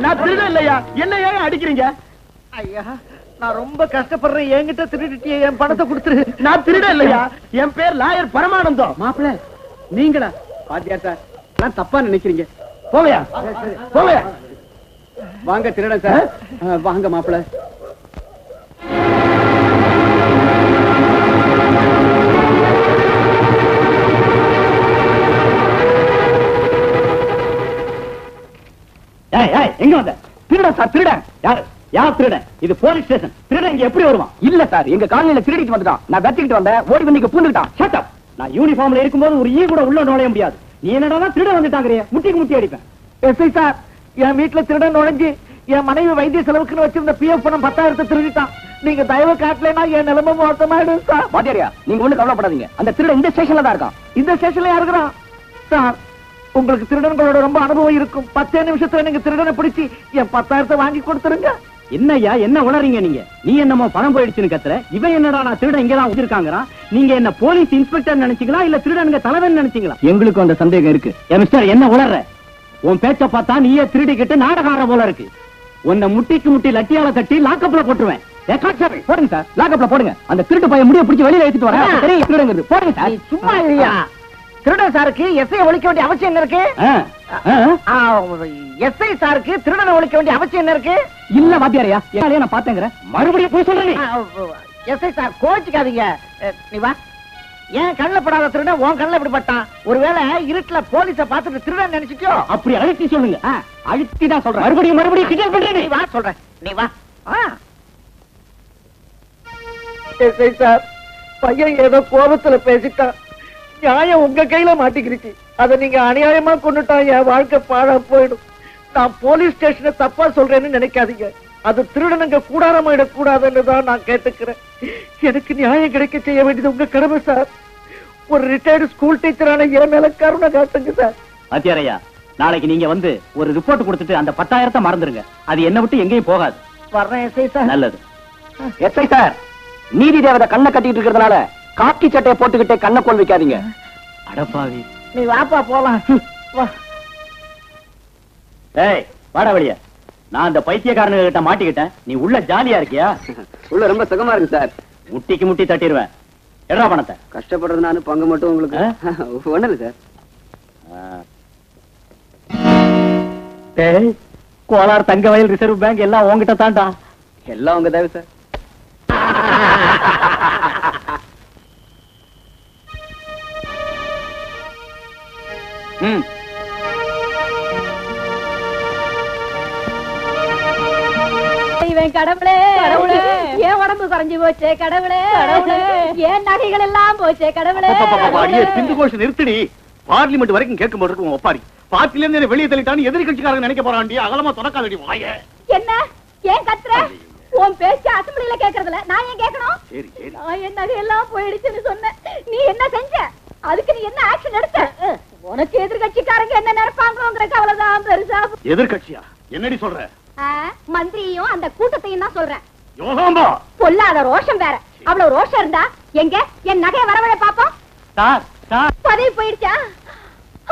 நான் திருட இல்லையா, என்ன ஏன் அடிக்கிறீங்க? ஐயா, நான் ரொம்ப கஷ்டப்படுறேன், என்கிட்ட திருடிட்டிய, என் பணத்தை கொடுத்துரு. நான் திருட இல்லையா, என் பேர் லாயர் பரமானந்தம். மாப்பிள்ள நீங்களா? பாத்தியா சார், நான் தப்பா நினைக்கிறீங்க. போவையா போவையா. வாங்க திருடன் சார், வாங்க மாப்பிள்ள. எங்க வந்த? திருடன் சார், திருடன். யாரு யார் திருடன்? இது போலீஸ் ஸ்டேஷன். திருடன் இங்க எப்படி வருவான்? இல்ல சார், எங்க காலனில திருடிட்டு வந்துட்டான். நான் வெட்டிக்கிட்டு வந்தேன், ஓடி வந்து இங்க பூந்துட்டான். Shut up. நான் யூனிஃபார்ம்ல இருக்கும்போது ஒரு ஈ கூட உள்ள நுழைய முடியாது. நீ என்னடா திருடன் வந்துட்டாங்கறியே, முட்டிக்கு முட்டி அடிப்பேன். எஸ்ஐ சார், என் வீட்டுல திருடன் நுழைஞ்சு என் மனைவி வைத்திய செலவுக்குன்னு வச்சிருந்த பிஎஃப் பணம் 10,000 திருடிட்டான். நீங்க தயவு காட்டலைன்னா என் நிலைமை மோசமாயிடும் சார். பாத்தியாரியா, நீங்க ஒண்ணு கவலைப்படாதீங்க. அந்த திருடன் இந்த ஸ்டேஷன்ல தான் இருக்கான். இந்த ஸ்டேஷன்ல இருக்கிறான் சார். உங்களுக்கு திருடன்களோட ரொம்ப அனுபவம் இருக்கும். 10 நிமிஷத்துல நீங்க திருடனை பிடிச்சி என் 10,000 வாங்கி கொடுத்துருங்க. என்னய்யா, என்ன உளறீங்க நீங்க? நீ என்னமோ பணம் போயிடுச்சுன்னு கத்துற, இவன் என்னடா நான் திருடன் இங்கதான் வச்சிருக்காங்கறான். நீங்க என்ன போலீஸ் இன்ஸ்பெக்டர் நினைச்சீங்களா இல்ல திருடனுங்க தலைவன் நினைச்சீங்களா? எங்களுக்கும் அந்த சந்தேகம் இருக்கு. மிஸ்டர், என்ன உளற? உன் பேச்ச பார்த்தா நீயே திருடிக்கிட்டு நாடகார போல இருக்கு. உன்னை முட்டிக்கு முட்டி லட்டியால கட்டி லாக்கப்ல போட்டுருவேன். போடுங்க சார், லாக்கப்ல போடுங்க. அந்த திருட்டு பையன் முடிய பிடிச்சி வெளியில எடுத்துட்டு வரேன். தெரியும் திருடங்கிறது. போடுங்க சார். சும்மா இல்லையா? திருடன் சாருக்கு எஸ்ஐ ஒழிக்க வேண்டிய அவசியம் என்ன இருக்கு? எஸ்ஐ சாருக்கு திருடனை ஒழிக்க வேண்டிய அவசியம் என்ன இருக்கு? இல்ல வாத்தியாரையா, நான் பாத்தேங்கிற மறுபடியும் போய் சொல்றேன். எஸ்ஐ சார் கோச்சிக்காதீங்க. நீ வா. ஏன் கண்ணில் படாத திருடன் உன் கண்ணில் எப்படி பட்டான்? ஒருவேளை இருட்டுல போலீஸ பார்த்துட்டு திருடன் நினைச்சிட்டோ? அப்படி அழுத்தி சொல்லுங்க. அழுத்தி தான் சொல்றேன். மறுபடியும் கிண்டல் பண்றேன். நீ வா சொல்றேன். நீ வா. எஸ்ஐ சார், பையன் ஏதோ கோபத்துல பேசிட்டான். நியாயம் உங்க கையில மாட்டிக்கிருச்சு. அதை நீங்க அநியாயமா கொண்டுட்டா என் வாழ்க்கை பாழா போயிடும். நான் போலீஸ் ஸ்டேஷனை தப்பா சொல்றேன்னு நினைக்காதீங்க. அது திருடனுங்க கூடாரமாயிடக் கூடாதுன்னு தான் நான் கேட்டுக்கிறேன். எனக்கு நியாயம் கிடைக்க செய்ய வேண்டியது உங்க கடமை சார். ஒரு ரிட்டையர்டு ஸ்கூல் டீச்சரான என் மேல கருணை காட்டுங்க சார். வாத்தியாரையா, நாளைக்கு நீங்க வந்து ஒரு ரிப்போர்ட் கொடுத்துட்டு அந்த 10,000 மறந்துருங்க. அது என்ன விட்டு எங்கேயும் போகாது. வர்றேன் எஸ்ஐ சார். நல்லது. எஸ்ஐ சார், நீதி தேவதை கண்ணை கட்டிட்டு இருக்கிறதுனால காக்கி சட்டையை போட்டுக்கிட்டே கண்ணை கோல் வைக்காதீங்க. அடப்பாவி. நீ வாப்பா போலாம். ஏய், வாடா வெளிய. நான் அந்த பைத்தியக்காரனுங்க கிட்ட மாட்டிக்கிட்டேன். நீ உள்ள ஜாலியா இருக்கியா? உள்ள ரொம்ப சுகமா இருக்கு சார். முட்டிக்கு முட்டி தட்டிடுவேன். எடா பணத்தை. கஷ்டப்படுறது நானு, பங்கு மட்டும் உங்களுக்கு. ஒண்ணு இல்ல சார். கோலார் தங்க வயல் ரிசர்வ் பேங்க் எல்லாம் உங்ககிட்ட தாண்டா. எல்லாம் உங்க தேவை சார். கடவுளே, ஏன் உடம்பு குறைஞ்சு போச்சே கடவுளே, ஏன் நகைகள் எல்லாம் போச்சே கடவுளே. சிந்து கோஷம் நிறுத்தடி. பார்லிமெண்ட் வரைக்கும் கேட்கும் போது இருக்கும் ஒப்பாரி. பார்ட்டில இருந்து வெளியே தள்ளிட்டான்னு எதிரி கட்சிக்காரங்க நினைக்க போறாண்டி. அகலமா தொடக்காதடி வாய. என்ன ஏன் கத்துற? உன் பேச்சு அசம்பிளில கேக்குறதுல நான் ஏன் கேட்கணும்? சரி சரி. நான் என் நகையெல்லாம் போயிடுச்சுன்னு சொன்னேன். நீ என்ன செஞ்ச? அதுக்கு நீ என்ன ஆக்ஷன் எடுத்த? உனக்கு எதிர்கட்சிக்காரங்க என்ன நினைப்பாங்கங்கிற கவலைதான் பெருசா. எதிர்கட்சியா? என்னடி சொல்ற? மந்திரியும் அந்த கூட்டத்தையும் தான் சொல்றேன். யோகாம்பா, பொல்லாத ரோஷம் வேற. அவ்வளவு ரோஷம் இருந்தா எங்க என் நகையை வரவழ பாப்போம். சார் சார், பதவி போயிடுச்சா?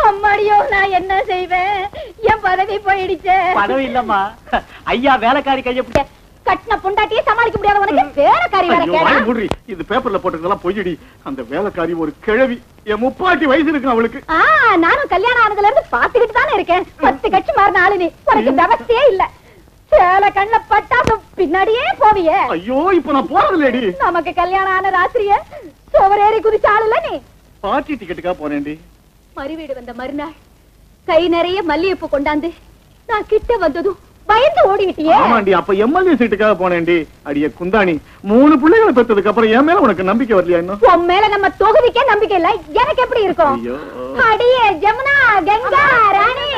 அம்மாடியோ, நான் என்ன செய்வேன்? என் பதவி போயிடுச்சு. பதவி இல்லம்மா, ஐயா வேலைக்காரி கைய கட்டின பொண்டாட்டியே சமாளிக்க முடியாத உனக்கு வேலைக்காரி வேற கேடா? இது பேப்பர்ல போட்டுறதெல்லாம் பொய்யடி. அந்த வேலைக்காரி ஒரு கிழவி. என் 30 வயசு இருக்கு அவளுக்கு. நானும் கல்யாணம் ஆனதுல இருந்து பாத்துக்கிட்டு தானே இருக்கேன். 10 கட்சி மாறின ஆளு நீ. உனக்கு விவசாயே இல்ல. சேலை கண்ணுல பட்டா பின்னாடியே போவியே. ஐயோ, இப்ப நான் போறது இல்லடி. நமக்கு கல்யாணம் ஆன ராத்திரியே சோவரேறி குதிச்ச ஆளுல நீ. பார்ட்டி டிக்கெட்டுக்கா போறேன்டி. மறுவீடு வந்த மறுநாள் கை நிறைய மல்லிகைப்பூ கொண்டாந்து நான் கிட்ட வந்ததும் பயந்து ஓடிவிட்டியே. ஆமாண்டி, அப்ப எம்எல்ஏ சீட்டுக்காக போனேன்டி. அடியே குந்தாணி, 3 பிள்ளைகளை பெற்றதுக்கு அப்புறம் என் மேல உனக்கு நம்பிக்கை வரலையா? இன்னும் உன் மேல நம்ம தொகுதிக்கே நம்பிக்கை இல்ல, எனக்கு எப்படி இருக்கும்? அடியே ஜமுனா, கங்கா, ராணி,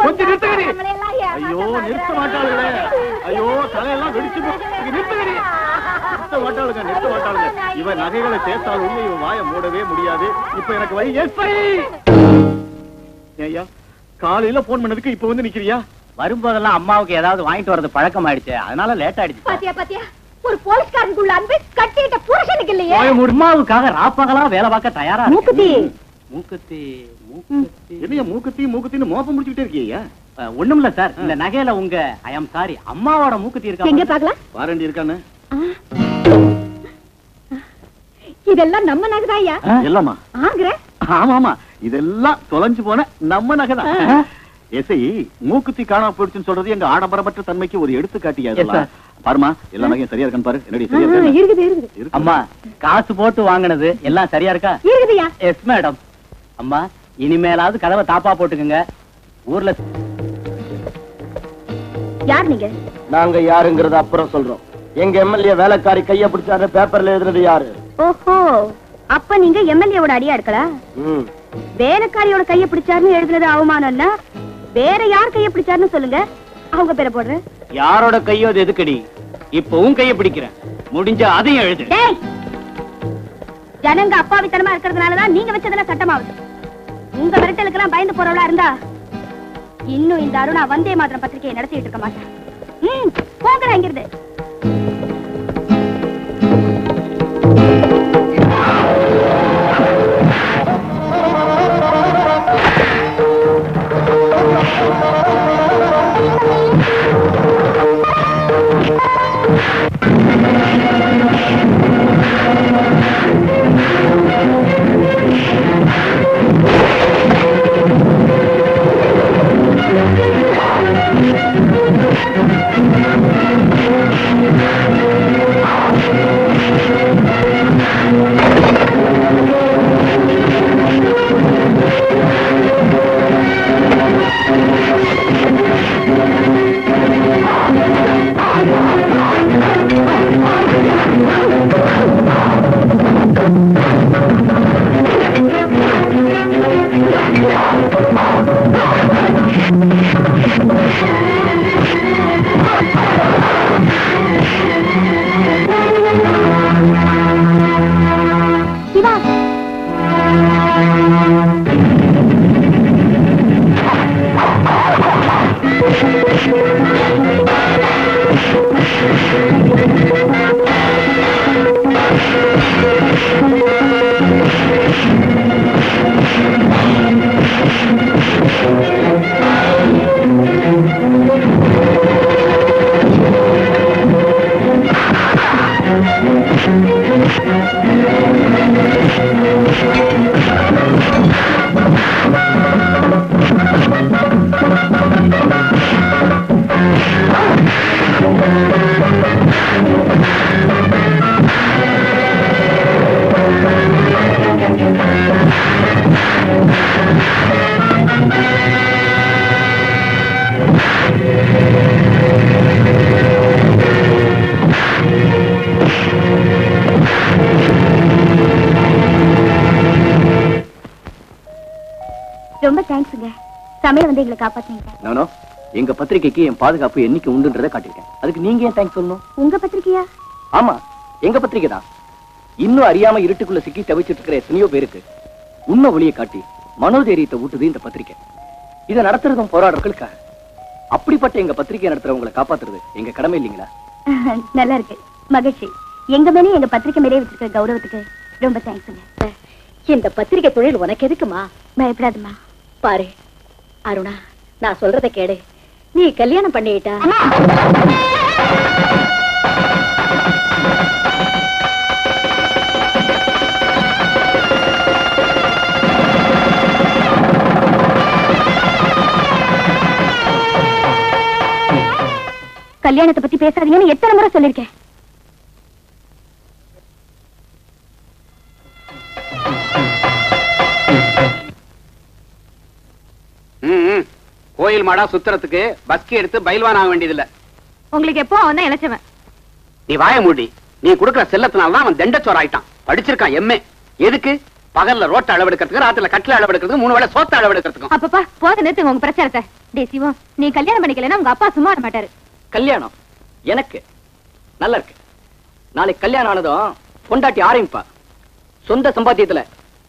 கொஞ்சம் நிறுத்துகடி. ஐயோ, நிறுத்த மாட்டாளுங்களே. ஐயோ, தலையெல்லாம் வெடிச்சு நிறுத்துகடி. நிறுத்த மாட்டாளுங்க, நிறுத்த மாட்டாளுங்க. இவன் நகைகளை சேர்த்தால் உள்ள இவன் வாயை மூடவே முடியாது. இப்ப எனக்கு வழி எஸ்ஐ. ஐயா, காலையில போன் பண்ணதுக்கு இப்ப வந்து நிக்கிறியா? வரும்போதெல்லாம் அம்மாவுக்கு ஏதாவது வாங்கிட்டு வரது பழக்கம் ஆயிடுச்சு, அதனால லேட் ஆயிடுச்சு. பாத்தியா பாத்தியா, ஒரு போலீஸ்காரனுக்குள்ள அன்பு கட்டிட்ட புருஷனுக்கு இல்லையே. அம்மாவுக்காக ராப்பகலா வேலை பார்க்க தயாரா மூக்குத்தி மூக்குத்தி என்னையா மூக்குத்தின்னு மோப்பம் முடிச்சுக்கிட்டே இருக்கியா? ஒண்ணும் இல்ல சார், இந்த நகையில உங்க ஐ அம் சாரி அம்மாவோட மூக்குத்தி இருக்கா? எங்க பாக்கலாம்? வாரண்டி இருக்கானே. இதெல்லாம் நம்ம நகைதாயா? எல்லாமா? ஆங்கற. ஆமா இதெல்லாம் தொலைஞ்சு போன நம்ம நகைதான். எஸ்ஐ மூக்குத்தி காணாம போயிடுச்சுன்னு சொல்றது எங்க ஆடம்பரமற்ற தன்மைக்கு ஒரு எடுத்துக்காட்டியா? பாருமா எல்லா நகையும் சரியா இருக்கான்னு பாரு. என்னடி சரியா இருக்கா? இருக்குது. அம்மா காசு போட்டு வாங்குனது எல்லாம் சரியா இருக்கா? இருக்குதுயா. Yes madam. அம்மா இனிமேலாவது கதவை தாப்பா போட்டுக்குங்க. ஊர்ல யார் நீங்க? நாங்க யாருங்கறத அப்புறம் சொல்றோம். எங்க எம்எல்ஏ வேலைக்காரி கைய பிடிச்சாரு பேப்பர்ல எழுதுறது யாரு? ஓஹோ, அப்ப நீங்க எம்எல்ஏவோட அடியா இருக்கலா? வேலைக்காரியோட கைய பிடிச்சாருன்னு எழுதுறது அவமானம் இல்ல, வேற யார் கைய பிடிச்சாருன்னு சொல்லுங்க, அவங்க பேரை போடுறேன். யாரோட கையோ அது எதுக்கடி? இப்பவும் கைய பிடிக்கிறேன், முடிஞ்ச அதையும் எழுது. ஜனங்க அப்பாவித்தனமா இருக்கிறதுனாலதான் நீங்க வச்சதெல்லாம் சட்டமாவுது. உங்க விரட்டலுக்கெல்லாம் பயந்து போறவளா இருந்தா இன்னும் இந்த அருணா வந்தே மாத்திரம் பத்திரிகையை நடத்திட்டு இருக்க மாட்டேன். போங்கடா இங்கிருந்து. ரொம்ப தேங்க்ஸ்ங்க, சமையல் வந்து எங்களை காப்பாத்தீங்க. நானோ எங்க பத்திரிகைக்கு என் பாதுகாப்பு என்னைக்கு உண்டுன்றதை காட்டிருக்கேன். அதுக்கு நீங்க ஏன் தேங்க்ஸ் சொல்லணும்? உங்க பத்திரிகையா? ஆமா, எங்க பத்திரிகை தான். இன்னும் அறியாம இருட்டுக்குள்ள சிக்கி தவிச்சிட்டு இருக்கிற எத்தனையோ பேருக்கு உண்மை ஒளியை காட்டி மனோதைரியத்தை ஊட்டுது இந்த பத்திரிகை. இதை நடத்துறதும் போராடுறவங்களுக்காக. அப்படிப்பட்ட எங்க பத்திரிகை நடத்துறவங்களை காப்பாத்துறது எங்க கடமை இல்லைங்களா? நல்லா இருக்கு, மகிழ்ச்சி. எங்க மேலே எங்க பத்திரிகை மேலே வச்சிருக்க கௌரவத்துக்கு ரொம்ப தேங்க்ஸ்ங்க. இந்த பத்திரிகை தொழில் உனக்கு எதுக்குமா? பயப்படாதுமா. பாரு அருணா, நான் சொல்றத கேடு. நீ கல்யாணம் பண்ணிட்டா கல்யாணத்தை பத்தி பேசாதீங்கன்னு எத்தனை முறை சொல்லிருக்கேன். கோயில் மாடா சுத்துறதுக்கு பஸ்கி எடுத்து பயில்வான் ஆக வேண்டியதில்ல. உங்களுக்கு எப்போ அவன் இளைச்சவன். நீ வாய மூடி. நீ குடுக்கிற செல்லத்தினால்தான் அவன் தண்டச்சோர் ஆயிட்டான். படிச்சிருக்கான் எம்ஏ. எதுக்கு? பகல்ல ரோட்ட அளவெடுக்கிறதுக்கு, ராத்திரில கட்டில அளவெடுக்கிறதுக்கு, 3 வேளை சோத்த அளவெடுக்கிறதுக்கும். அப்பப்பா போத நிறுத்துங்க உங்க பிரச்சாரத்தை. டே சிவம், நீ கல்யாணம் பண்ணிக்கலன்னா உங்க அப்பா சும்மா வர மாட்டாரு. கல்யாணம் எனக்கு நல்லா இருக்கு. நாளைக்கு கல்யாணம் ஆனதும் பொண்டாட்டி ஆரம்பிப்பா. சொந்த சம்பாத்தியத்துல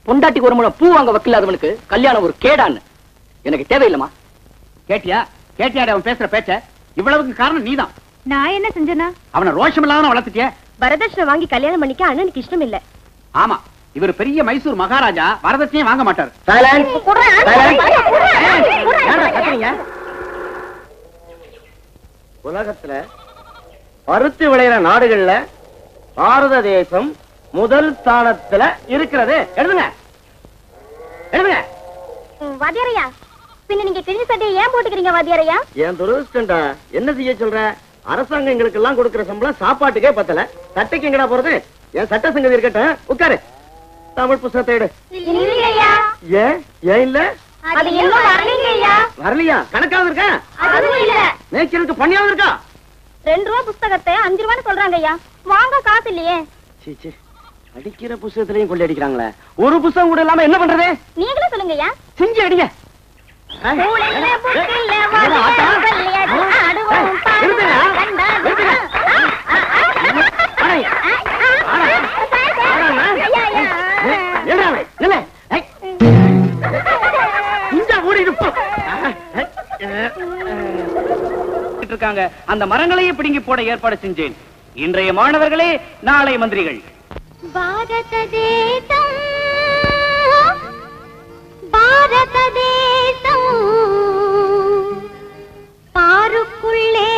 பொண்டாட்டிக்கு ஒரு முழம் பூ வாங்க வக்கில்லாதவனுக்கு கல்யாணம் ஒரு கேடான்னு எனக்கு தேவையில்லமா? கேட்டியா? கேட்டியாட அவன் பேசுற பேச்ச? இவ்வளவுக்கு காரணம் நீதான். நான் என்ன செஞ்சேனா? அவனை ரோஷம் இல்லாம வளர்த்துட்டிய. வரதட்சணை வாங்கி கல்யாணம் பண்ணிக்க அண்ணனுக்கு இஷ்டம் இல்ல. ஆமா, இவர் பெரிய மைசூர் மகாராஜா, வரதட்சணையே வாங்க மாட்டார். உலகத்துல பருத்தி விளையிற நாடுகள்ல பாரத தேசம் முதல் ஸ்தானத்துல இருக்கிறது. எழுதுங்க எழுதுங்க. வாத்தியாரையா, பின்ன நீங்க கிழிஞ்ச சட்டையை ஏன் போட்டுக்கிறீங்க வாத்தியாரையா? என் துரதிஷ்டம்டா. என்ன செய்ய சொல்ற? அரசாங்கம் எங்களுக்கு எல்லாம் கொடுக்கிற சம்பளம் சாப்பாட்டுக்கே பத்தல. சட்டைக்கு எங்கடா போறது? என் சட்ட சங்கதி இருக்கட்டும், உட்காரு. தமிழ் புத்தகத்தை எடு. ஏன் ஏன் இல்ல? வரலையா? கணக்காவது இருக்கா? நேச்சருக்கு பண்ணியாவது இருக்கா? 2 ரூபா புத்தகத்தை 5 ரூபான்னு சொல்றாங்க ஐயா. வாங்க காசு இல்லையே. சீ, அடிக்கிற புத்தகத்திலையும் கொள்ளை அடிக்கிறாங்களே. ஒரு புத்தகம் கூட இல்லாம என்ன பண்றது? நீங்களே சொல்லுங்க ஐயா. செஞ்சு அடிங்க. அந்த மரங்களையே பிடுங்கி போட ஏற்பாடு செஞ்சேன். இன்றைய மாணவர்களே நாளை மந்திரிகள். பாரத தேசம், பாரத தேசம், பாருக்குள்ளே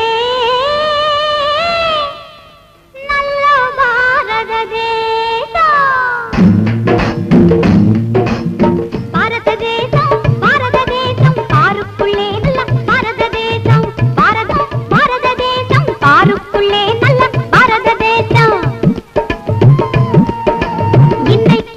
நல்ல பாரத தேசம். பாரத தேசம், பாரத தேசம், பாருக்குள்ளே நல்ல பாரத தேசம். பாரத தேசம், பாருக்குள்ளே நல்ல பாரத தேசம். இன்னைக்கு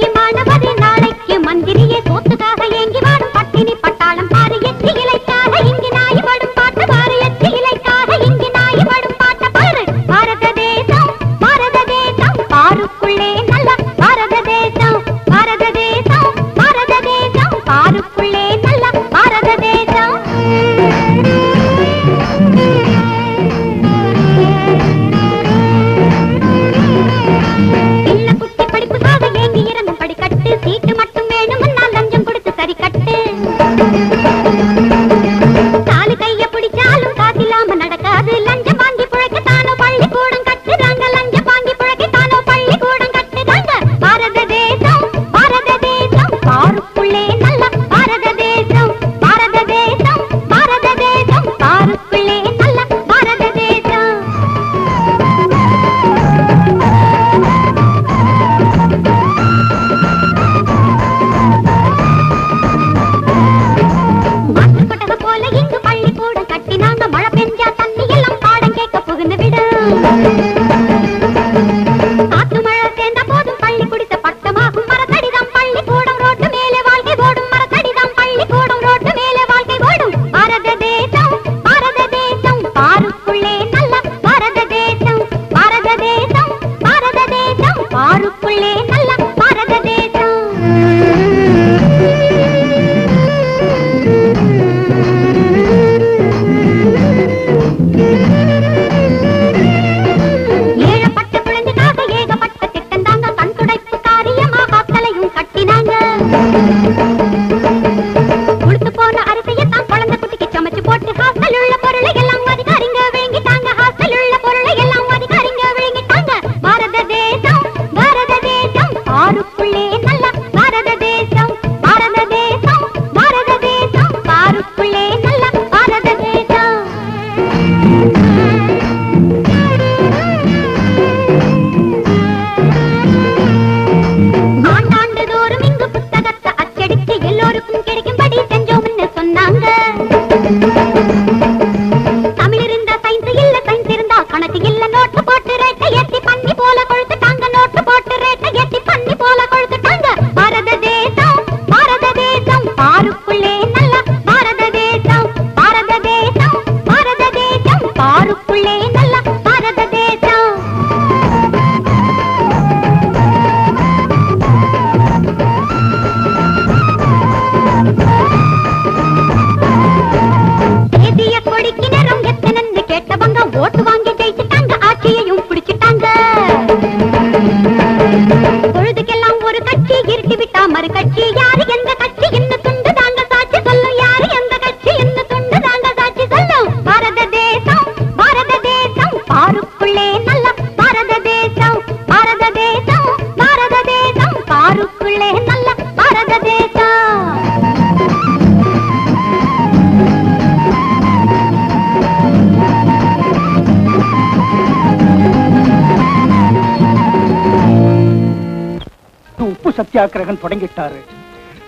சத்தியாகிரகம் தொடங்கிட்டாரு.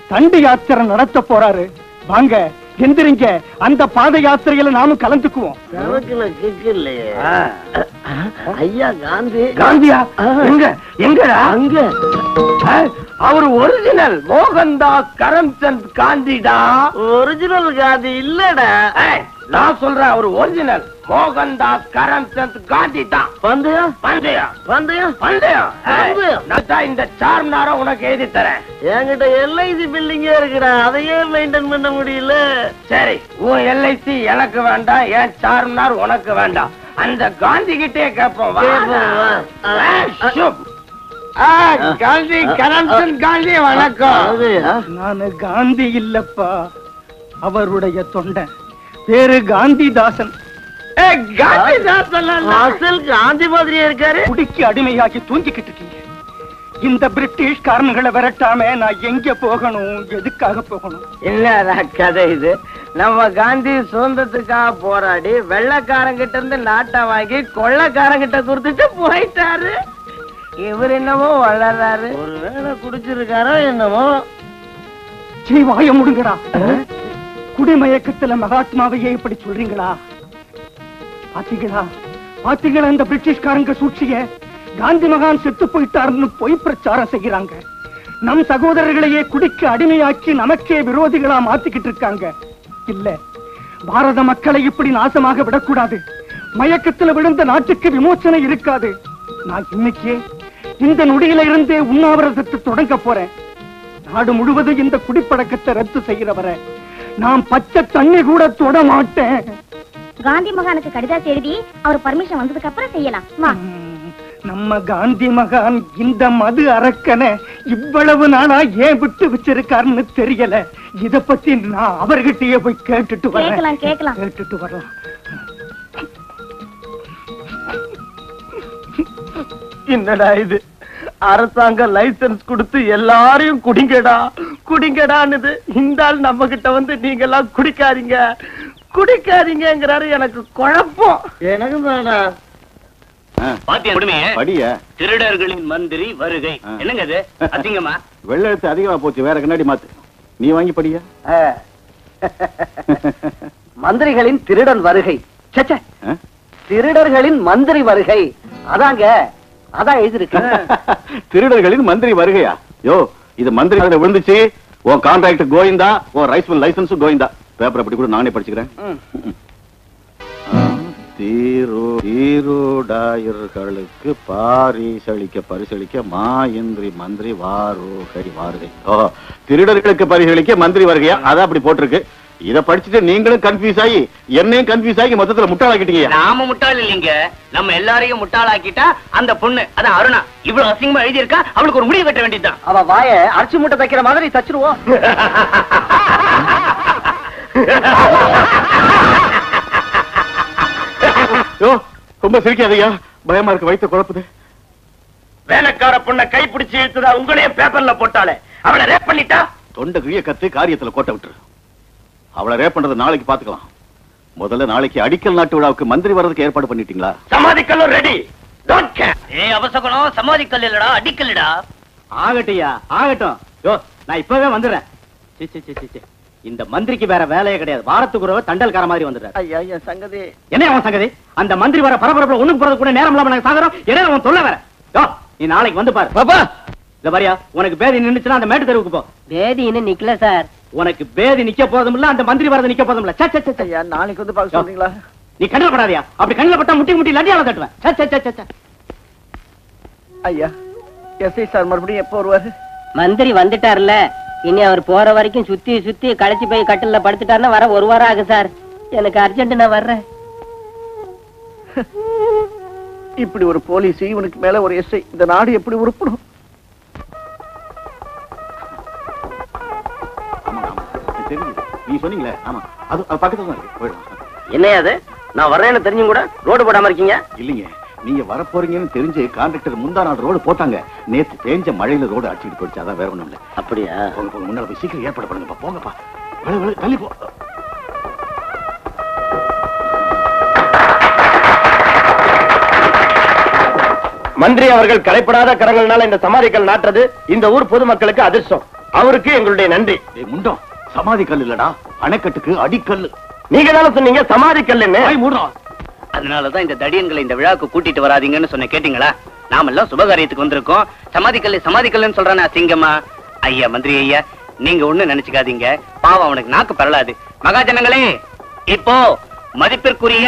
தண்டி யாத்திரை நடத்த போறாரு. வாங்க எந்திரிங்க, அந்த பாத யாத்திரையில நாமும் கலந்துக்குவோம். ஐயா காந்தி. காந்தியா? எங்க எங்க அங்க? அவர் ஒரிஜினல் மோகன்தாஸ் கரம்சந்த் காந்திடா. ஒரிஜினல் காந்தி இல்லடா. நான் சொல்றேன், அவர் ஒரிஜினல் மோகன்தாஸ் கரம்சந்த் காந்தி தான். பந்தயம் பந்தயம் பந்தயம் பந்தயம் பந்தயம். நான் தான் இந்த சார்மினார உனக்கு எழுதி தரேன். என்கிட்ட எல்ஐசி பில்டிங்கே இருக்குடா, அதையே மெயின்டைன் பண்ண முடியல. சரி, உன் எல்ஐசி எனக்கு வேண்டாம், என் சார்மினார் உனக்கு வேண்டாம். அந்த காந்தி கிட்டே கேட்போம். காந்தி கரம்சந்த் காந்தி வணக்கம். நானு காந்தி இல்லப்பா, அவருடைய தொண்டை. பேரு காந்திதாசன். காந்தி மாதிரியே இருக்காரு. குடிக்கு அடிமையாகி தூங்கிக்கிட்டு இருக்கீங்க. இந்த பிரிட்டிஷ்காரன்களை விரட்டாம நான் எங்க போகணும், எதுக்காக போகணும்? இல்ல கதை இது. நம்ம காந்தி சுதந்திரத்துக்காக போராடி வெள்ளக்காரங்கிட்ட இருந்து நாட்டை வாங்கி கொள்ளக்காரங்கிட்ட கொடுத்துட்டு போயிட்டாரு. இவர் என்னமோ வளர்றாரு. ஒருவேளை குடிச்சிருக்காரோ என்னமோ. வாய முடுங்கடா. குடிமயக்கத்துல மகாத்மாவையே இப்படி சொல்றீங்களா? பாத்தீங்களா பாத்தீங்களா இந்த பிரிட்டிஷ்காரங்க சூழ்ச்சிய? காந்தி மகான் செத்து போயிட்டாருன்னு பொய் பிரச்சாரம் செய்யறாங்க. நம் சகோதரர்களையே குடிக்கு அடிமையாக்கி நமக்கே விரோதிகளா மாத்திக்கிட்டு இருக்காங்க. இல்ல, பாரத மக்களை இப்படி நாசமாக விடக்கூடாது. மயக்கத்துல விழுந்த நாட்டுக்கு விமோசனை இருக்காது. நான் இன்னைக்கே இந்த நொடியில இருந்தே உண்ணாவிரதத்தை தொடங்க போறேன். நாடு முழுவதும் இந்த குடிப்பழக்கத்தை ரத்து செய்யறவரை நான் பச்சை தண்ணி கூட தொட மாட்டேன். காந்தி மகானுக்கு கடிதம் எழுதி அவர் பர்மிஷன் வந்ததுக்கு அப்புறம் செய்யலாம். நம்ம காந்தி மகான் இந்த மது அரக்கனை இவ்வளவு நாளா ஏன் விட்டு வச்சிருக்காருன்னு தெரியல. இத பத்தி நான் அவர்கிட்டயே போய் கேட்டுட்டு வரேன். கேட்டுட்டு வரலாம். என்னடா இது? அரசாங்க லைசன்ஸ் கொடுத்து எல்லாரையும் குடிங்கடா குடிங்கடான்னு இந்த ஆள் நம்ம கிட்ட வந்து நீங்க எல்லாம் குடிக்காதீங்க குடிக்காதீங்கிறாரு. எனக்கு குழப்பம். எனக்கு வேணாம். திருடர்களின் மந்திரி வருகை. என்னங்க இது அசிங்கமா? வெள்ள எழுத்து அதிகமா போச்சு, வேற கண்ணாடி மாத்து. நீ வாங்கி படியா. மந்திரிகளின் திருடன் வருகை. திருடர்களின் மந்திரி வருகை. அதாங்க, அதான் எழுதிருக்கு. திருடர்களின் மந்திரி வருகையா? யோ, இது மந்திரி விழுந்துச்சு. உன் கான்ட்ராக்ட் கோயிந்தா, உன் ரைஸ் மில் லைசன்ஸ் கோயிந்தா. பேப்பர் அப்படி கூட நானே படிச்சுக்கிறேன். தீரோடாயர்களுக்கு பரிசளிக்க மாயந்திரி மந்திரி வருகை. திருடர்களுக்கு பரிசளிக்க மந்திரி வருகையா? அதான் அப்படி போட்டிருக்கு. இத படிச்சுட்டு நீங்களும் கன்ஃபியூஸ் ஆகி என்னையும் கன்ஃபியூஸ் ஆகி மொத்தத்துல முட்டாளாக்கிட்டீங்க. நாம முட்டாள் இல்லீங்க, நம்ம எல்லாரையும் முட்டாளாக்கிட்டா அந்த பொண்ணு, அதான் அருணா, இவ்வளவு அசிங்கமா எழுதி இருக்கா. அவளுக்கு ஒரு முடிவு கட்ட வேண்டியதுதான். அவ வாய அரைச்சு மூட்டை தைக்கிற மாதிரி தச்சிருவோம். ரொம்ப சிரிக்காதையா, பயமா இருக்கு, வயிற்று குழப்புது. வேலைக்கார பொண்ணை கைப்பிடிச்சு இழுத்துதா உங்களையே பேப்பர்ல போட்டாலே, அவளை ரேப் பண்ணிட்டா தொண்டை கிழிய கத்து காரியத்துல கோட்டை விட்டுரு. அவளை ரேப் பண்றது நாளைக்கு பாத்துக்கலாம். முதல்ல நாளைக்கு அடிக்கல் நாட்டு விழாவுக்கு மந்திரி வர்றதுக்கு ஏற்பாடு பண்ணிட்டீங்களா? சமாதிக்கல்லும் ரெடி. அவசரம் சமாதிக்கல் இல்லடா, அடிக்கல்டா. ஆகட்டியா, ஆகட்டும். யோ, நான் இப்பவே வந்துடுறேன். இந்த மந்திரிக்கு வேற வேலையே கிடையாது. வாரத்துக்கு ஒரு தண்டல்கார மாதிரி வந்துடுறாரு. ஐயா சங்கதி என்ன அவன் சங்கதி? அந்த மந்திரி வர பரபரப்புல ஒண்ணுக்கு போறது கூட நேரம் இல்லாம நாங்க சாகறோம். என்ன அவன் சொல்ல வேற? யோ, நீ நாளைக்கு வந்து பாரு. பாப்பா, இந்த பாரியா, உனக்கு பேதி நின்னுச்சுன்னா அந்த மேட்டு தெருவுக்கு போ. பேதி இன்னும் நிக்கல சார். உனக்கு பேதி நிக்க போதும் இல்ல, அந்த மந்திரி வரது நிக்க போதும் இல்ல. ஐயா, நாளைக்கு வந்து பார்க்க சொல்றீங்களா? நீ கண்ணில் படாதியா? அப்படி கண்ணில் பட்டா முட்டி லட்டியால தட்டுவேன். ஐயா, எஸ்ஐ சார் மறுபடியும் எப்போ வருவாரு? மந்திரி வந்துட்டார்ல, இனி அவர் போற வரைக்கும் சுத்தி சுத்தி களைச்சு போய் கட்டில படுத்துட்டாருன்னா வர ஒரு வாரம் ஆகும் சார். எனக்கு அர்ஜென்ட், நான் வர்றேன். இப்படி ஒரு போலீஸ், இவனுக்கு மேல ஒரு எஸ்ஐ, இந்த நாடு எப்படி உருப்படும்? நீ சொன்னீங்களே, ஆமா, அது பக்கத்துல தான் இருக்கு. என்னையாது நான் வர்றேன்னு தெரிஞ்சும் கூட ரோடு போடாம இருக்கீங்க? இல்லீங்க, நீங்க வரப்போறீங்கன்னு தெரிஞ்சு கான்ட்ராக்டர் முந்தா நாள் ரோடு போட்டாங்க. நேத்து தேஞ்ச மழையில ரோடு அடிச்சுட்டு போயிடுச்சு. அதான் வேற ஒண்ணும் இல்ல. அப்படியா? போங்க, முன்னால போய் சீக்கிரம் ஏற்பாடு பண்ணுங்கப்பா. போங்கப்பா, தள்ளி போ. மந்திரி அவர்கள் கலைப்படாத கரங்கள்னால இந்த சமாதிக்கல் நாட்டுறது இந்த ஊர் பொதுமக்களுக்கு அதிர்ஷ்டம். அவருக்கு எங்களுடைய நன்றி. முண்டம், சமாதி கல் இல்லடா, அணைக்கட்டுக்கு அடிக்கல். நீங்க தானே சொன்னீங்க சமாதி கல்லுன்னு. அதனாலதான் இந்த தடியன்களை இந்த விழாவுக்கு கூட்டிட்டு வராதீங்கன்னு சொன்ன. கேட்டீங்களா? நாமெல்லாம் சுபகாரியத்துக்கு வந்திருக்கோம். சமாதிக்கல்லுன்னு சொல்றானே அசிங்கமா. ஐயா மந்திரி ஐயா, நீங்க ஒண்ணு நினைச்சுக்காதீங்க. பாவம், அவனுக்கு நாக்கு பரலாது. மகாஜனங்களே, இப்போ மதிப்பிற்குரிய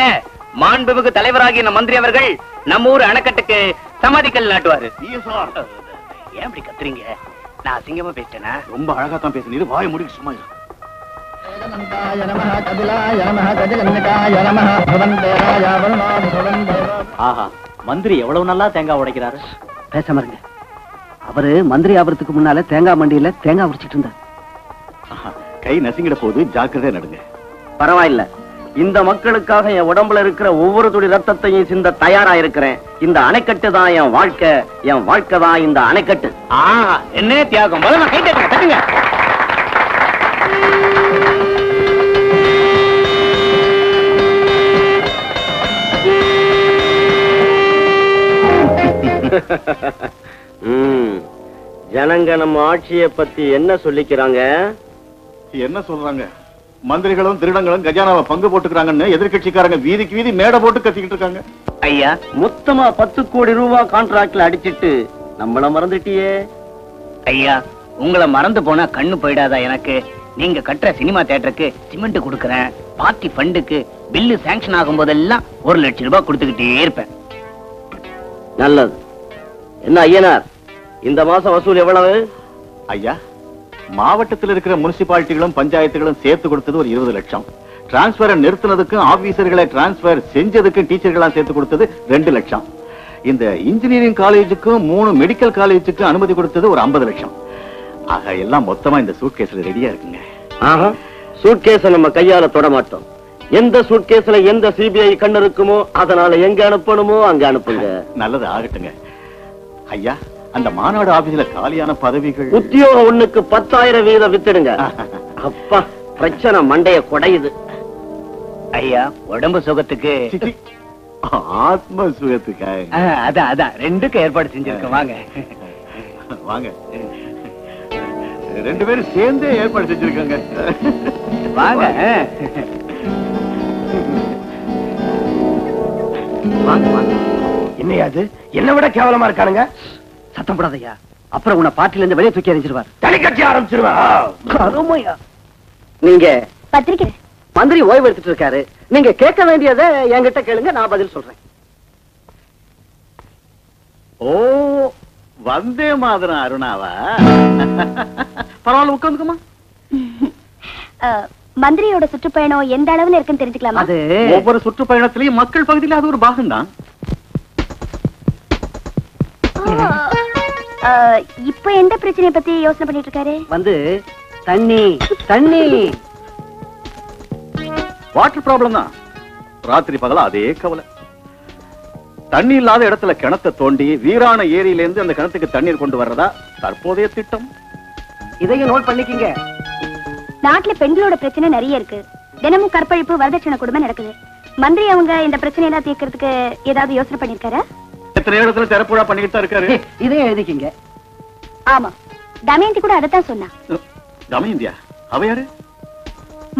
மாண்புமிகு தலைவராகிய மந்திரி அவர்கள் நம்ம ஊர் அணைக்கட்டுக்கு சமாதிக்கல் நாட்டுவாரு. ஏன் இப்படி கத்துறீங்க? நான் அசிங்கமா பேசிட்டேனா? ரொம்ப அழகா தான் பேசுனீரு. வாய முடிக்க சும்மா இரு. ஆஹா, மந்திரி எவ்வளவு நல்லா தேங்காய் உடைக்கிறாரு. பேசாம இருங்க. அவரு மந்திரி ஆபரத்துக்கு முன்னால தேங்காய் மண்டியில தேங்காய் உடைச்சிட்டு இருந்தார். கை நசுங்கிட போது ஜாக்கிரதையா நடுங்க. பரவாயில்ல, இந்த மக்களுக்காக என் உடம்புல இருக்கிற ஒவ்வொரு துளி ரத்தத்தையும் சிந்த தயாரா இருக்கிறேன். இந்த அணைக்கட்டு தான் என் வாழ்க்கை தான் இந்த அணைக்கட்டு. என்ன தியாகம்! முதல்ல கை தட்டுங்க. ஜனங்க நம்ம ஆட்சியை பத்தி என்ன சொல்லிக்கிறாங்க? என்ன சொல்றாங்க? மந்திரிகளும் திருடங்களும் கஜானாவை பங்கு போட்டுக்கிறாங்கன்னு எதிர்கட்சிக்காரங்க வீதிக்கு வீதி மேடை போட்டு கத்திக்கிட்டு இருக்காங்க. ஐயா, மொத்தமா 10 கோடி ரூபாய் கான்ட்ராக்ட்ல அடிச்சிட்டு நம்மள மறந்துட்டியே. ஐயா, உங்களை மறந்து போனா கண்ணு போயிடாதா எனக்கு? நீங்க கட்டுற சினிமா தியேட்டருக்கு சிமெண்ட் கொடுக்கறேன். பார்ட்டி ஃபண்டுக்கு பில்லு சாங்ஷன் ஆகும் போதெல்லாம் 1 லட்சம் ரூபாய் கொடுத்துக்கிட்டே இருப்பேன். நல்லது. என்ன ஐயனார், இந்த மாசம் வசூல் எவ்வளவு? ஐயா, மாவட்டத்தில் இருக்கிற முனிசிபாலிட்டிகளும் பஞ்சாயத்துகளும் சேர்த்து கொடுத்தது ஒரு 20 லட்சம். டிரான்ஸ்பரை நிறுத்தினதுக்கும் ஆபீசர்களை டிரான்ஸ்பர் செஞ்சதுக்கும் டீச்சர்களாம் சேர்த்து கொடுத்தது 2 லட்சம். இந்த இன்ஜினியரிங் காலேஜுக்கும் 3 மெடிக்கல் காலேஜுக்கும் அனுமதி கொடுத்தது ஒரு 50 லட்சம். ஆக எல்லாம் மொத்தமா இந்த சூட்கேஸ்ல ரெடியா இருக்குங்க. சூட்கேஸ நம்ம கையால தொட மாட்டோம். எந்த சூட்கேஸ்ல எந்த சிபிஐ கண்ணு இருக்குமோ அதனால எங்க அனுப்பணுமோ அங்க அனுப்புங்க. நல்லது ஆகட்டுங்க. ஐயா, அந்த மாநாடு ஆபீஸ்ல காலியான பதவிகள் உத்தியோகம் 1க்கு 10,000 வீதம் வித்துடுங்க. அப்பா, பிரச்சனை மண்டைய குடையுது. ஐயா, உடம்பு சுகத்துக்கு ஆத்ம சுகத்துக்காக அதான் 2க்கு ஏற்பாடு செஞ்சிருக்கேன். வாங்க வாங்க, 2 பேரும் சேர்ந்தே ஏற்பாடு செஞ்சிருக்காங்க. வாங்க வாங்க. என்னையாது? என்ன விட கேவலமா இருக்கானுங்க. சத்தம் போடாதயா, அப்புறம் உன்னை பார்ட்டில இருந்து வெளியே தூக்கி எறிஞ்சிருவார். தனி கட்சி ஆரம்பிச்சிருவா. நீங்க பத்திரிக்கை மந்திரி ஓய்வு எடுத்துட்டு இருக்காரு. நீங்க கேட்க வேண்டியதை என்கிட்ட கேளுங்க, நான் பதில் சொல்றேன். ஓ, வந்தே மாதிரம் அருணாவா? பரவாயில்ல, உட்காந்துக்குமா. மந்திரியோட சுற்றுப்பயணம் எந்த அளவுல இருக்குன்னு தெரிஞ்சுக்கலாமா? அது ஒவ்வொரு சுற்றுப்பயணத்திலையும் மக்கள் பகுதியில அது ஒரு பாகம் தான். இப்ப எந்த பிரச்சனையை பத்தி யோசனை பண்ணிட்டு இருக்காரு? வந்து தண்ணி வாட்டர் ப்ராப்ளம் தான். ராத்திரி பகல அதே கவலை. தண்ணி இல்லாத இடத்துல கிணத்தை தோண்டி வீரான ஏரியிலிருந்து அந்த கிணத்துக்கு தண்ணீர் கொண்டு வர்றதா தற்போதைய திட்டம். இதையும் நோட் பண்ணிக்கங்க. நாட்டுல பெண்களோட பிரச்சனை நிறைய இருக்கு. தினமும் கற்பழிப்பு, வரதட்சணை கொடுமை நடக்குது. மந்திரி அவங்க இந்த பிரச்சனை எல்லாம் தீர்க்கறதுக்கு ஏதாவது யோசனை பண்ணிருக்காரா? எத்தனை இடத்துல திறப்புழா பண்ணிட்டு தான் இருக்காரு. இதையும் எழுதிக்கிங்க. ஆமா, தமயந்தி கூட அதைத்தான் சொன்னா. தமயந்தியா? அவ யாரு?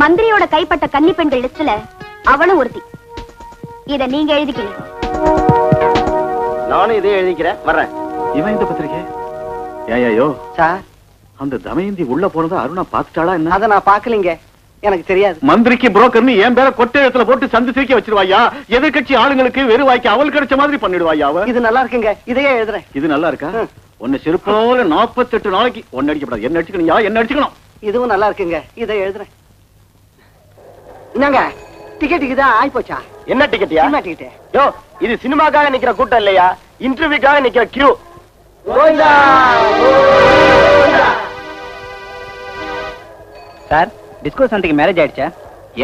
மந்திரியோட கைப்பட்ட கன்னி பெண்கள் லிஸ்ட்ல அவளும் ஒருத்தி. இத நீங்க எழுதிக்கீங்க. நானும் இதே எழுதிக்கிறேன், வர்றேன். இவன் இந்த பத்திரிக்கை ஏயோ சார், அந்த தமயந்தி உள்ள போனதை அருணா பாத்துட்டாளா என்ன? அத நான் பாக்கலீங்க, எனக்கு தெரியாது. மந்திரிக்கு புரோக்கர்னு என் பேர கொட்டை இடத்துல போட்டு சந்து சிரிக்க வச்சிருவாயா? எதிர்கட்சி ஆளுங்களுக்கு வெறுவாய்க்கு அவள் கிடைச்ச மாதிரி பண்ணிடுவாயா? இது நல்லா இருக்குங்க, இதையே எழுதுறேன். இது நல்லா இருக்கா? ஒன்னு செருப்போல 48 நாளைக்கு ஒன்னு அடிக்கப்படாது. என்ன அடிச்சுக்கணும்? என்ன அடிச்சுக்கணும்? இதுவும் நல்லா இருக்குங்க, இதை எழுதுறேன். என்னங்க, டிக்கெட்டுக்கு தான் ஆயிப்போச்சா? என்ன டிக்கெட்டியா? Cinema ticket. யோ, இது சினிமாக்காக நிக்கிற கூட்டம் இல்லையா, இன்டர்வியூக்காக நிக்கிற கியூ. சார், டிஸ்கோ சந்தைக்கு மேரேஜ் ஆயிடுச்சா?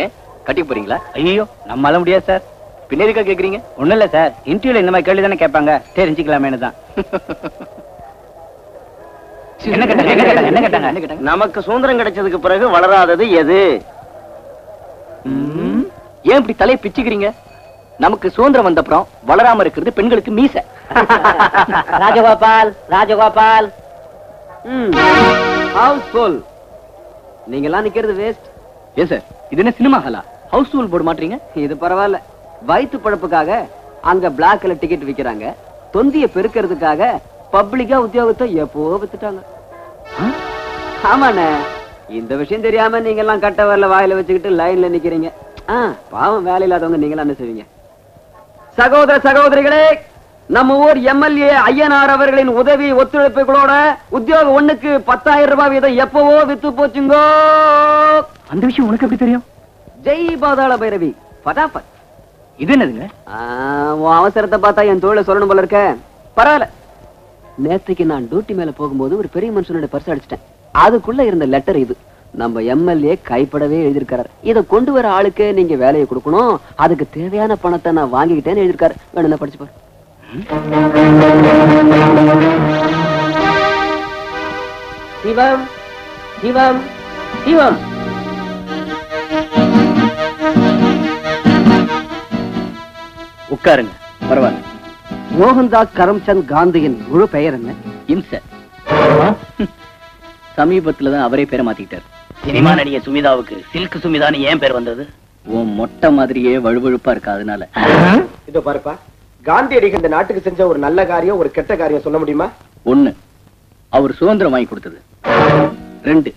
ஏன் கட்டிக்க போறீங்களா? ஐயோ, நம்மளால முடியாது சார். பின்னேரிக்கா கேக்குறீங்க? ஒண்ணும் இல்ல சார், இன்டர்வியூல இந்த மாதிரி கேள்வி தானே கேட்பாங்க, தெரிஞ்சுக்கலாமேனு தான். என்ன கேட்டாங்க? நமக்கு சுதந்திரம் கிடைச்சதுக்கு பிறகு வளராதது எது? ஏன் இப்படி தலையை பிச்சுக்கிறீங்க? நமக்கு சுதந்திரம் வந்த அப்புறம் வளராம இருக்கிறது பெண்களுக்கு மீசை. ராஜகோபால் ராஜகோபால். ஹவுஸ்ஃபுல். நீங்க எல்லாம் நிக்கிறது வேஸ்ட். ஏன் சார் இது என்ன சினிமா ஹாலா? ஹவுஸ்ஃபுல் போட மாட்டீங்க? இது பரவாயில்ல. வயிற்று பழப்புக்காக அங்க பிளாக்ல டிக்கெட் விக்கிறாங்க. தொந்திய பெருக்கிறதுக்காக பப்ளிக்கா உத்தியோகத்தை எப்போ வித்துட்டாங்க. ஆமாண்ணே, இந்த விஷயம் தெரியாம நீங்க எல்லாம் கட்ட வரல வாயில வச்சுக்கிட்டு லைன்ல நிக்கிறீங்க. பாவம் வேலை இல்லாதவங்க நீங்க என்ன செய்வீங்க? சகோதர சகோதரிகளே, நம்ம ஊர் எம்எல்ஏ ஐயனார் அவர்களின் உதவி ஒத்துழைப்புகளோட உத்தியோக ஒண்ணுக்கு 10,000 ரூபாய் வீதம் எப்பவோ வித்து போச்சுங்கோ. அந்த விஷயம் உனக்கு எப்படி தெரியும்? ஜெய் பாதாள பைரவி. பட்டாபட். இது என்னதுங்க? உன் அவசரத்தை பார்த்தா என் தொழிலை சொல்லணும் போல இருக்க. பரவாயில்ல. நேற்றுக்கு நான் டியூட்டி மேல போகும்போது ஒரு பெரிய மனுஷனோட பர்ஸ் அடிச்சிட்டேன். அதுக்குள்ள இருந்த லெட்டர் இது. நம்ம எம்எல்ஏ கைப்படவே எழுதியிருக்காரு. இதை கொண்டு வர ஆளுக்கு நீங்க வேலையை கொடுக்கணும், அதுக்கு தேவையான பணத்தை நான் வாங்கிக்கிட்டேன்னு எழுதியிருக்காரு. வேணும் படிச்சு பாரு. சிவம் சிவம் சிவம். உட்காருங்க, பரவாயில்ல. மோகன்தாஸ் கரம்சந்த் காந்தியின் முழு பெயர் என்ன? இம்ச. சமீபத்துலதான் அவரே பேரை மாத்திக்கிட்டாரு. சினிமா நடிகை சுமிதாவுக்கு சில்க் சுமிதான்னு ஏன் பேர் வந்தது? உன் மொட்டை மாதிரியே வழுவழுப்பா இருக்கா, அதனால. இதோ பாருப்பா, காந்தியடிகள் இந்த நாட்டுக்கு செஞ்ச ஒரு நல்ல காரியம் ஒரு கெட்ட காரியம் சொல்ல முடியுமா? 1, அவர் சுதந்திரம் வாங்கி கொடுத்தது. 2,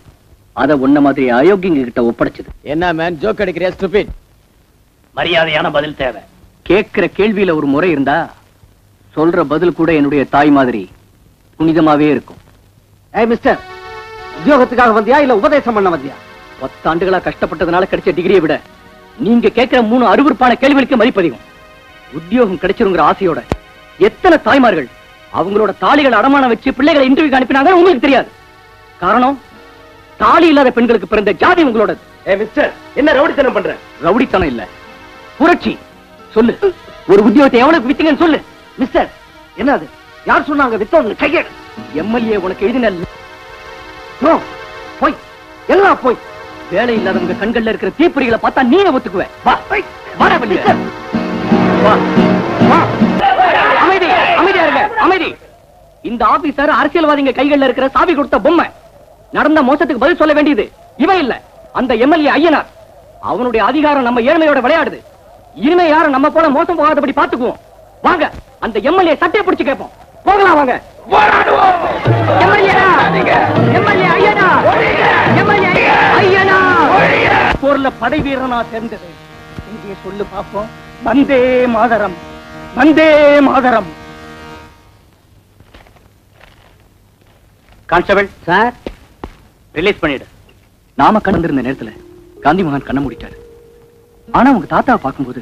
அத உன்ன மாதிரி அயோக்கியங்க கிட்ட ஒப்படைச்சது. என்ன மேன் ஜோக் அடிக்கிறியா ஸ்டூபிட்? மரியாதையான பதில் தேவை. கேட்கிற கேள்வியில ஒரு முறை இருந்தா சொல்ற பதில் கூட என்னுடைய தாய் மாதிரி புனிதமாவே இருக்கும். மிஸ்டர், உத்தியோகத்துக்காக வந்தியா இல்ல உபதேசம் பண்ண வந்தியா? 10 ஆண்டுகளா கஷ்டப்பட்டதுனால கிடைச்ச டிகிரியை விட நீங்க கேட்கிற 3 அருவருப்பான கேள்விகளுக்கு மதிப்பதிகம். உத்தியோகம் கிடைச்சிருங்கிற ஆசையோட எத்தனை தாய்மார்கள் அவங்களோட தாலிகளை அடமானம் வச்சு பிள்ளைகளை இன்டர்வியூக்கு அனுப்பினாங்க உங்களுக்கு தெரியாது. காரணம், தாலி இல்லாத பெண்களுக்கு பிறந்த ஜாதி உங்களோட. மிஸ்டர், என்ன ரவுடித்தனம் பண்ற? ரவுடித்தனம் இல்ல, புரட்சி. சொல்லு, ஒரு உத்தியோகத்தை எவ்வளவு வித்தீங்கன்னு சொல்லு. மிஸ்டர், என்னது? யார் சொன்னாங்க வித்தவங்க கையெடு? எம்எல்ஏ உனக்கு எழுதின போய் எல்லாம் போய். வேலை இல்லாதவங்க கண்கள்ல இருக்கிற தீப்பொறிகளை பார்த்தா நீங்க ஒத்துக்குவேன். வா, வாடா வெளியே. வா, வா. அமைதி, அமைதியா இருங்க, அமைதி. இந்த ஆபீசர் அரசியல்வாதிங்க கைகள்ல இருக்கிற சாவி கொடுத்த பொம்மை. நடந்த மோசத்துக்கு பதில் சொல்ல வேண்டியது இவன் இல்ல, அந்த எம்எல்ஏ ஐயனார். அவனுடைய அதிகாரம் நம்ம ஏழ்மையோட விளையாடுது. இனிமே யாரும் நம்ம போல மோசம் போகாதபடி பாத்துக்குவோம். வாங்க, அந்த எம்எல்ஏ சட்டையை பிடிச்சு கேட்போம். போகலாம் வாங்க. போர்ல படை வீரனா சேர்ந்தது இங்கே சொல்லு பாப்போம். Vande Mataram, Vande Mataram. Constable sir, release பண்ணிடு. நாம கண்டிருந்த நேரத்துல காந்தி மகான் கண்ண மூடிட்டாரு. ஆனா உங்க தாத்தாவை பார்க்கும்போது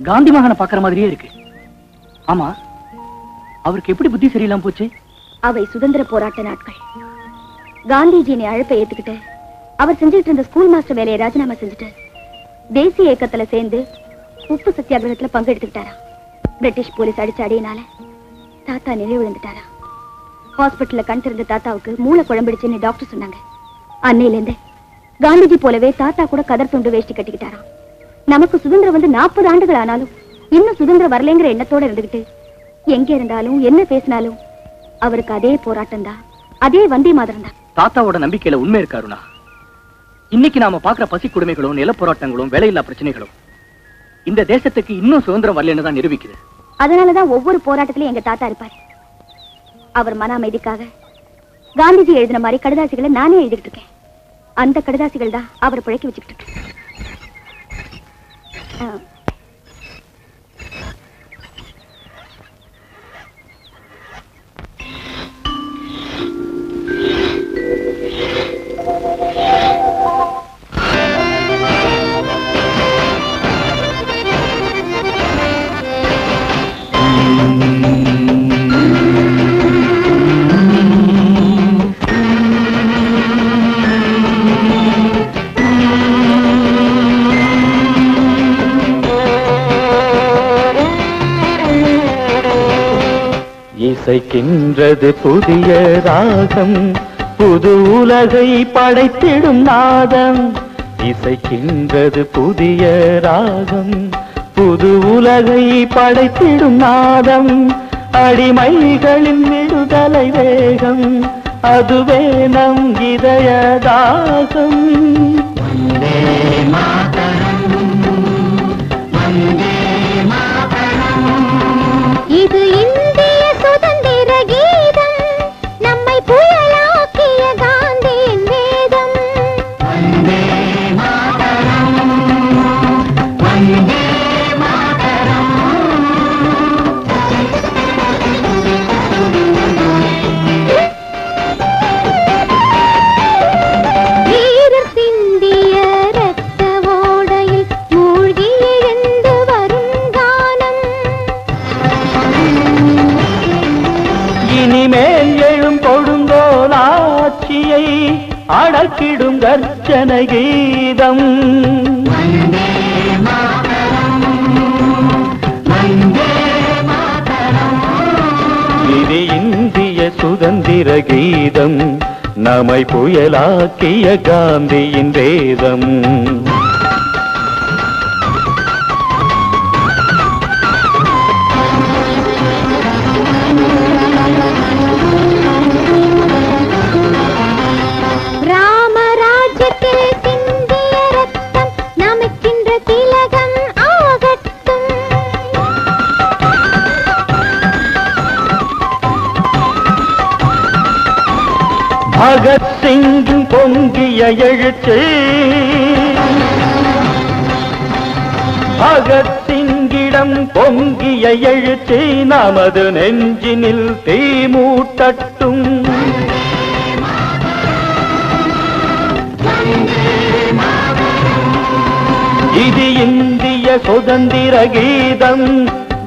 காந்தி மகானை பாக்குற மாதிரியே இருக்கு. ஆமா, அவருக்கு எப்படி புத்தி சரியில்லாம போச்சு? அவை சுதந்திர போராட்ட நாட்கள். காந்திஜியின் அழைப்பை ஏத்துக்கிட்டு அவர் செஞ்சுட்டு இருந்த ஸ்கூல் மாஸ்டர் வேலையை ராஜினாமா செஞ்சுட்டு தேசிய இயக்கத்துல சேர்ந்து உப்பு சத்தியாகிரகத்துல பங்கெடுத்துக்கிட்டாரா. பிரிட்டிஷ் போலீஸ் அடிச்ச அடியினால தாத்தா நினைவு விழுந்துட்டாரா. ஹாஸ்பிட்டல்ல கண் திறந்த தாத்தாவுக்கு மூளை குழம்பிடுச்சுன்னு டாக்டர் சொன்னாங்க. அன்னையில இருந்து காந்திஜி போலவே தாத்தா கூட கதர் துண்டு வேஷ்டி கட்டிக்கிட்டாராம். நமக்கு சுதந்திரம் வந்து 40 ஆண்டுகள் ஆனாலும் இன்னும் சுதந்திரம் வரலைங்கிற எண்ணத்தோட இருந்துகிட்டு எங்க இருந்தாலும் என்ன பேசினாலும் அவருக்கு அதே போராட்டம் தான், அதே வந்தே மாதரம் தான். தாத்தாவோட நம்பிக்கையில உண்மை இருக்காருனா இன்னைக்கு நாம பாக்குற பசி கொடுமைகளும் நில போராட்டங்களும் வேலையில்லா பிரச்சனைகளும் இந்த தேசத்துக்கு இன்னும் சுதந்திரம் வரலன்னு தான் நிரூபிக்குது. அதனாலதான் ஒவ்வொரு போராட்டத்திலும் எங்க தாத்தா இருப்பாரு. அவர் மன அமைதிக்காக காந்திஜி எழுதின மாதிரி கடிதாசிகளை நானே எழுதிட்டு இருக்கேன். அந்த கடிதாசிகள் தான் அவரை பிழைக்க வச்சுக்கிட்டு இருக்கேன். இசைக்கின்றது புதிய ராகம், புது உலகை படைத்திடும் நாதம். இசைக்கின்றது புதிய ராகம், புது உலகை படைத்திடும் நாதம். அடிமைகளின் விடுதலை வேகம் அதுவே நம் இதய தாகம். வந்தே மாதரம் வந்தே மாதரம். இது இந்திய சுதந்திர கீதம் நம்மை புயலாக்கிய காந்தியின் வேதம். வந்தே மாதரம் வந்தே மாதரம். வீரர் சிந்திய இரத்த ஓடையில் மூழ்கி எழுந்து வரும் கானம். இனிமேல் எழும் கொடுங்கோலாட்சியை அடக்கிடும் கர்ஜனை கீதம். வந்தே மாதரம் வந்தே மாதரம். இது இந்திய சுதந்திர கீதம் நம்மை புயலாக்கிய காந்தியின் வேதம். ராமராஜ்யத்தில் சிந்திய ரத்தம் நமக்கின்ற திலகம் ஆகட்டும். பகத் சிங்கின் பொங்கிய எழுச்சி பகத் சிங்கிடம் பொங்கிய எழுச்சி நமது நெஞ்சினில் தீ மூட்டட்டும். இது இந்திய சுதந்திர கீதம்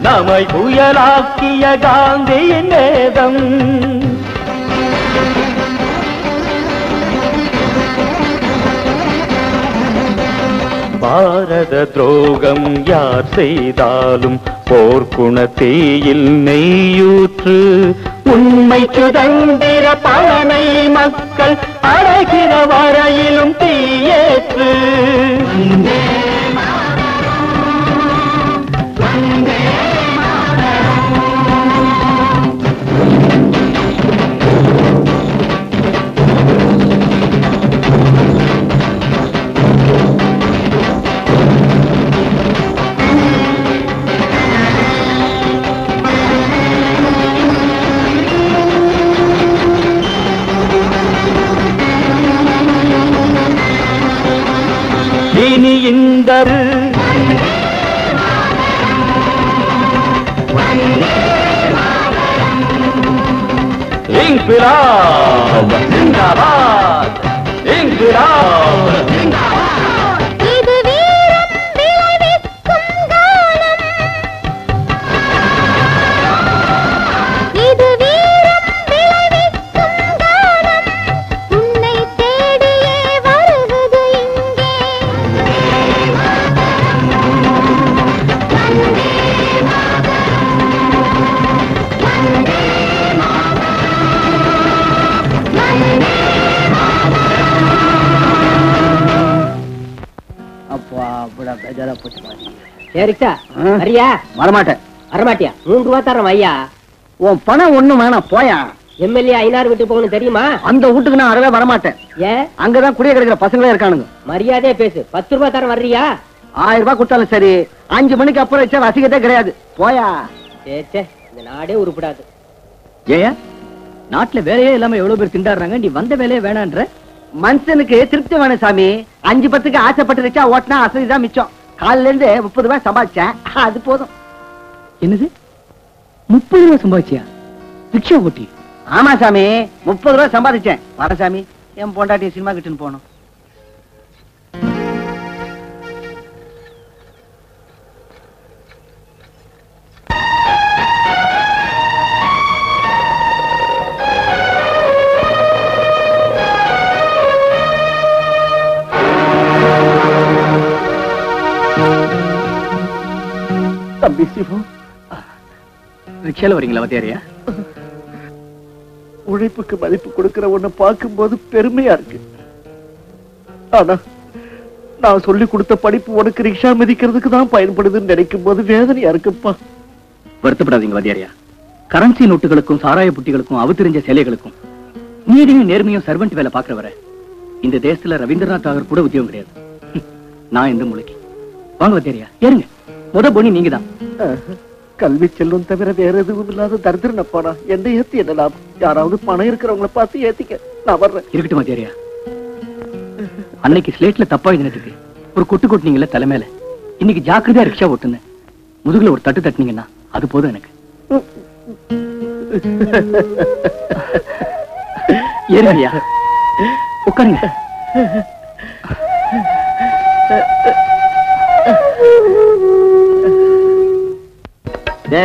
நம்மை புயலாக்கிய காந்தியின் வேதம். பாரத துரோகம் யார் செய்தாலும் போர்க்குணத்தீயில் நெய்யூற்று. உண்மை சுதந்திர பலனை மக்கள் அடைகிற வரையிலும் தீயேற்று. இனி இந்த இன்கிலாப் ஜிந்தாபாத் இன்கிலாப் ஜிந்தாபாத். இது வீரம் விளைவிக்கும் கானம். இது வீரம் விளைவிக்கும் கானம். உன்னை தேடியே வருவது இங்கே. அப்பா அப்படா பேஜாரா போச்சு பாரு. சரிக்கா வரியா? வரமாட்டேன். வரமாட்டியா? 3 ரூபா தரேன் ஐயா. உன் பணம் ஒண்ணும் வேணாம் போயா. எம்எல்ஏ ஐநாறு விட்டு போகணும் தெரியுமா? அந்த வீட்டுக்கு நான் அறவே வரமாட்டேன். ஏன்? அங்கதான் குடிய கிடைக்கிற பசங்களே இருக்கானுங்க. மரியாதையா பேசு. 10 ரூபா தரேன் வர்றியா? 1000 ரூபாய் கொடுத்தாலும் சரி. 5 மணிக்கு அப்புறம் வச்சா ரசிகத்தே கிடையாது. போயா. சே இந்த நாடே உருப்படாது. ஏயா நாட்டுல வேலையே இல்லாம எவ்வளவு பேர் திண்டாடுறாங்க. நீ வந்த வேலையே வேணான்ற. மனுஷனுக்கு திருப்தி வேணும் சாமி. 5-10க்கு ஆசைப்பட்டு வச்சா ஓட்டினா அசதிதான் மிச்சம். காலில இருந்து 30 ரூபாய் சம்பாதிச்சேன். அது போதும். என்னது 30 ரூபாய் சம்பாதிச்சியா? ரிக்ஷா ஓட்டி? ஆமா சாமி 30 ரூபாய் சம்பாதிச்சேன். வர சாமி என் பொண்டாட்டி சினிமா கிட்டுன்னு போனோம். தம்பி சிவம், ரிக்ஷால வரீங்களா வத்தியாரியா? உழைப்புக்கு மதிப்பு கொடுக்கிற ஒண்ணு பார்க்கும்போது பெருமையா இருக்கு. ஆனா நான் சொல்லி கொடுத்த படிப்பு உனக்கு ரிக்ஷா மிதிக்கிறதுக்கு தான் பயன்படுதுன்னு நினைக்கும் போது வேதனையா இருக்குப்பா. வருத்தப்படாதீங்க வத்தியாரியா. கரன்சி நோட்டுகளுக்கும் சாராய புட்டிகளுக்கும் அவதரிஞ்ச சேலைகளுக்கும் நீதியும் நேர்மையும் சர்வெண்ட் வேலை பாக்குறவரை இந்த தேசத்துல ரவீந்திரநாத் தாகூர் கூட உத்தியோகம் கிடையாது. நான் எந்த மூளைக்கு வாங்க வத்தேரியா ஏறுங்க. முத பொண்ணி நீங்க தான். கல்வி செல்லும் தவிர வேற எதுவும் இல்லாத தரித்திரன போனா என்ன ஏத்தி என்ன லாபம்? யாராவது பணம் இருக்கிறவங்களை பார்த்து ஏத்திக்க. நான் வர்றேன். இருக்கட்டும் வத்தேரியா. அன்னைக்கு ஸ்லேட்ல தப்பா எழுதினதுக்கு ஒரு கொட்டு கொட்டினீங்கல்ல தலைமையில. இன்னைக்கு ஜாக்கிரதையா ரிக்ஷா ஓட்டுன முதுகுல ஒரு தட்டு தட்டினீங்கன்னா அது போதும் எனக்கு. ஏறுங்கய்யா உட்காருங்க.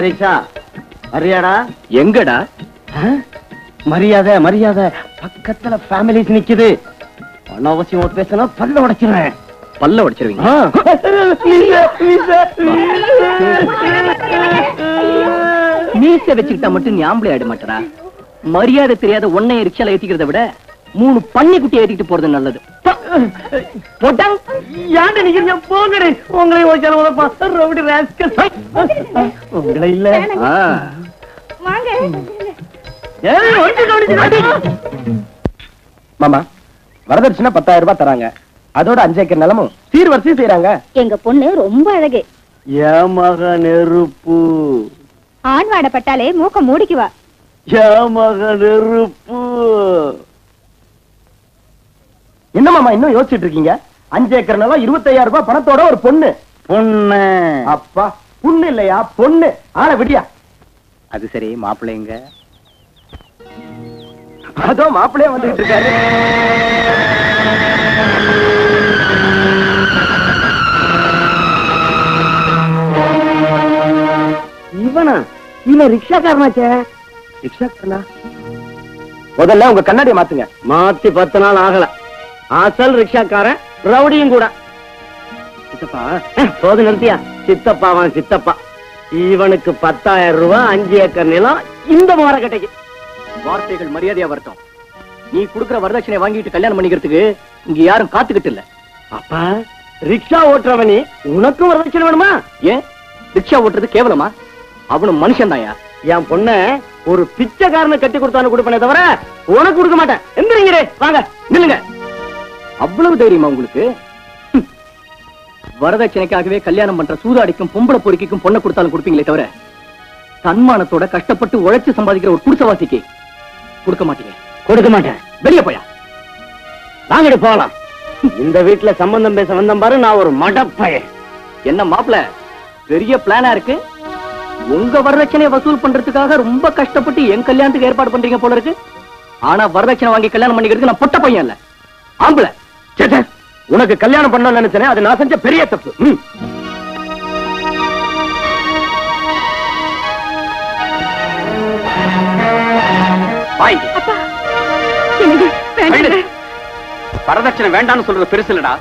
ரிக்ஷா வரியாடா? எங்கடா? மரியாதை மரியாதை. பக்கத்துல ஃபேமிலிஸ் நிக்குது. அனாவசியம் பேசினா பல்ல உடைச்சிருவேன். பல்ல உடைச்சிருவீங்க? மீச வச்சுக்கிட்டா மட்டும் ஞாபகம் ஆயிட மாட்டா. மரியாதை தெரியாத ஒன்னை ரிக்ஷால ஏத்திக்கிறத விட 3 பன்னி குட்டி ஏத்திட்டு போறது நல்லது. போட்டாங்க யாண்ட நிக்கிறீங்க? போங்கடி. உங்களை ரவுடி ராஸ்கல். உங்களை இல்ல. மாமா வரதட்சணை 10,000 ரூபாய் தராங்க. அதோட 5 ஏக்கர் நிலமும் சீர்வரிசையும் செய்யறாங்க. எங்க பொண்ணு ரொம்ப அழகு. ஏமக நெருப்பு. ஆண் வாடப்பட்டாலே மூக்க மூடிக்குவா. ஏமக நெருப்பு. என்ன மாமா இன்னும் யோசிச்சுட்டு இருக்கீங்க? 5 ஏக்கர் நிலம் 25,000 ரூபாய் பணத்தோட ஒரு பொண்ணு. பொண்ணு அப்பா பொண்ணு இல்லையா பொண்ணு. ஆள விடியா. அது சரி மாப்பிள்ளைங்க. அதோ மாப்பிள்ளைய வந்துகிட்டு இருக்காரு. இவனா? இவன் ரிக்ஷாக்காரனாச்சே. ரிக்ஷாக்காரனா? முதல்ல உங்க கண்ணாடியை மாத்துங்க. மாத்தி 10 நாள் ஆகல. அசல் ரிக்ஷாக்காரன் ரவுடியும் கூட. சித்தப்பா போது நிறுத்தியா? சித்தப்பாவான் சித்தப்பா. இவனுக்கு 10,000 ரூபாய் 5 ஏக்கர் நிலம் இந்த மாரக்கட்டைக்கு. வார்த்தைகள் மரியாதையா வரட்டும். நீ குடுக்கிற வரதட்சணை வாங்கிட்டு கல்யாணம் பண்ணிக்கிறதுக்கு இங்க யாரும் காத்துக்கிட்டு இல்ல. அப்பா ரிக்ஷா ஓட்டுறவனி உனக்கும் வரதட்சணை வேணுமா? ஏன் ரிக்ஷா ஓட்டுறது கேவலமா? அவனும் மனுஷன் தாயா. என் பொண்ண ஒரு பிச்சைக்காரனை கட்டி கொடுத்தானு கொடுப்பனே தவிர உனக்கு கொடுக்க மாட்டேன். எந்திரிங்கடே. வாங்க நில்லுங்க. அவ்வளவு தைரியமா உங்களுக்கு? வரதட்சணைக்காகவே கல்யாணம் பண்ற சூதாடிக்கும் பொம்பளை பொறுக்கிக்கும் பொண்ணை கொடுத்தாலும் கொடுப்பீங்களே தவிர தன்மானத்தோட கஷ்டப்பட்டு உழைச்சு சம்பாதிக்கிற ஒரு குடிசவாசிக்கு கொடுக்க மாட்டீங்க. கொடுக்க மாட்டேன். வெளியே போயா. வாங்கடி போகலாம். இந்த வீட்டுல சம்பந்தம் பேச வந்தம் பாரு. நான் ஒரு மடப்பையன். என்ன மாப்பிள பெரிய பிளானா இருக்கு? உங்க வரதட்சணையை வசூல் பண்றதுக்காக ரொம்ப கஷ்டப்பட்டு என் கல்யாணத்துக்கு ஏற்பாடு பண்றீங்க போல இருக்கு. ஆனா வரதட்சணை வாங்கி கல்யாணம் பண்ணிக்கிறதுக்கு நான் பொட்ட பையன் இல்ல, ஆம்பளை. உனக்கு கல்யாணம் பண்ணணும்னு நினைச்சேன். அது நான் செஞ்ச பெரிய தப்பு. வரதட்சணை வேண்டாம்னு சொல்றது பெருசு இல்லடா.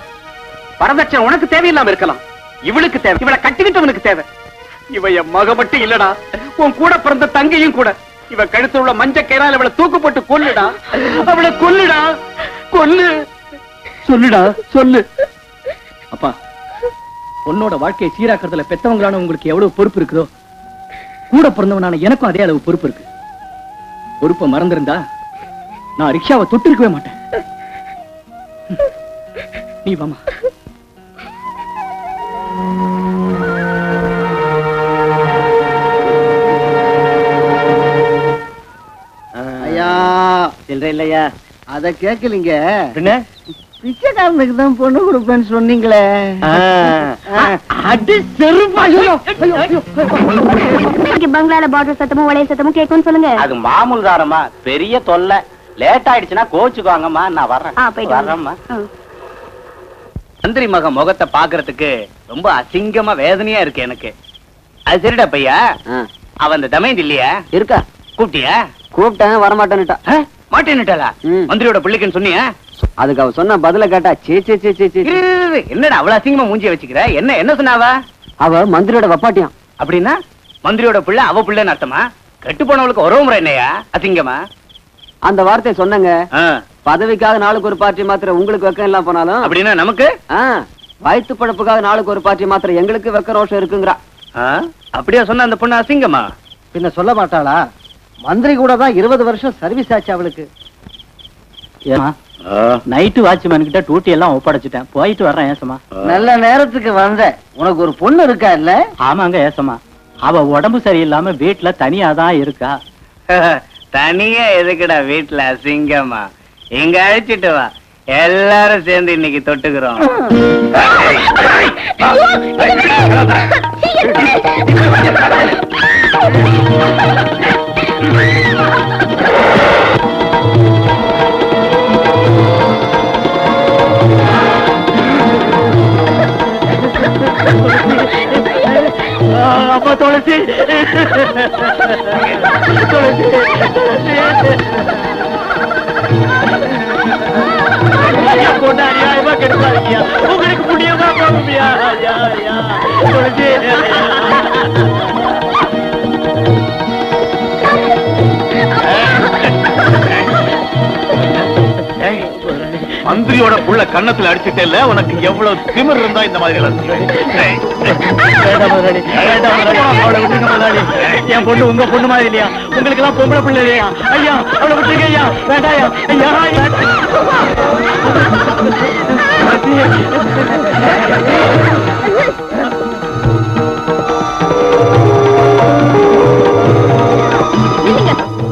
வரதட்சணை உனக்கு தேவையில்லாம இருக்கலாம், இவளுக்கு தேவை. இவளை கட்டிக்கிட்டவனுக்கு தேவை. இவ என் மக மட்டும் இல்லடா, உன் கூட பிறந்த தங்கையும் கூட. இவ கழுத்துல உள்ள மஞ்ச கயிறால இவளை தூக்கு போட்டு கொல்லுடா. அவளை கொல்லுடா, கொல்லு. சொல்லுடா சொல்லு. அப்பா உன்னோட வாழ்க்கையை சீராக்கிறதுல பெத்தவங்களான உங்களுக்கு எவ்வளவு பொறுப்பு இருக்குதோ கூட பிறந்தவனான எனக்கும் அதே அளவு பொறுப்பு இருக்கு. பொறுப்பை மறந்திருந்தா நான் ரிக்ஷாவை தொட்டிருக்கவே மாட்டேன். நீ வாமா. ஐயா சில்லற இல்லையா? அத கேட்கலீங்க. பிச்சைக்காரனுக்கு தான் பொண்ணு கொடுப்பேன்னு சொன்னீங்களே. அடி பங்களால பாட்டில் சத்தமும் வளைய சத்தமும் கேட்கும் சொல்லுங்க. அது மாமூல் தாரமா, பெரிய தொல்லை. லேட் ஆயிடுச்சுன்னா கோச்சுக்குவாங்கம்மா. நான் வர்றேம்மா. மந்திரி மக முகத்தை பாக்குறதுக்கு ரொம்ப அசிங்கமா வேதனையா இருக்கு எனக்கு. அது சரிடா பையா, அவன் அந்த தமயந்தி இல்லையா இருக்கா? கூப்பிட்டியா? கூப்பிட்டேன், வரமாட்டேன்னுட்டா. மாட்டேன்னுட்டாளா? மந்திரியோட பிள்ளைக்குன்னு சொன்னியா? அதுக்கு அவ சொன்ன பதில கேட்டா சே சே சே சே. என்னடா அவ்வளவு அசிங்கமா மூஞ்சிய வச்சுக்கிற? என்ன சொன்னாவா? அவ மந்திரியோட வப்பாட்டியாம். அப்படின்னா மந்திரியோட பிள்ளை அவ பிள்ளைன்னு அர்த்தமா? கெட்டு போனவளுக்கு உறவு முறை என்னையா அசிங்கமா? அந்த வார்த்தையை சொன்னங்க. பதவிக்காக நாளுக்கு ஒரு பார்ட்டி மாத்திர உங்களுக்கு வெக்கம் எல்லாம் போனாலும் அப்படின்னா நமக்கு வயிற்று பழப்புக்காக நாளுக்கு ஒரு பார்ட்டி மாத்திர எங்களுக்கு வெக்க ரோஷம் இருக்குங்கிறா. அப்படியா சொன்ன அந்த பொண்ணு அசிங்கமா? பின்ன சொல்ல மாட்டாளா? மந்திரி கூட தான் 20 வருஷம் சர்வீஸ் ஆச்சு அவளுக்கு. ஏமா நைட்டு வாட்ச்மேன் கிட்ட டூட்டி எல்லாம் ஒப்படைச்சிட்டேன், போயிட்டு வர்றேன் ஏசமா. நல்ல நேரத்துக்கு வந்த. உனக்கு ஒரு பொண்ணு இருக்கா இல்ல? ஆமாங்க ஏசமா, அவ உடம்பு சரியில்லாம வீட்டுல தனியா தான் இருக்கா. தனியா எதுக்குடா வீட்டுல அசிங்கமா? இங்க அழைச்சிட்டு வா, எல்லாரும் சேர்ந்து இன்னைக்கு தொட்டுக்கிறோம். அப்பா துளசி, துளசி பொண்ணு அநியாயமா கெடுப்பாருக்கியா, உங்களுக்கு புண்ணியமா போகுமியா? துளசி மந்திரியோட புள்ள கண்ணத்துல அடிச்சுட்டேல்ல, உனக்கு எவ்வளவு திமிர் இருந்தா இந்த மாதிரி என் பொண்ணு உங்க பொண்ணு மாதிரி இல்லையா? உங்களுக்கு எல்லாம் பொம்பளை பிள்ளை இல்லையா? ஐயா அவளை விட்டுருங்க ஐயா, வேண்டாயா ஐயா.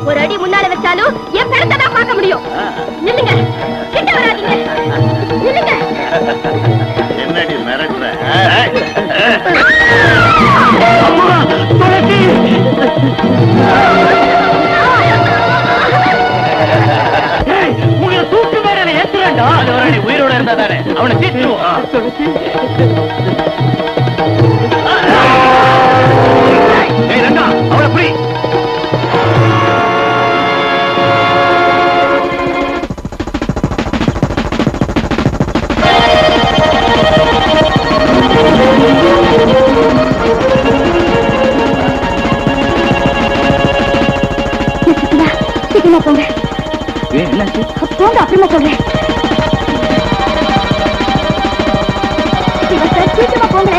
ஒரு அடி முன்னால வச்சாலும் என் படத்தை தான் பார்க்க முடியும். நில்லுங்க, கிட்ட வராதீங்க, நில்லுங்க. என்னடி மிரட்டுற? உங்களை தூக்கு மேல ஏற்றுறா, உயிரோட இருந்தா தானே அவனை தீட்டுவோம். அவளை புரி. சீக்கிரமா போங்க. என்னாச்சு? போங்க, அப்புறமா சொல்றேன். சீக்கிரமா போங்க.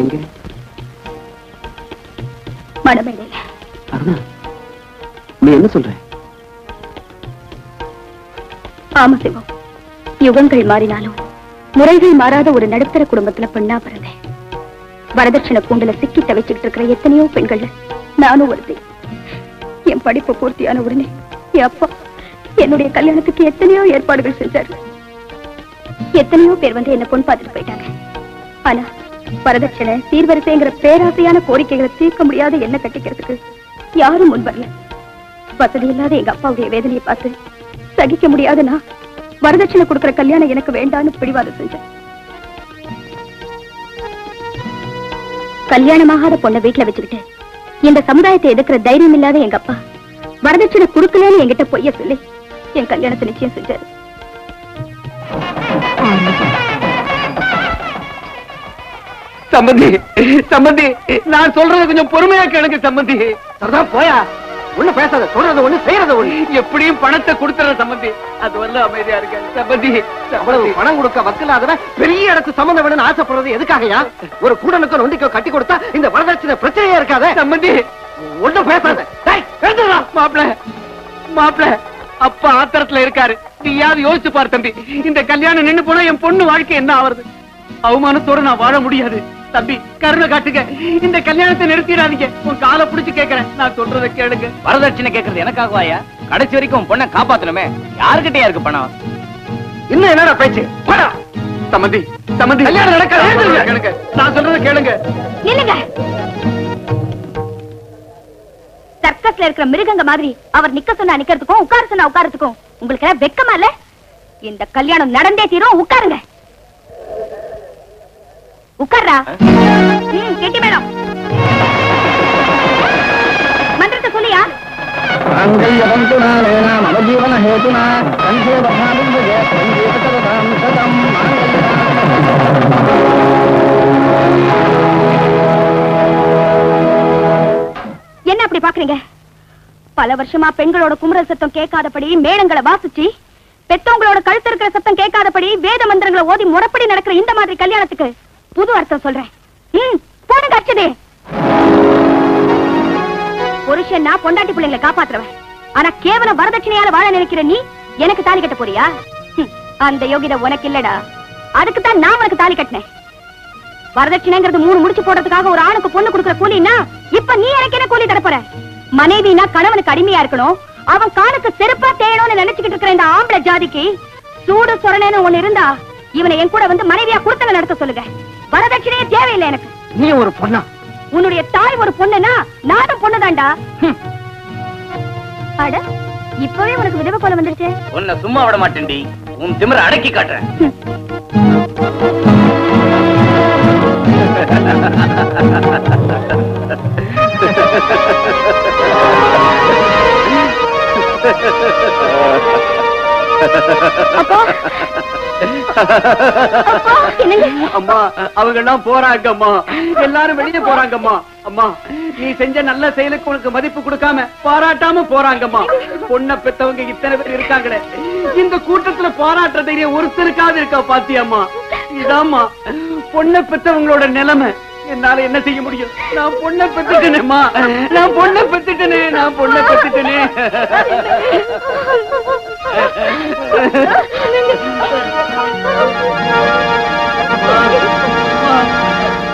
எங்க? மணமேடையில. அருணா, நீ என்ன சொல்ற? ஆமா சிவம், யுகங்கள் மாறினாலும் முறைகள் மாறாத ஒரு நடுத்தர குடும்பத்துல பெண்ணா பிறந்தேன். வரதட்சணை கூண்டுல சிக்கி தவிச்சுக்கிட்டு இருக்கிற எத்தனையோ பெண்கள் நானும் ஒருத்தி. என் படிப்பு பூர்த்தியான உடனே என் அப்பா என்னுடைய கல்யாணத்துக்கு எத்தனையோ ஏற்பாடுகள் செஞ்சாரு. எத்தனையோ பேர் வந்து என்ன பொண்ணு பார்த்துட்டு போயிட்டாங்க. ஆனா வரதட்சணை சீர்வரிசைங்கிற பேராசையான கோரிக்கைகளை தீர்க்க முடியாத என்ன கட்டிக்கிறதுக்கு யாரும் முன் வரல. வசதி இல்லாத எங்க அப்பாவுடைய வேதனையை பார்த்து சகிக்க முடியாத நான் வரதட்சணை கொடுக்கிற கல்யாணம் எனக்கு வேண்டான்னு பிடிவாதம் செஞ்சேன். கல்யாணமாகாத பொண்ணை வீட்டுல வச்சுக்கிட்டு இந்த சமுதாயத்தை எதிர்க்கிற தைரியம் இல்லாத எங்க அப்பா வரதட்சணை கொடுக்கலன்னு என்கிட்ட பொய்ய சொல்லி என் கல்யாணத்தை நிச்சயம் செஞ்சாரு. சம்பந்தி, சம்பந்தி, நான் சொல்றது கொஞ்சம் பொறுமையா கேளுங்க சம்பந்தி. சரிதான், போயா. ஒண்ணு பேசாத, சொல்றது ஒண்ணு, செய்யறது ஒண்ணு. எப்படியும் பணத்தை கொடுத்துற சம்பந்தி. அது வரல அமைதியா இருக்க சம்பந்தி. அவ்வளவு பணம் கொடுக்க வக்கலாதவன் பெரிய இடத்து சம்பந்தம் வேணும்னு ஆசைப்படுறது எதுக்காகயா? ஒரு கூடனுக்கு நொண்டிக்கோ கட்டி கொடுத்தா இந்த வரதட்சணை பிரச்சனையா இருக்காத சம்பந்தி. ஒண்ணும் பேசாத. மாப்பிள, மாப்பிள, அப்பா ஆத்திரத்துல இருக்காரு. நீயாவது யோசிச்சு பாரு தம்பி. இந்த கல்யாணம் நின்னு போனா என் பொண்ணு வாழ்க்கை என்ன ஆவறது? அவமானத்தோட நான் வாழ முடியாது தம்பி. கருணை காட்டுங்க, இந்த கல்யாணத்தை நிறுத்திடாதீங்க. உன் காலை புடிச்சு கேட்கிறேன், நான் சொல்றதை கேளுங்க. வரதட்சணை கேட்கறது எனக்காகவாயா? கடைசி வரைக்கும் பொண்ணை காப்பாத்தணுமே. யாருக்கிட்டயா இருக்கு பணம்? இன்னும் என்னடா பேச்சு? போடா. சம்பந்தி, சம்பந்தி, கல்யாணம் நடக்காது. கேளுங்க, நான் சொல்றதை கேளுங்க. நில்லுங்க. சர்க்கஸ்ல இருக்கிற மிருகங்க மாதிரி அவர் நிக்க சொன்னா நிக்கிறதுக்கும் உட்கார சொன்னா உட்காரத்துக்கும் உங்களுக்கு வெக்கமா இல்ல? இந்த கல்யாணம் நடந்தே தீரும். உட்காருங்க. உட்கார்றா. கெட்டி மேடம், மந்திரத்தை சொல்லியா? என்ன அப்படி பாக்குறீங்க? பல வருஷமா பெண்களோட குமுறல் சத்தம் கேட்காதபடி மேளங்களை வாசிச்சு பெத்தவங்களோட கழுத்து இருக்கிற சத்தம் கேட்காதபடி வேத மந்திரங்களை ஓதி முறைப்படி நடக்கிற இந்த மாதிரி கல்யாணத்துக்கு புது அர்த்தம் சொல்றேன். போன கட்சதே. புருஷன் நான் பொண்டாட்டி பிள்ளைங்களை காப்பாத்துறவன். ஆனா கேவலம் வரதட்சணையால வாழ நினைக்கிற நீ எனக்கு தாலி கட்ட போறியா? அந்த யோகிதை உனக்கு இல்லடா. அதுக்குத்தான் நான் உனக்கு தாலி கட்டினேன். வரதட்சணைங்கிறது 3 முடிச்சு போடுறதுக்காக ஒரு ஆணுக்கு பொண்ணு கொடுக்கிற கூலின்னா இப்ப நீ எனக்கு என்ன கூலி தரப்போற? மனைவினா கணவனுக்கு அடிமையா இருக்கணும், அவன் காலுக்கு செருப்பா தேயணும்னு நினைச்சுக்கிட்டு இருக்கிற இந்த ஆம்பளை ஜாதிக்கு சூடு சொரணேன்னு ஒண்ணு இருந்தா இவனை என் கூட வந்து மனைவியா குடுத்தல நடத்த சொல்லுங்க. வரதட்சணையே தேவையில்லை எனக்கு. நீ ஒரு பொண்ணா? உன்னுடைய தாய் ஒரு பொண்ணுனா நானும் பொண்ணுதான்டா. அட, இப்பவே உனக்கு விதவை போல வந்துருச்சு. உன்னை சும்மா விட மாட்டேன்டி. உன் திமிர அடக்கி காட்டுறேன். அம்மா, அவங்க எல்லாம் போறாங்கம்மா. எல்லாரும் வெளியே போறாங்கம்மா. அம்மா, நீ செஞ்ச நல்ல செயலுக்கு உனக்கு மதிப்பு கொடுக்காம பாராட்டாம போறாங்கம்மா. பொண்ணை பெத்தவங்க இத்தனை பேர் இருக்காங்களே, இந்த கூட்டத்துல பாராட்டுற தைரியம் ஒருத்தருக்காவது இருக்கா பாத்தியாம்மா? இதாம்மா பொண்ணை பெத்தவங்களோட நிலைமை. என்னால என்ன செய்ய முடியும்? நான் பொண்ணை பெத்துட்டேனேம்மா. நான் பொண்ணை பெத்துட்டேனே. நான் பொண்ணை பெத்துட்டேனே.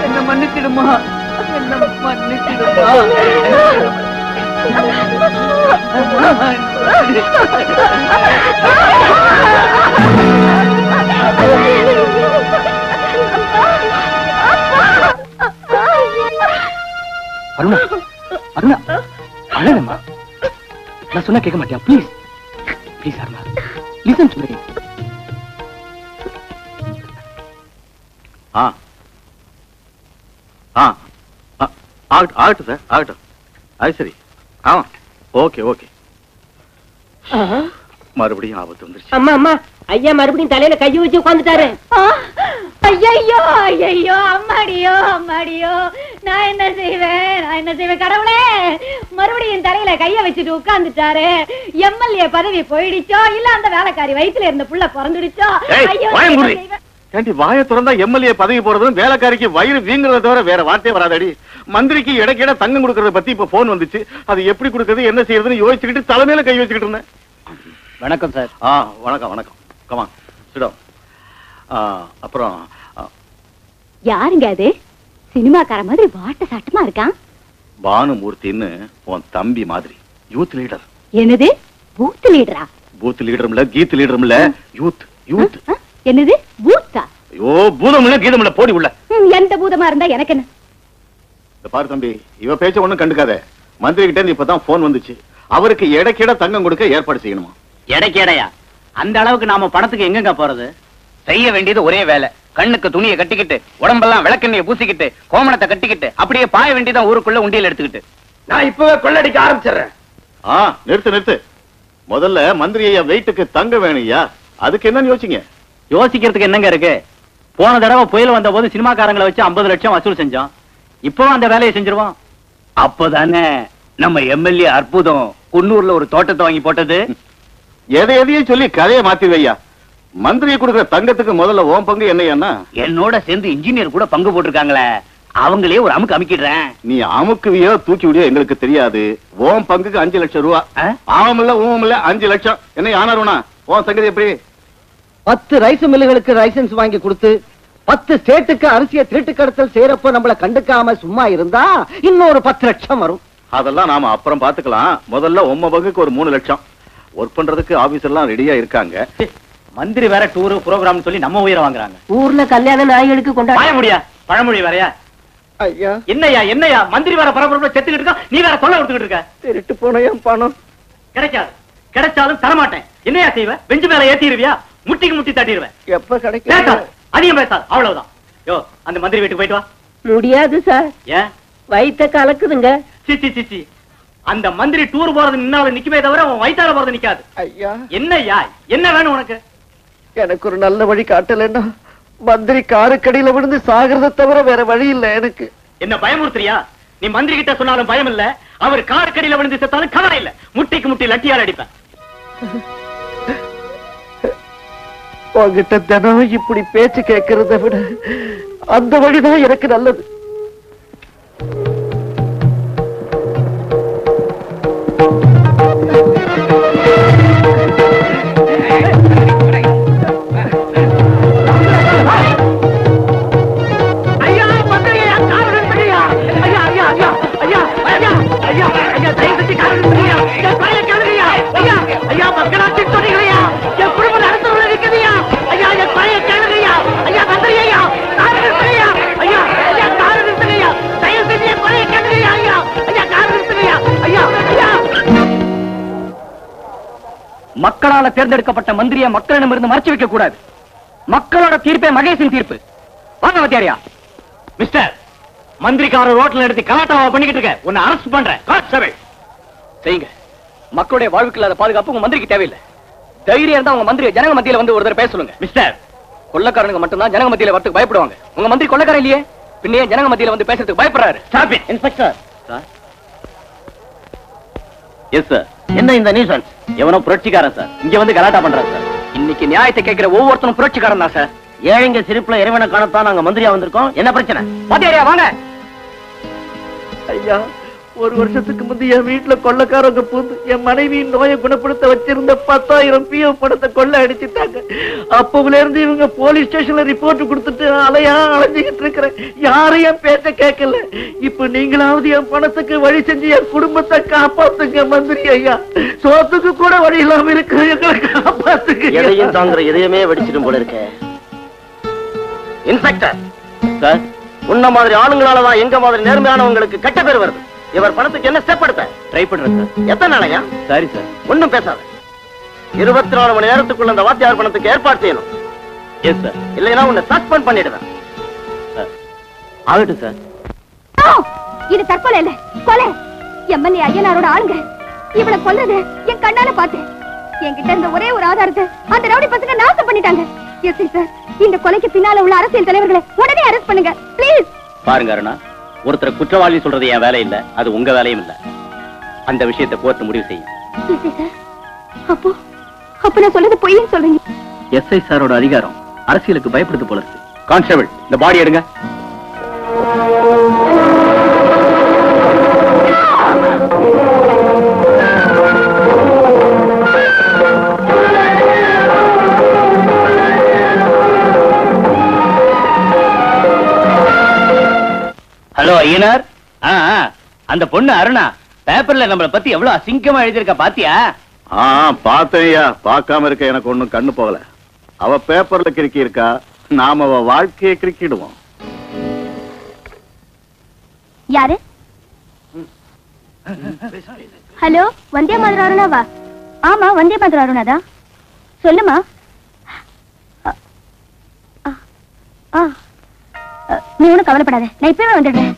என்ன மன்னிச்சிடுமா, என்ன மன்னிச்சிடுமா. அருணா, அருணா, அழகம்மா. நான் சொன்னா கேட்க மாட்டியா? Please, please Aruna, listen to me. ஆகட்டும் சார், ஆகட்டும். அது சரி. ஆமா, ஓகே ஓகே. மறுபடியும் ஆபத்து வந்துருச்சு. அம்மா அம்மா, ஐயா மறுபடியும் தலையில கையை வச்சு உட்காந்துட்டாரு. ஐயோ ஐயோ, அம்மாடியோ அம்மாடியோ, நான் என்ன செய்வேன் கடவுளே. மறுபடியும் தலையில கைய வச்சுட்டு உட்கார்ந்துட்டாரு. எம்எல்ஏ பதவி போயிடுச்சோ இல்ல அந்த வேலைக்காரி வயித்துல இருந்த புள்ள பிறந்துடுச்சோ. ஐயோ, ஏண்டி வாயை திறந்தா எம்எல்ஏ பதவி போறதும் வேலைக்காரிக்கு வயிறு வீங்குறத தவிர வேற வார்த்தையே வராதடி. மந்திரிக்கு இடைக்கிட தங்கம் கொடுக்கறத பத்தி இப்ப போன் வந்துச்சு. அது எப்படி கொடுக்கறது என்ன செய்யறதுன்னு யோசிச்சுக்கிட்டு தலைமையில கை வச்சுக்கிட்டு இருந்தேன். வணக்கம் சார். வணக்கம் வணக்கம். கமா சிடம். அப்புறம் யாருங்க அது? சினிமாக்கார மாதிரி வாட்ட சாட்டமா இருக்கான். பானுமூர்த்தின்னு உன் தம்பி மாதிரி யூத் லீடர். என்னது பூத் லீடரா? பூத் லீடரும் இல்ல கீத் லீடரும் இல்ல யூத் யூத். என்னது பூத்தா? ஐயோ பூதம் இல்ல கீதம் இல்ல போடி உள்ள. எந்த பூதமா இருந்தா எனக்கு என்ன? பாரு தம்பி, இவ பேச்ச ஒண்ணும் கண்டுக்காத. மந்திரி கிட்ட இருந்து இப்பதான் போன் வந்துச்சு. அவருக்கு இடைக்கிட தங்கம் கொடுக்க ஏற்பாடு செய்யணுமா? இடைக்கேடையா? அந்த அளவுக்கு நாம பணத்துக்கு எங்கங்க போறது? செய்ய வேண்டியது ஒரே வேலை. கண்ணுக்கு துணியை கட்டிக்கிட்டு உடம்பெல்லாம் விளக்கெண்ணையை பூசிக்கிட்டு கோமணத்தை கட்டிக்கிட்டு அப்படியே பாய வேண்டியதான் ஊருக்குள்ள உண்டியல் எடுத்துக்கிட்டு. நான் இப்பவே கொள்ளடிக்க ஆரம்பிச்சிடுறேன். நிறுத்து நிறுத்து. முதல்ல மந்திரி ஐயா வெயிட்டுக்கு தங்க வேணும்யா. அதுக்கு என்ன யோசிங்க? யோசிக்கிறதுக்கு என்னங்க இருக்கு? போன தடவை புயல் வந்த போது சினிமாக்காரங்களை வச்சு 50 லட்சம் வசூல் செஞ்சோம். இப்போ அந்த வேலையை செஞ்சிருவோம். அப்பதானே நம்ம எம்எல்ஏ அற்புதம் குன்னூர்ல ஒரு தோட்டத்தை வாங்கி போட்டது. எதையும் சொல்லி கதையை மாத்தி வையா. மந்திரியை கொடுக்கிற தங்கத்துக்கு முதல்ல ஓம் பங்கு என்னையா? என்னோட சேர்ந்து இன்ஜினியர் கூட பங்கு போட்டிருக்காங்களே, அவங்களே ஒரு அமுக்கு அமுக்கிடுறேன். நீ அமுக்குவியோ தூக்கி விடியோ எங்களுக்கு தெரியாது. ஓம் பங்குக்கு 5 லட்சம் ரூபா. ஆவமில்ல ஊமில்ல 5 லட்சம். என்ன ஆனாருனா ஓம் சங்கதி எப்படி? 10 ரைஸ் மில்லுகளுக்கு லைசன்ஸ் வாங்கி கொடுத்து 10 ஸ்டேட்டுக்கு அரிசியை திருட்டு கடத்தல் செய்யறப்ப நம்மள கண்டுக்காம சும்மா இருந்தா இன்னொரு 10 லட்சம் வரும். அதெல்லாம் நாம அப்புறம் பாத்துக்கலாம். முதல்ல உம்ம பங்குக்கு ஒரு 3 லட்சம். ஒர்க் பண்றதுக்கு ஆபீசர் எல்லாம் ரெடியா இருக்காங்க. மந்திரி வேற டூர் ப்ரோகிராம் சொல்லி நம்ம உயிரை வாங்குறாங்க. ஊர்ல கல்யாண நாய்களுக்கு கொண்டாட முடியா? பழமொழி வேறையா? ஐயா என்னையா மந்திரி வேற பரபரப்புல செத்துக்கிட்டு இருக்கா, நீ வேற தொல்லை கொடுத்துக்கிட்டு இருக்க. திருட்டு போன என் பணம் கிடைக்காது. கிடைச்சாலும் தரமாட்டேன். என்னையா செய்வ? பெஞ்சு மேல ஏத்திடுவியா? முட்டிக்கு முட்டி தட்டிடுவேன். எப்ப கிடைக்கும்? அதிகம் பேசாது, அவ்வளவுதான். யோ அந்த மந்திரி வீட்டுக்கு போயிட்டு வா. முடியாது சார். ஏன்? வயித்த கலக்குதுங்க. சிச்சி சிச்சி, அந்த மந்திரி டூர் போறது நின்னால நிக்குமே தவிர அவன் வயித்தால போறது நிக்காது. ஐயா என்னய்யா என்ன வேணும் உனக்கு? எனக்கு ஒரு நல்ல வழி காட்டலன்னா மந்திரி காருக்கடியில விழுந்து சாகிறத தவிர வேற வழி இல்ல எனக்கு. என்ன பயமுறுத்துறியா? நீ மந்திரி கிட்ட சொன்னாலும் பயம் இல்ல, அவர் காருக்கடியில விழுந்து செத்தாலும் கவலை இல்ல. முட்டிக்கு முட்டி லட்டியால் அடிப்பேன். உங்ககிட்ட தினம் இப்படி பேச்சு கேட்கறத விட அந்த வழிதான் எனக்கு நல்லது. மக்களால தேர்ந்தெடுக்கப்பட்ட மந்திரியை மக்களிடமிருந்து மறைச்சு வைக்க கூடாது. மக்களோட தீர்ப்பே மகேஷின் தீர்ப்பு. வாங்க வாத்தியாரியா. மிஸ்டர், மந்திரிக்காரர் ரோட்ல எடுத்து கலாட்டாவா பண்ணிக்கிட்டு இருக்க. உன்னை அரெஸ்ட் பண்றேன். கான்ஸ்டபிள் செய்யுங்க. மக்களுடைய வாழ்வுக்கு இல்லாத பாதுகாப்பு உங்க மந்திரிக்கு தேவையில்லை. தைரியம் இருந்தா உங்க மந்திரி ஜனங்க மத்தியில வந்து ஒரு தடவை பேச சொல்லுங்க. மிஸ்டர், கொள்ளக்காரனுங்க மட்டும்தான் ஜனங்க மத்தியில வரதுக்கு பயப்படுவாங்க. உங்க மந்திரி கொள்ளக்காரன் இல்லையே, பின்னே ஜனங்க மத்தியில வந்து பேசுறதுக்கு பயப்படுறாரு. Stop it. Inspector sir. Yes sir. என்ன இந்த நியூசன்ஸ்? எவனோ புரட்சிக்காரன் சார் இங்க வந்து கலாட்டா பண்றான் சார். இன்னைக்கு நியாயத்தை கேட்கிற ஒவ்வொருத்தரும் புரட்சிக்காரன் தான் சார். ஏழைங்க சிரிப்புல இறைவனை காணத்தான் நாங்க மந்திரியா வந்திருக்கோம். என்ன பிரச்சனை? வாத்தியாரியா வாங்க. ஐயா, ஒரு வருஷத்துக்கு முந்தைய வீட்டுல கொள்ளக்காரங்க பூந்து என் மனைவியின் நோயை குணப்படுத்த வச்சிருந்த 10,000 PF பணத்தை கொள்ள அடிச்சுட்டாங்க. அப்பவுல இருந்து இவங்க போலீஸ் ஸ்டேஷன்ல ரிப்போர்ட் கொடுத்துட்டு அலைஞ்சுகிட்டு இருக்கிறேன். யாரையும் பேச்ச கேட்கல. இப்ப நீங்களாவது என் பணத்துக்கு வழி செஞ்சு என் குடும்பத்தை காப்பாத்துங்க மந்திரி ஐயா. சோத்துக்கு கூட வழி இல்லாம இருக்கு, எங்களை காப்பாத்துங்க. எதையும் தாங்குற எதையுமே வெடிச்சிடும் போல இருக்க. இன்ஸ்பெக்டர் சார், உன்ன மாதிரி ஆளுங்களாலதான் எங்க மாதிரி நேர்மையானவங்களுக்கு கெட்ட பேர் வருது. இவர் பணத்துக்கு என்ன ஸ்டெப் எடுத்த? ட்ரை பண்றேன் சார். எத்தனை நாளையா? சரி சார். ஒண்ணும் பேசாத. 24 மணி நேரத்துக்குள்ள அந்த வாத்தியார் பணத்துக்கு ஏற்பாடு செய்யணும். Yes sir. இல்லைன்னா உன்னை சஸ்பெண்ட் பண்ணிடுவேன். ஆகட்டும் சார். இது தற்கொலை இல்ல, கொலை. எம்எல்ஏ ஐயனாரோட ஆளுங்க இவளை கொல்றது என் கண்ணால பார்த்தேன். என்கிட்ட இருந்த ஒரே ஒரு ஆதாரத்தை அந்த ரவுடி பசங்க நாசம் பண்ணிட்டாங்க. எஸ் சார், இந்த கொலைக்கு பின்னால உள்ள அரசியல் தலைவர்களை உடனே அரெஸ்ட் பண்ணுங்க ப்ளீஸ். பாருங்க அருணா, ஒருத்தர் குற்றவாளி சொல்றது என் வேலை இல்ல, அது உங்க வேலையும் இல்ல. அந்த விஷயத்தை கோர்ட் முடிவு செய்யும். அப்போ நான் சொல்றது பொய்ன்னு சொல்றீங்க? எஸ்ஐ சாரோட அதிகாரம் அரசியலுக்கு பயப்படுது போல இருக்கு. கான்ஸ்டபிள், இந்த பாடி எடுங்க. ஹலோ ஐயனார், அந்த பொண்ணு அருணா பேப்பர்ல நம்மள பத்தி எவ்வளவு அசிங்கமா எழுதிருக்கா பாத்தியா? பார்த்தேயா, பார்க்காம இருக்க எனக்கு ஒண்ணும் கண்ணு போகல. அவ பேப்பர்ல கிறுக்கி இருக்கா, நாம அவ வாழ்க்கையை கிறுக்கிடுவோம். யாரு? ஹலோ, வந்தே மாதிரி அருணாவா? ஆமா, வந்தே மாதிரி அருணாதான். சொல்லுமா. நீ ஒண்ணும் கவலைப்படாத, நான் இப்பவே வந்துடுறேன்.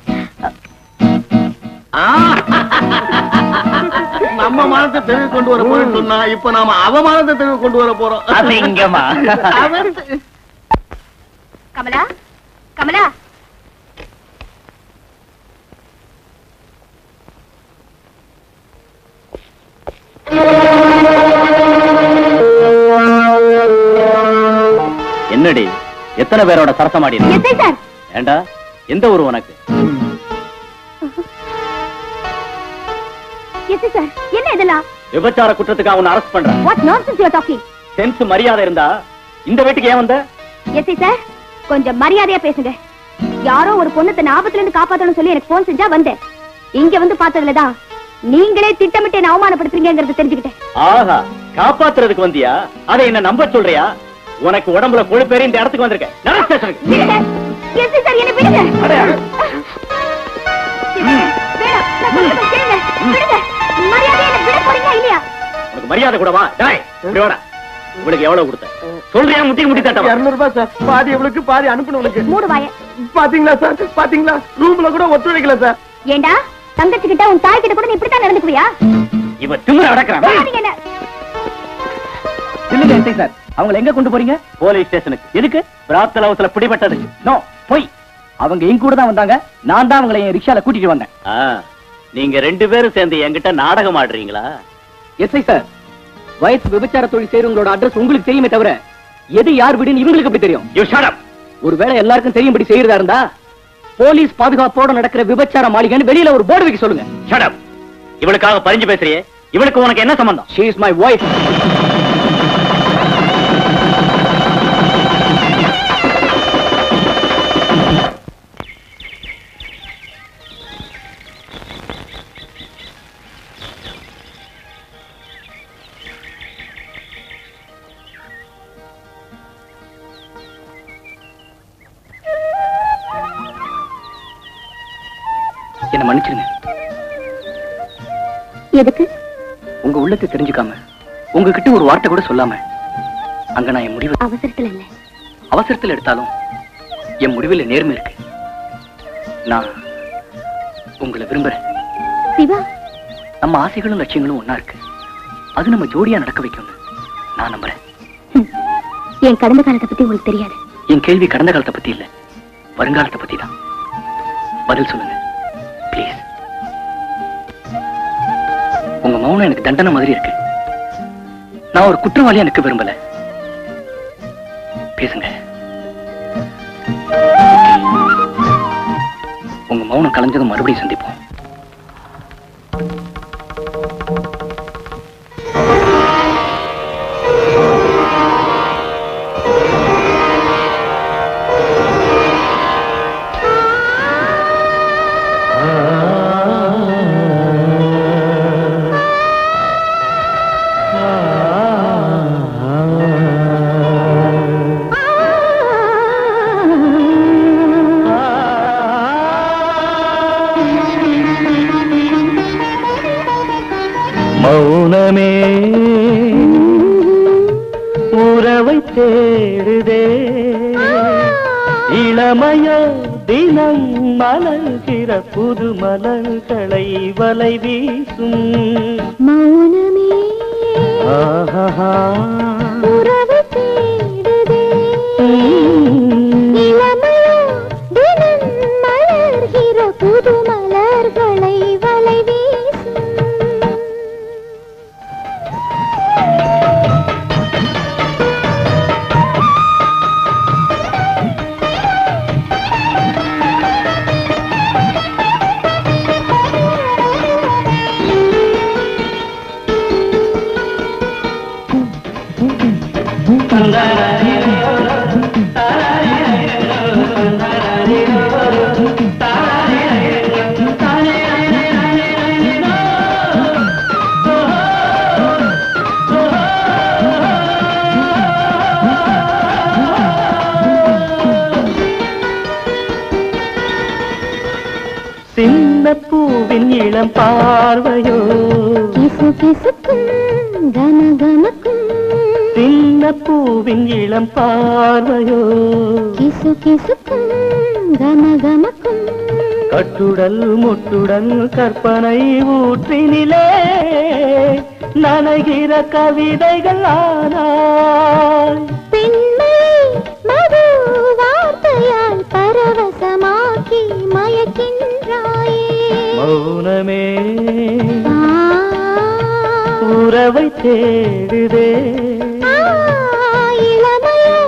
நம்ம மானத்தை தெளிவு கொண்டு வர போறோம்னு சொன்னா, இப்ப நாம அவமானத்தை தெளிவு கொண்டு வர போறோம். அசிங்கமா. கமலா, கமலா, என்னடி எத்தனை பேரோட சரசமாடி? சார். ஏண்டா, எந்த ஊர் உனக்கு? சார், என்ன இதெல்லாம்? விபச்சார குற்றத்துக்காக உன்னை அரெஸ்ட் பண்றேன். What nonsense you are talking? Sense மரியாதை இருந்தா இந்த வீட்டுக்கு ஏன் வந்த? சார், கொஞ்சம் மரியாதையா பேசுங்க. யாரோ ஒரு பொண்ணு தன் ஆபத்துல இருந்து காப்பாத்தணும்னு சொல்லி எனக்கு போன் செஞ்சா வந்தேன். இங்க வந்து பார்த்ததுலதான் நீங்களே திட்டமிட்டு என்ன அவமானப்படுத்துறீங்கிறது தெரிஞ்சுக்கிட்டேன். ஆஹா, காப்பாத்துறதுக்கு வந்தியா? அதை என்ன நம்ப சொல்றியா? உனக்கு உடம்புல கொழுப்பேறி இந்த இடத்துக்கு வந்திருக்கேன். நட ஸ்டேஷனுக்கு. சார், என்ன விடுங்க. உனக்கு மரியாதை கூடவா? உங்களுக்கு எவ்வளவு கொடுத்த சொல்றியா? முட்டி முட்டி தட்ட. 200 ரூபாய் சார். பாதி எவ்வளவுக்கு பாதி அனுப்பணும். மூடு வாய. பாத்தீங்களா சார், பாத்தீங்களா? ரூம்ல கூட ஒத்துழைக்கல சார். ஏண்டா, தங்கச்சி கிட்ட உன் தாய் கிட்ட கூட நீ இப்படித்தான் நடந்துக்குவியா? இவ திமிர அடக்குறான். இல்லங்க எஸ்ஐ சார், அவங்களை எங்க கொண்டு போறீங்க? போலீஸ் ஸ்டேஷனுக்கு. எதுக்கு? பிராத்தல் ஹவுஸ்ல பிடிபட்டது. நோ, போய். அவங்க எங்க கூட தான் வந்தாங்க. நான் தான் அவங்களை என் ரிக்ஷால கூட்டிட்டு வந்தேன். நீங்க 2 பேரும் சேர்ந்து என்கிட்ட நாடகம் ஆடுறீங்களா? எஸ்ஐ சார், வயசு விபச்சார தொழில் செய்றவங்களோட அட்ரஸ் உங்களுக்கு தெரியுமே தவிர எது யார் வீடுன்னு இவங்களுக்கு எப்படி தெரியும்? You shut up. ஒருவேளை எல்லாருக்கும் தெரியும்படி செய்யறதா இருந்தா போலீஸ் பாதுகாப்போட நடக்கிற விபச்சார மாளிகைன்னு வெளியில ஒரு போர்டு வைக்க சொல்லுங்க. Shut up. இவளுக்காக பறிஞ்சு பேசுறியே, இவளுக்கு உனக்கு என்ன சம்பந்தம்? She is my wife. என்ன மன்னிச்சிருங்க. எதுக்கு? உங்க உள்ளத்தை தெரிஞ்சுக்காம உங்ககிட்ட ஒரு வார்த்தை கூட சொல்லாம அங்க நான் என் முடிவு அவசரத்துல இல்ல. அவசரத்தில் எடுத்தாலும் என் முடிவில் நேர்மை இருக்கு. நான் உங்களை விரும்புறேன். சிவா, நம்ம ஆசைகளும் லட்சியங்களும் ஒன்னா இருக்கு. அது நம்ம ஜோடியா நடக்க வைக்கணும் நான் நம்புறேன். என் கடந்த காலத்தை பத்தி உங்களுக்கு தெரியாது. என் கேள்வி கடந்த காலத்தை பத்தி இல்ல, வருங்காலத்தை பத்தி தான். பதில் சொல்லுங்க பிளீஸ். உங்க மௌனம் எனக்கு தண்டனை மாதிரி இருக்கு. நான் ஒரு குற்றவாளியா எனக்கு விரும்பல. பேசுங்க. உங்க மௌனம் கலைஞ்சதும் மறுபடியும் சந்திப்போம். மௌனமே உறவை தேடுதே, இளமையோ தினம் மலர்கிற புது மலர்களை வலை வீசும். மௌனமே ஆஹா உறவை தேடுதே, இளமையோ தினம் மலர்கிற புது மலர்களை வலை வீசும். சின்ன பூவின் இளம் பார்வையோ கிசு கிசுக்கும் கமகமக்கும் சின்ன பூவின் இளம் பார்வையோ கிசு கிசுக்கும் கமகமக்கும் கட்டுடல் முட்டுடன் கற்பனை ஊற்றினிலே நனைகிற கவிதைகள் ஆனால் பெண்மை மது வார்த்தையால் பரவசமாக்கி மயக்கின்றாயே மௌனமே உறவை தேடுதே இளமையோ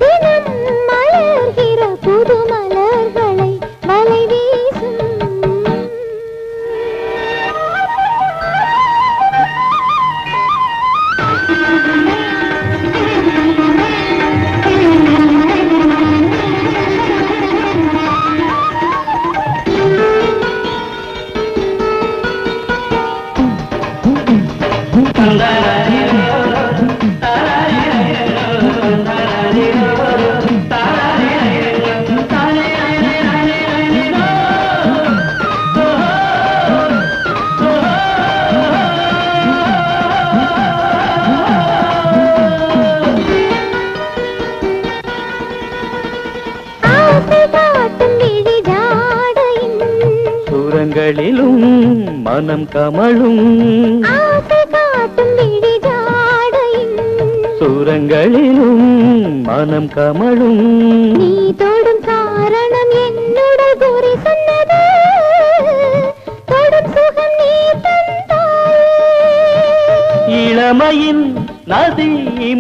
தினம் மலர்கிற புது மலர்களை வலை வீசும் சுரங்களிலும் மனம் கமழும் சுரங்களிலும் மனம் கமழும் நீ தொடும் காரணம் என்னோட குறி சொன்னது தொடும் சுகம் நீ தந்தாயே இளமையின் நதி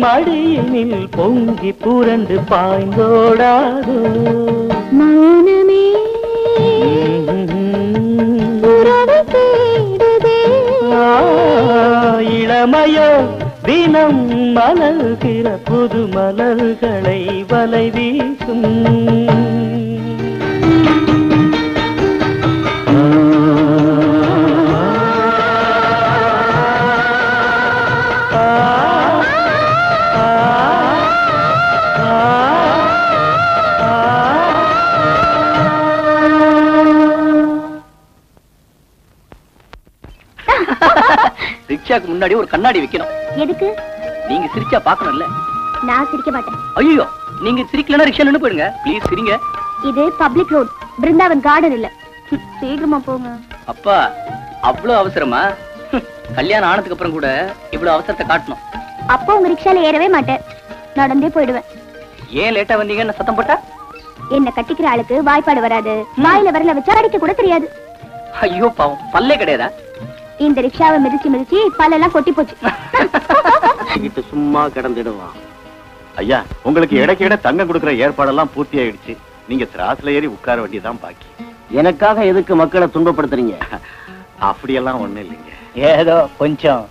மடியினில் பொங்கி புரண்டு பாய்ந்தோடாதோ மௌனமே உறவை தேடுதே இளமையோ தினம் மலர்கிற புது மலர்களை வலை வீசும் ரிக்ஷாக்கு முன்னாடி ஒரு கண்ணாடி வைக்கணும். எதுக்கு? நீங்க சிரிச்சா பாக்கணும்ல. நான் சிரிக்க மாட்டேன். ஐயோ, நீங்க சிரிக்கலனா ரிக்ஷா நின்னு போயிடுங்க. ப்ளீஸ் சிரிங்க. இது பப்ளிக் ரோட், பிருந்தாவன் கார்டன் இல்ல. சீக்கிரமா போங்க. அப்பா, அவ்வளவு அவசரமா? கல்யாணம் ஆனதுக்கு அப்புறம் கூட இவ்வளவு அவசரத்தை காட்டணும். அப்போ உங்க ரிக்ஷால ஏறவே மாட்டேன், நடந்தே போயிடுவேன். ஏன் லேட்டா வந்தீங்கன்னு சத்தம் போட்டா? என்ன கட்டிக்கிற ஆளுக்கு வாய்ப்பாடு வராது, வாயில வரல வச்சா அடிக்க கூட தெரியாது. ஐயோ பாவம், பல்லே கிடையாதா? இந்த ரிக்ஷாவை மிதிச்சு மிதிச்சு பல்லெல்லாம் கொட்டி போச்சு. சும்மா கிடந்துடுவான். ஐயா, உங்களுக்கு இடைக்கு இட தங்கம் கொடுக்கிற ஏற்பாடெல்லாம் பூர்த்தி ஆயிடுச்சு. நீங்க திராஸ்ல ஏறி உட்கார வேண்டியதான் பாக்கி. எனக்காக எதுக்கு மக்களை துன்பப்படுத்துறீங்க? அப்படியெல்லாம் ஒண்ணு இல்லைங்க. ஏதோ கொஞ்சம்.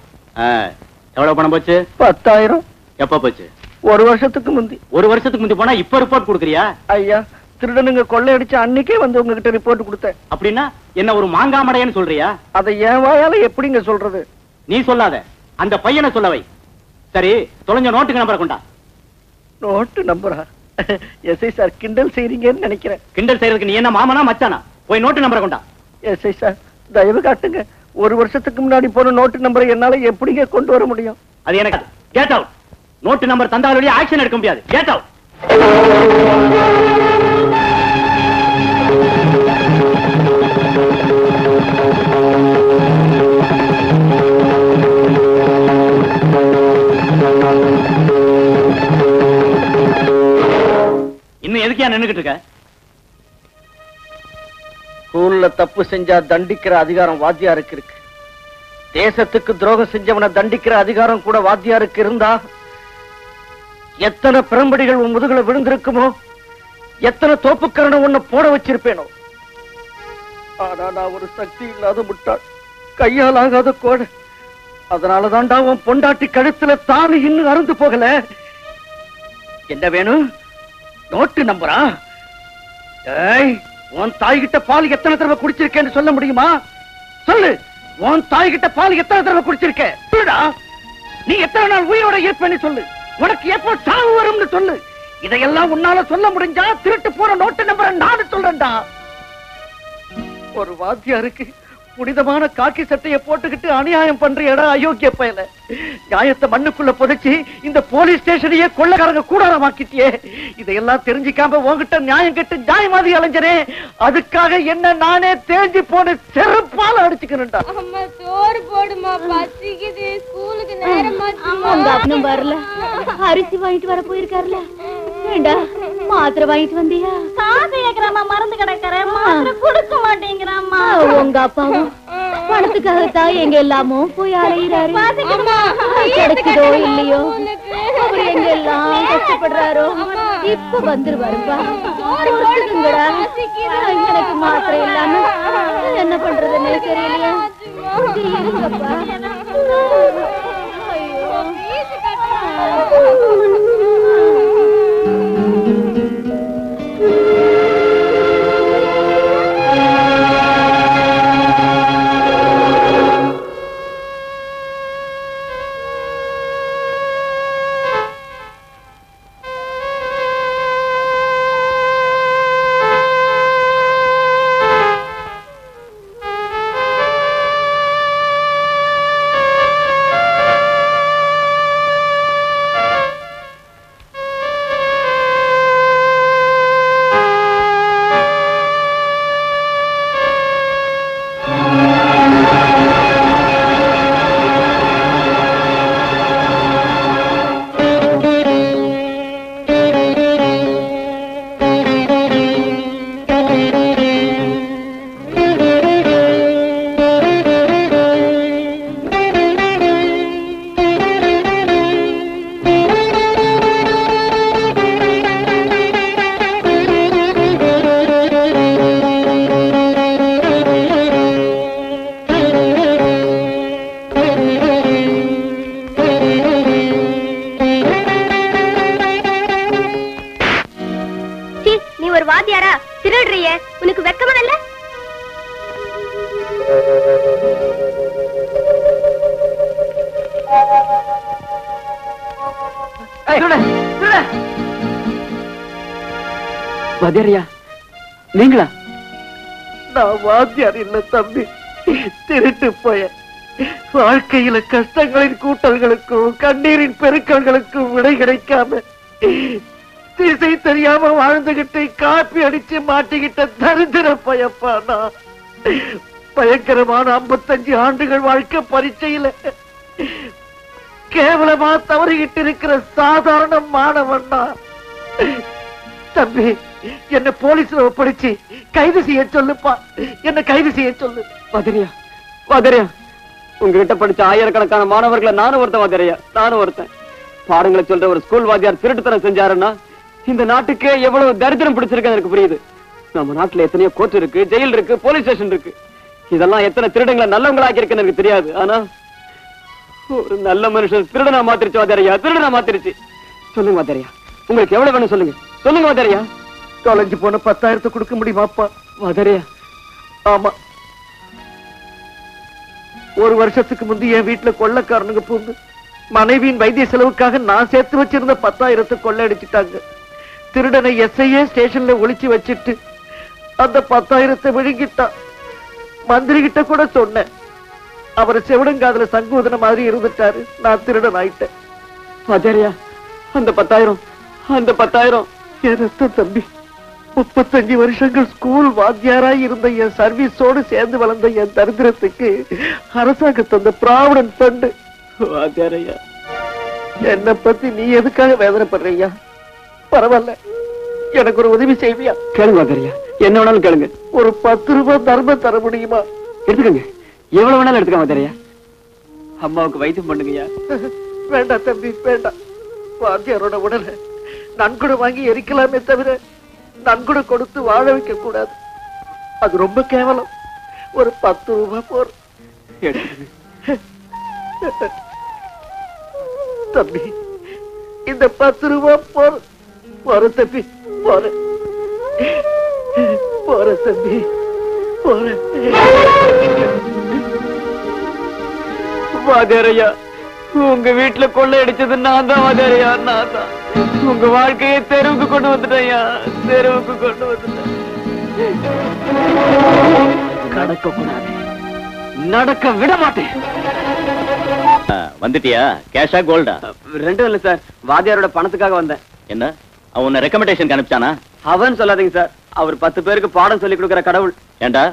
எவ்வளவு பணம் போச்சு? 10,000. எப்ப போச்சு? ஒரு வருஷத்துக்கு முந்தி. ஒரு வருஷத்துக்கு முந்தி போனா இப்ப ரிப்போர்ட் கொடுக்குறியா? ஐயா, திருடனுங்க கொள்ளையடிச்ச அன்னைக்கே வந்து உங்ககிட்ட ரிப்போர்ட் கொடுத்தேன். அப்படின்னா என்ன ஒரு மாங்காமடையன்னு சொல்றியா? அதை என் வாயால எப்படிங்க சொல்றது? நீ சொல்லாத, அந்த பையனை சொல்லவை. சரி, தொலைஞ்ச நோட்டுக்கு நம்பரை கொண்டா. நோட்டு நம்பரா? எஸ்ஐ சார், கிண்டல் செய்றீங்கன்னு நினைக்கிறேன். கிண்டல் செய்யறதுக்கு நீ என்ன மாமனா மச்சானா? போய் நோட்டு நம்பரை கொண்டா. எஸ்ஐ சார், தயவு காட்டுங்க. ஒரு வருஷத்துக்கு முன்னாடி போன நோட்டு நம்பரை என்னால எப்படிங்க கொண்டு வர முடியும்? அது எனக்கு கேட் அவுட். நோட்டு நம்பர் தந்தாலும் ஆக்ஷன் எடுக்க முடியாது. Get out. இன்னும் எதுக்கியா நின்னுகிட்டு இருக்க? ஸ்கூல்ல தப்பு செஞ்சா தண்டிக்கிற அதிகாரம் வாத்தியாருக்கு இருக்கு. தேசத்துக்கு துரோகம் செஞ்சவனை தண்டிக்கிற அதிகாரம் கூட வாத்தியாருக்கு இருந்தா எத்தனை பிரம்படிகள் உன் முதுகுல விழுந்திருக்குமோ, எத்தனை தோப்புக்கரணை உன்னை போட வச்சிருப்பேனோ. ஆனா நான் ஒரு சக்தி இல்லாத முட்டாள், கையால் ஆகாத கோடை. அதனாலதான்டா உன் பொண்டாட்டி கழுத்துல தாலி இன்னும் அறுந்து போகல. என்ன வேணும்? நோட்டு நம்பரா? ஏய், உன் தாய்கிட்ட பால் எத்தனை தடவை குடிச்சிருக்கேன்னு சொல்ல முடியுமா? சொல்லு, உன் தாய்கிட்ட பால் எத்தனை தடவை குடிச்சிருக்க? நீ எத்தனை நாள் உயிரோட இருப்பேன்னு சொல்லு. உனக்கு எப்போ சாவு வரும்னு சொல்லு. இதையெல்லாம் உன்னால சொல்ல முடிஞ்சா திருட்டு போற நோட்டு நம்பரை நானு சொல்றேன்டா. ஒரு வாத்தியாருக்கு புனிதமான காக்கி சட்டையை போட்டுக்கிட்டு அநியாயம் பண்றியடா அயோக்கிய பயல. நியாயத்தை மண்ணுக்குள்ள புதைச்சி இந்த போலீஸ் ஸ்டேஷனையே கொள்ளக்காரங்க கூடாரமாக்கிட்டியே. இதையெல்லாம் தெரிஞ்சுக்காம உன்கிட்ட நியாயம் கெட்டு நியாயமாதி அலைஞ்சனே. அதுக்காக என்ன நானே தேஞ்சி போன செருப்பால அடிச்சுக்கணும்டா. அம்மா சோறு போடுமா, பசிக்குது, ஸ்கூலுக்கு நேரமாச்சு. உங்க அப்பனும் வரல, அரிசி வாங்கிட்டு வர போயிருக்காருல. ஏண்டா மாத்திரை வாங்கிட்டு வந்தியா? காசு கேக்குறாமா, மறந்து கிடக்குறேன், மாத்திரை கொடுக்க மாட்டேங்கிறாமா. உங்க அப்பாவும் பணத்துக்காகத்தான் எங்க எல்லாமோ போய் அலையிறாரு. கிடைக்குதோ இல்லையோ, அவர் எங்க எல்லாம் கஷ்டப்படுறாரோ. இப்ப வந்துருவாருப்பா. எனக்கு மாத்திரை இல்லாம என்ன பண்றதுன்னு தெரியலையா? இருங்கப்பா. வாத்தியாரியா நீங்களா? நான் வாத்தியார் இல்ல தம்பி, திருட்டு போய. வாழ்க்கையில கஷ்டங்களின் கூட்டல்களுக்கும் கண்ணீரின் பெருக்கல்களுக்கும் விடை கிடைக்காம திசை தெரியாம வாழ்ந்துகிட்டு காப்பி அடிச்சு மாட்டிக்கிட்ட தரித்திர பயப்பா நான். பயங்கரமான 55 ஆண்டுகள் வாழ்க்கை பரீட்சையில கேவலமா தவறிக்கிட்டு இருக்கிற சாதாரண மாணவன் தான். தம்பி, என்ன போலீஸ்ல ஒப்படைச்சு கைது செய்ய சொல்லுப்பா, என்ன கைது செய்ய சொல்லு. வாத்தியாரியா வாத்தியாரியா, உங்ககிட்ட படிச்ச ஆயிரக்கணக்கான மாணவர்களை நானும் ஒருத்தன். வாத்தியாரியா நானும் ஒருத்தன். பாடங்களை சொல்ற ஒரு ஸ்கூல் வாத்தியார் திருட்டுத்தனம் செஞ்சாருன்னா இந்த நாட்டுக்கே எவ்வளவு தரித்திரம் பிடிச்சிருக்கு எனக்கு புரியுது. நம்ம நாட்டுல எத்தனையோ கோர்ட் இருக்கு, ஜெயில் இருக்கு, போலீஸ் ஸ்டேஷன் இருக்கு. இதெல்லாம் எத்தனை திருடங்களை நல்லவங்களாக்கி இருக்குன்னு எனக்கு தெரியாது. ஆனா ஒரு நல்ல மனுஷன் திருடனா மாத்திருச்சு வாத்தியாரியா, திருடனா மாத்திருச்சு. சொல்லுங்க வாத்தியாரியா, உங்களுக்கு எவ்வளவு வேணும் சொல்லுங்க, சொல்லுங்க வாத்தியாரியா. தொலைஞ்சு போன 10,000 கொடுக்க முடியுமாப்பா? வாத்தியாரியா ஆமா, ஒரு வருஷத்துக்கு முந்தைய என் வீட்டுல கொள்ளக்காரனுங்க பூந்து மனைவியின் வைத்திய செலவுக்காக நான் சேர்த்து வச்சிருந்த 10,000 கொள்ளை அடிச்சுட்டாங்க. திருடனை எஸ்ஐயே ஸ்டேஷன்ல ஒளிச்சு வச்சிட்டு அந்த 10,000 விழுங்கிட்டான். மந்திரி கிட்ட கூட சொன்னேன், அவரை செவிடங்காதுல சங்கூதன மாதிரி இருந்துட்டாரு. நான் திருடன் ஆயிட்டேன். வாத்தியாரியா அந்த 10,000 என் ரத்தம் தம்பி. 35 வருஷங்கள் ஸ்கூல் வாத்தியாராய் இருந்த என் சர்வீஸோடு சேர்ந்து வளர்ந்த என் தரித்திரத்துக்கு அரசாங்கம் தந்த ப்ராவிடன்ட் ஃபண்ட். வாத்தியாரியா என்ன பத்தி நீ எதுக்காக வேதனைப்படுறியா? பரவாயில்ல, எனக்கு ஒரு உதவி செய்வியா? கேளுங்க வாத்தியாரியா, என்ன வேணாலும் கேளுங்க. ஒரு 10 ரூபாய் தர்மம் தர முடியுமா? எடுத்துக்கங்க, எவ்வளவு வேணாலும் எடுத்துக்க வாத்தியாரியா. அம்மாவுக்கு வைத்தியம் பண்ணுங்கய்யா. வேண்டாம் தம்பி வேண்டாம். வாத்தியாரோட உடலை நன்கொடை வாங்கி எரிக்கலாமே தவிர நன்கொடை கொடுத்து வாழ வைக்க கூடாது. அது ரொம்ப கேவலம். ஒரு 10 ரூபாய் போர். தம்பி, இந்த 10 ரூபாய் போர். போற தம்பி, போற போற தம்பி, போற. வாத்தியாரியா, உங்க வீட்டுல கொள்ளை அடிச்சது நான் தான் வாத்தியாரியா, நான் தான். உங்க வாழ்க்கையை தெருவுக்கு கொண்டு வந்துட்டேன், தெருவுக்கு கொண்டு வந்துட்டேன். நடக்க கூடாது, நடக்க விட மாட்டேன். வந்துட்டியா? கேஷா கோல்டா? ரெண்டும் இல்ல சார், வாத்தியாரோட பணத்துக்காக வந்தேன். என்ன அவன் ரெக்கமெண்டேஷன் அனுப்பிச்சானா? அவன் சொல்லாதீங்க சார், அவர் 10 பேருக்கு பாடம் சொல்லி கொடுக்கிற கடவுள். ஏண்டா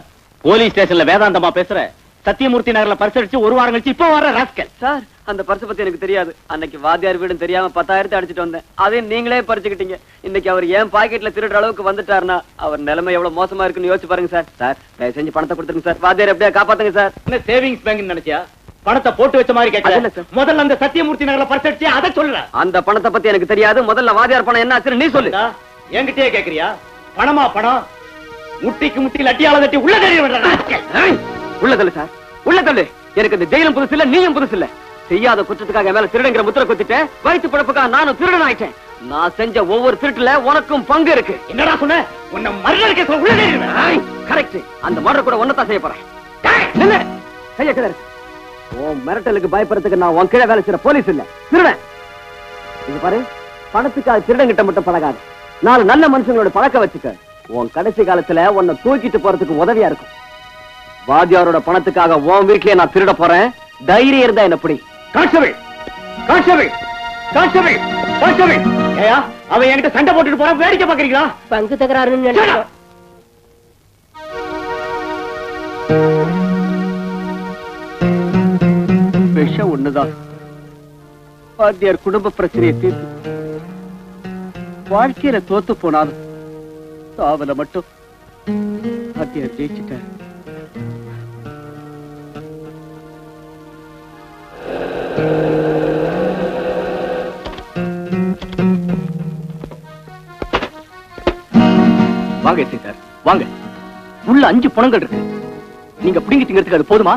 போலீஸ் ஸ்டேஷன்ல வேதாந்தமா பேசுற? சத்தியமூர்த்தி நகர்ல பர்ஸ் அடிச்சு 1 வாரம் கழிச்சு இப்போ வர ராஸ்கல். சார் அந்த பர்ஸ் பத்தி எனக்கு தெரியாது. அன்னைக்கு வாத்தியார் வீடும் தெரியாம 10,000 அடிச்சிட்டு வந்தேன். அதையும் நீங்களே பறிச்சுக்கிட்டீங்க. இன்னைக்கு அவர் ஏன் பாக்கெட்ல திருடுற அளவுக்கு வந்துட்டாருன்னா அவர் நிலைமை எவ்வளவு மோசமா இருக்குன்னு யோசிச்சு பாருங்க சார். சார் தயவு செஞ்சு பணத்தை கொடுத்துருங்க சார். வாத்தியார் எப்படியா காப்பாத்துங்க சார். என்ன சேவிங்ஸ் பேங்க் நினைச்சியா? பணத்தை போட்டு வச்ச மாதிரி கேட்கல. முதல்ல அந்த சத்தியமூர்த்தி நகர்ல பர்ஸ் அடிச்சு அதை சொல்ற. அந்த பணத்தை பத்தி எனக்கு தெரியாது. முதல்ல வாத்தியார் பணம் என்ன ஆச்சுன்னு நீ சொல்லு. என்கிட்டயே கேக்குறியா? பணமா பணம்? முட்டிக்கு முட்டி லட்டியால தட்டி உள்ள தெரியும். உள்ள தள்ளு சார், உள்ள தள்ளு. எனக்கு இந்த ஜெயிலும் புதுசு இல்ல, நீயும் புதுசு இல்ல. செய்யாத குற்றத்துக்காக மேல திருடங்கிற முத்திர குத்திட்டேன். வயிற்று பிழப்புக்காக நானும் திருடன் ஆயிட்டேன். நான் செஞ்ச ஒவ்வொரு திருட்டுல உனக்கும் பங்கு இருக்கு. என்னடா சொன்ன? உன்னை மர்டர் கேஸ்ல உள்ள தெரியும். கரெக்ட், அந்த மர்டர் கூட ஒன்னதான் செய்ய போறேன். நில்லு, கைய கிளறு. உன் மிரட்டலுக்கு பயப்படுறதுக்கு நான் உன் கீழே வேலை செய்யற போலீஸ் இல்ல, திருடன். இது பாரு, பணத்துக்காக திருடங்கிட்ட மட்டும் பழகாது. 4 நல்ல மனுஷங்களோட பழக்க வச்சுக்க. உன் கடைசி காலத்துல உன்னை தூக்கிட்டு போறதுக்கு உதவியா இருக்கும். வாத்தியாரோட பணத்துக்காக உன் வீட்லயே நான் திருட போறேன். தைரியம் இருந்தா என்ன பிடி. Constable, constable, constable, constable. ஏயா அவன் என்கிட்ட சண்டை போட்டுட்டு போறான், வேடிக்கை பாக்குறீங்களா? பங்கு தகராறுன்னு நினைக்கிறேன். விஷம் ஒண்ணுதான் வாத்தியார் குடும்ப பிரச்சனையை தீர்த்து வாழ்க்கையில தோத்து போனாலும் சாவல மட்டும் வாத்தியார் ஜெயிச்சுட்டார். வாங்க சார், வாங்க. உள்ள 5 பணங்கள் இருக்கு. நீங்க பிடிங்கி திங்கிறதுக்கு அது போதுமா?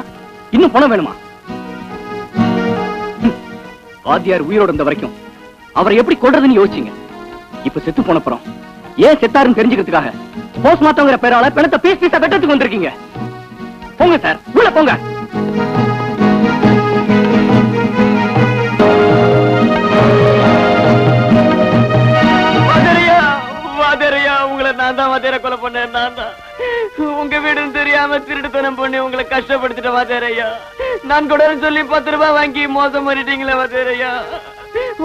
இன்னும் பணம் வேணுமா? வாத்தியார் உயிரோட இருந்த வரைக்கும் அவரை எப்படி கொல்றதுன்னு யோசிச்சீங்க. இப்ப செத்து போன அப்புறம் ஏன் செத்தாருன்னு தெரிஞ்சுக்கிறதுக்காக போஸ்ட்மார்ட்டம்ங்கிற பேரால பிணத்தை பீஸ் பீஸா வெட்டத்துக்கு வந்திருக்கீங்க. போங்க சார், உள்ள போங்க. உங்களை நான் தான் வாத்தியார கொலை பண்ணேன். நான் தான் உங்க வீடுன்னு தெரியாம திருட்டுத்தனம் பண்ணி உங்களை கஷ்டப்படுத்திட்ட வாத்தியாரையா. நான் கூட சொல்லி 10 ரூபாய் வாங்கி மோசம் பண்ணிட்டீங்களா வாத்தியாரையா.